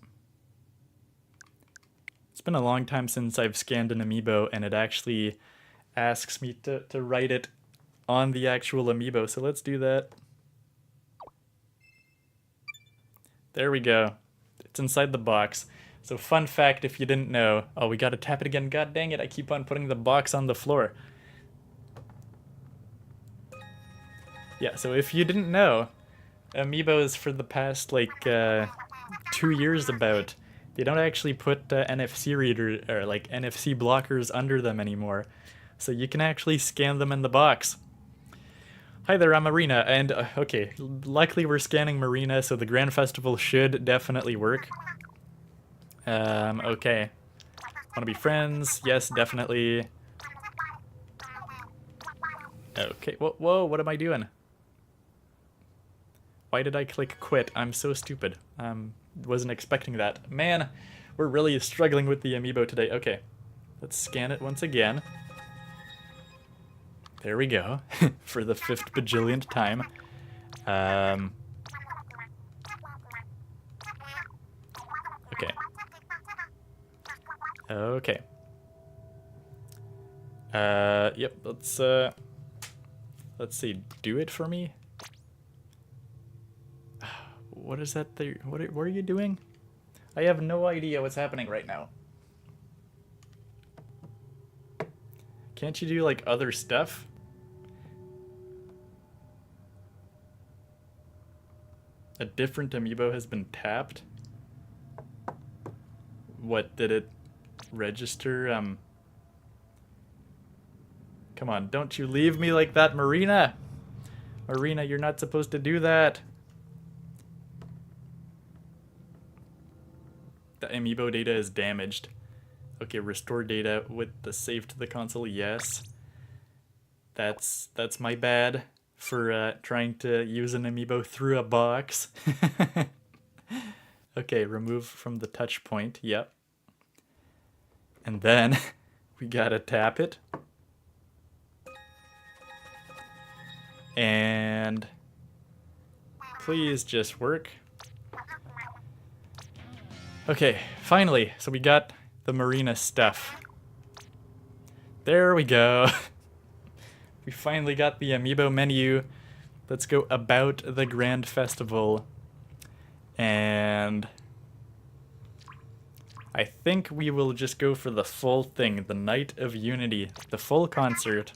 It's been a long time since I've scanned an amiibo, and it actually asks me to write it on the actual amiibo, so let's do that. There we go. It's inside the box. So fun fact, if you didn't know, oh, we gotta tap it again. God dang it, I keep on putting the box on the floor. Yeah, so if you didn't know, amiibos for the past, like, 2 years about, they don't actually put NFC reader, or like NFC blockers under them anymore. So you can actually scan them in the box. Hi there, I'm Marina, and okay, luckily we're scanning Marina, so the Grand Festival should definitely work. Okay. Wanna be friends? Yes, definitely. Okay, whoa, what am I doing? Why did I click quit? I'm so stupid. Wasn't expecting that. Man, we're really struggling with the amiibo today. Okay, let's scan it once again. There we go, for the 5th bajillionth time. Okay. Okay. Yep, let's see, do it for me? What is that there? What are you doing? I have no idea what's happening right now. Can't you do, like, other stuff? A different amiibo has been tapped? What, did it register? Come on, don't you leave me like that, Marina! Marina, you're not supposed to do that! The amiibo data is damaged. Okay, restore data with the save to the console, yes. That's my bad for trying to use an amiibo through a box. Okay, remove from the touch point, yep. And then we gotta tap it. And please just work. Okay, finally, so we got the Marina stuff. There we go. We finally got the amiibo menu. Let's go about the Grand Festival. And I think we will just go for the full thing, the Night of Unity, the full concert.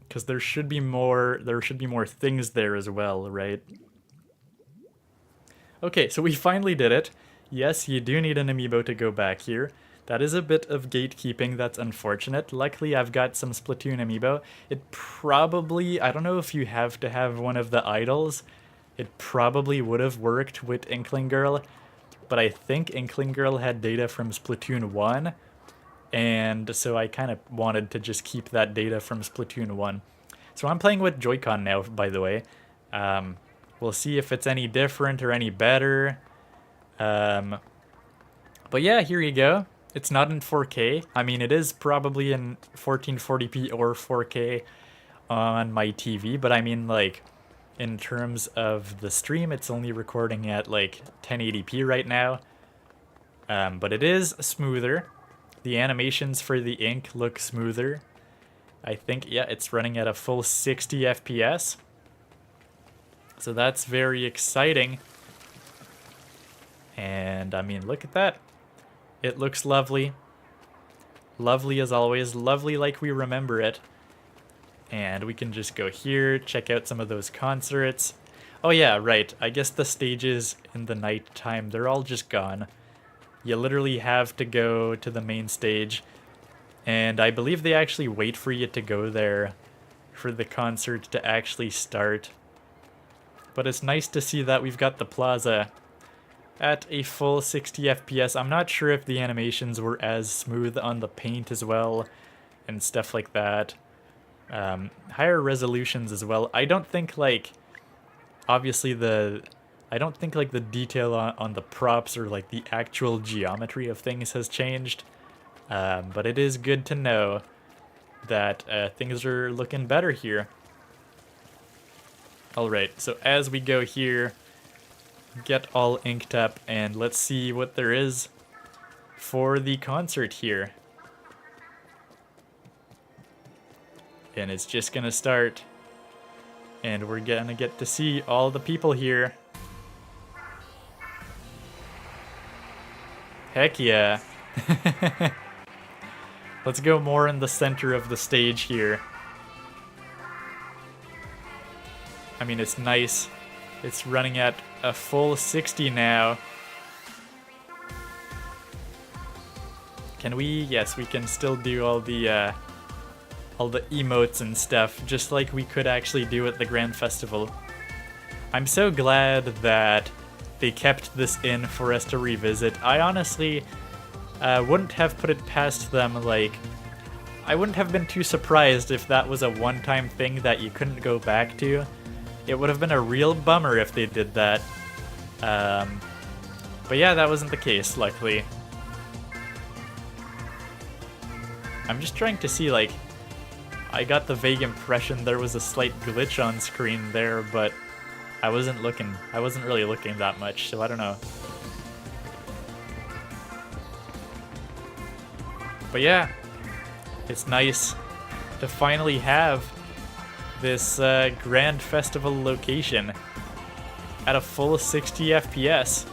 Because there should be more things there as well, right? Okay, so we finally did it. Yes, you do need an amiibo to go back here. That is a bit of gatekeeping, that's unfortunate. Luckily, I've got some Splatoon amiibo. It probably, I don't know if you have to have one of the idols. It probably would have worked with Inkling Girl, but I think Inkling Girl had data from Splatoon 1, and so I kind of wanted to just keep that data from Splatoon 1. So I'm playing with Joy-Con now, by the way. We'll see if it's any different or any better. But yeah, here you go. It's not in 4K. I mean, it is probably in 1440p or 4K on my TV, but I mean, like, in terms of the stream, it's only recording at, like, 1080p right now. But it is smoother. The animations for the ink look smoother. I think, yeah, it's running at a full 60 FPS. So that's very exciting. And I mean, look at that. It looks lovely. Lovely as always. Lovely like we remember it. And we can just go here, check out some of those concerts. Oh yeah, right. I guess the stages in the nighttime, they're all just gone. You literally have to go to the main stage. And I believe they actually wait for you to go there for the concert to actually start. But it's nice to see that we've got the plaza at a full 60 FPS. I'm not sure if the animations were as smooth on the paint as well and stuff like that. Higher resolutions as well. I don't think, like, obviously I don't think, like, the detail on the props or, like, the actual geometry of things has changed. But it is good to know that things are looking better here. Alright, so as we go here, get all inked up, and let's see what there is for the concert here. And it's just gonna start, and we're gonna get to see all the people here. Heck yeah. Let's go more in the center of the stage here. I mean, it's nice. It's running at a full 60 now. Can we? Yes, we can still do all the emotes and stuff, just like we could actually do at the Grand Festival. I'm so glad that they kept this in for us to revisit. I honestly wouldn't have put it past them. Like, I wouldn't have been too surprised if that was a one-time thing that you couldn't go back to. It would have been a real bummer if they did that. But yeah, that wasn't the case, luckily. I'm just trying to see, like, I got the vague impression there was a slight glitch on screen there, but I wasn't really looking that much, so I don't know. But yeah, it's nice to finally have this Grand Festival location at a full 60 FPS.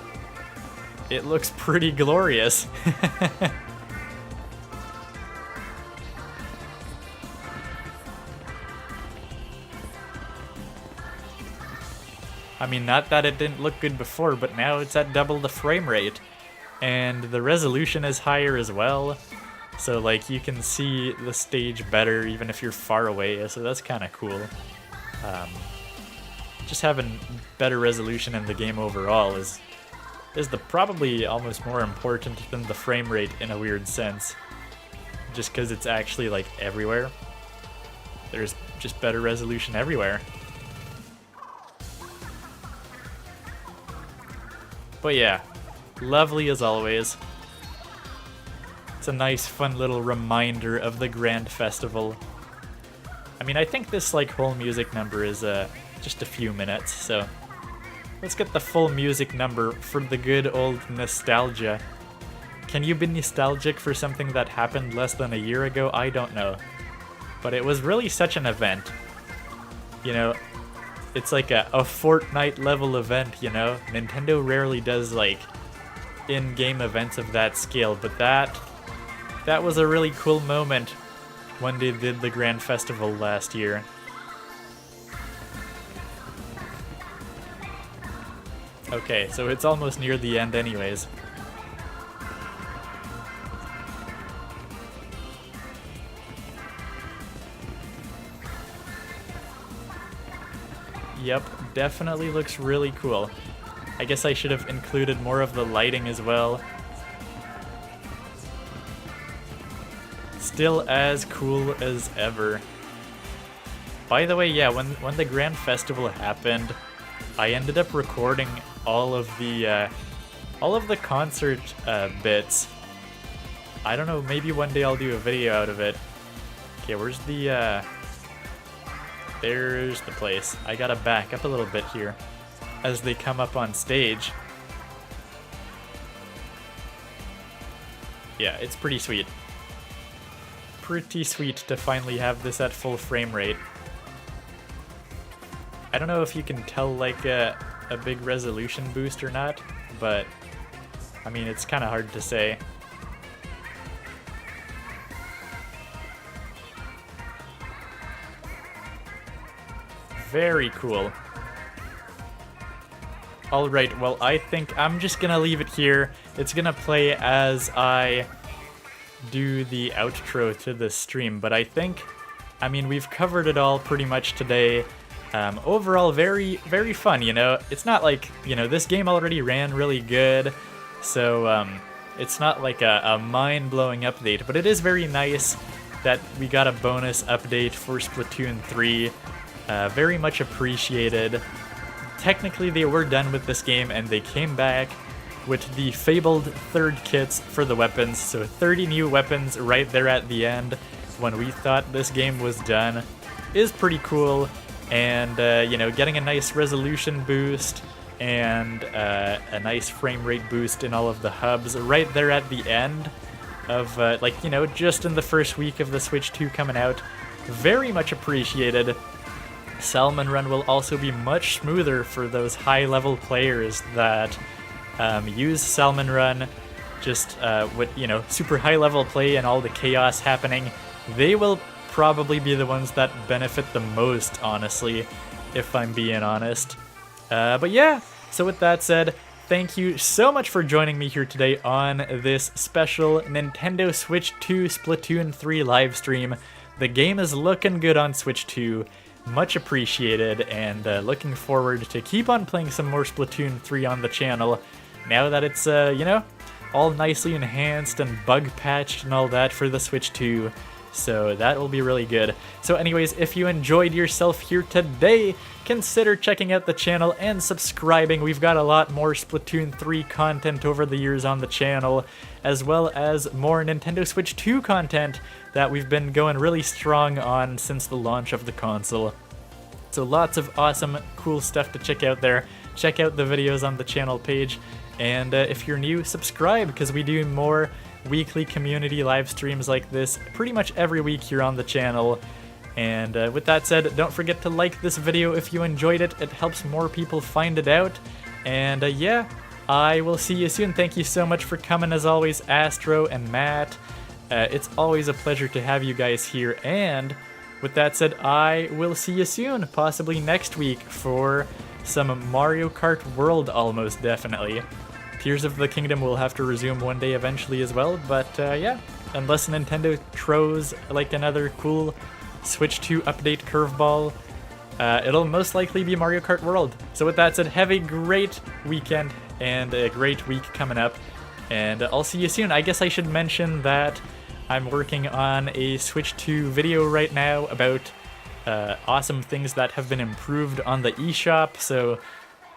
It looks pretty glorious. I mean, not that it didn't look good before, but now it's at double the frame rate. And the resolution is higher as well. So, like, you can see the stage better even if you're far away, so that's kind of cool. Just having better resolution in the game overall is probably almost more important than the frame rate in a weird sense. Just because it's actually, like, everywhere. There's just better resolution everywhere. But yeah, lovely as always. It's a nice, fun little reminder of the Grand Festival. I mean, I think this, like, whole music number is just a few minutes, so let's get the full music number for the good old nostalgia. Can you be nostalgic for something that happened less than a year ago? I don't know. But it was really such an event. You know, it's like a Fortnite level event, you know? Nintendo rarely does, like, in-game events of that scale, but that was a really cool moment when they did the Grand Festival last year. Okay, so it's almost near the end anyways. Yep, definitely looks really cool. I guess I should have included more of the lighting as well. Still as cool as ever. By the way, yeah, when the Grand Festival happened, I ended up recording all of the concert bits. I don't know, maybe one day I'll do a video out of it. Okay, where's the there's the place. I gotta back up a little bit here as they come up on stage. Yeah, it's pretty sweet. Pretty sweet to finally have this at full frame rate. I don't know if you can tell, like, a big resolution boost or not, but I mean, it's kind of hard to say. Very cool. Alright, well, I think I'm just gonna leave it here. It's gonna play as I do the outro to this stream, but I mean, we've covered it all pretty much today. Overall, very, very fun, you know? It's not like, you know, this game already ran really good, so it's not like a mind-blowing update, but it is very nice that we got a bonus update for Splatoon 3. Very much appreciated. Technically, they were done with this game, and they came back with the fabled third kits for the weapons. So 30 new weapons right there at the end when we thought this game was done is pretty cool. And, you know, getting a nice resolution boost and a nice frame rate boost in all of the hubs right there at the end of, like, you know, just in the first week of the Switch 2 coming out. Very much appreciated. Salmon Run will also be much smoother for those high-level players that use Salmon Run just with, you know, super high-level play and all the chaos happening. They will probably be the ones that benefit the most, honestly, if I'm being honest. But yeah, so with that said, thank you so much for joining me here today on this special Nintendo Switch 2 Splatoon 3 live stream. The game is looking good on Switch 2, much appreciated, and looking forward to keep on playing some more Splatoon 3 on the channel, now that it's, you know, all nicely enhanced and bug patched and all that for the Switch 2. So that will be really good. So anyways, if you enjoyed yourself here today, consider checking out the channel and subscribing. We've got a lot more Splatoon 3 content over the years on the channel, as well as more Nintendo Switch 2 content that we've been going really strong on since the launch of the console. So lots of awesome, cool stuff to check out there. Check out the videos on the channel page, and if you're new, subscribe, because we do more weekly community live streams like this pretty much every week here on the channel. And with that said, don't forget to like this video if you enjoyed it. It helps more people find it out. And yeah, I will see you soon. Thank you so much for coming, as always, Astro and Matt. It's always a pleasure to have you guys here. And with that said, I will see you soon, possibly next week, for some Mario Kart World, almost definitely. Tears of the Kingdom will have to resume one day eventually as well, but yeah, unless Nintendo throws like another cool Switch 2 update curveball, it'll most likely be Mario Kart World. So with that said, have a great weekend and a great week coming up, and I'll see you soon. I guess I should mention that I'm working on a Switch 2 video right now about awesome things that have been improved on the eShop, so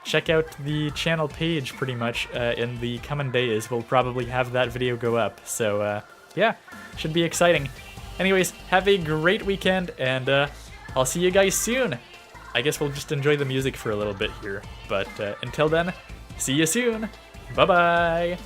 check out the channel page pretty much in the coming days. We'll probably have that video go up. So yeah, should be exciting. Anyways, have a great weekend, and I'll see you guys soon. I guess we'll just enjoy the music for a little bit here. But until then, see you soon. Bye-bye.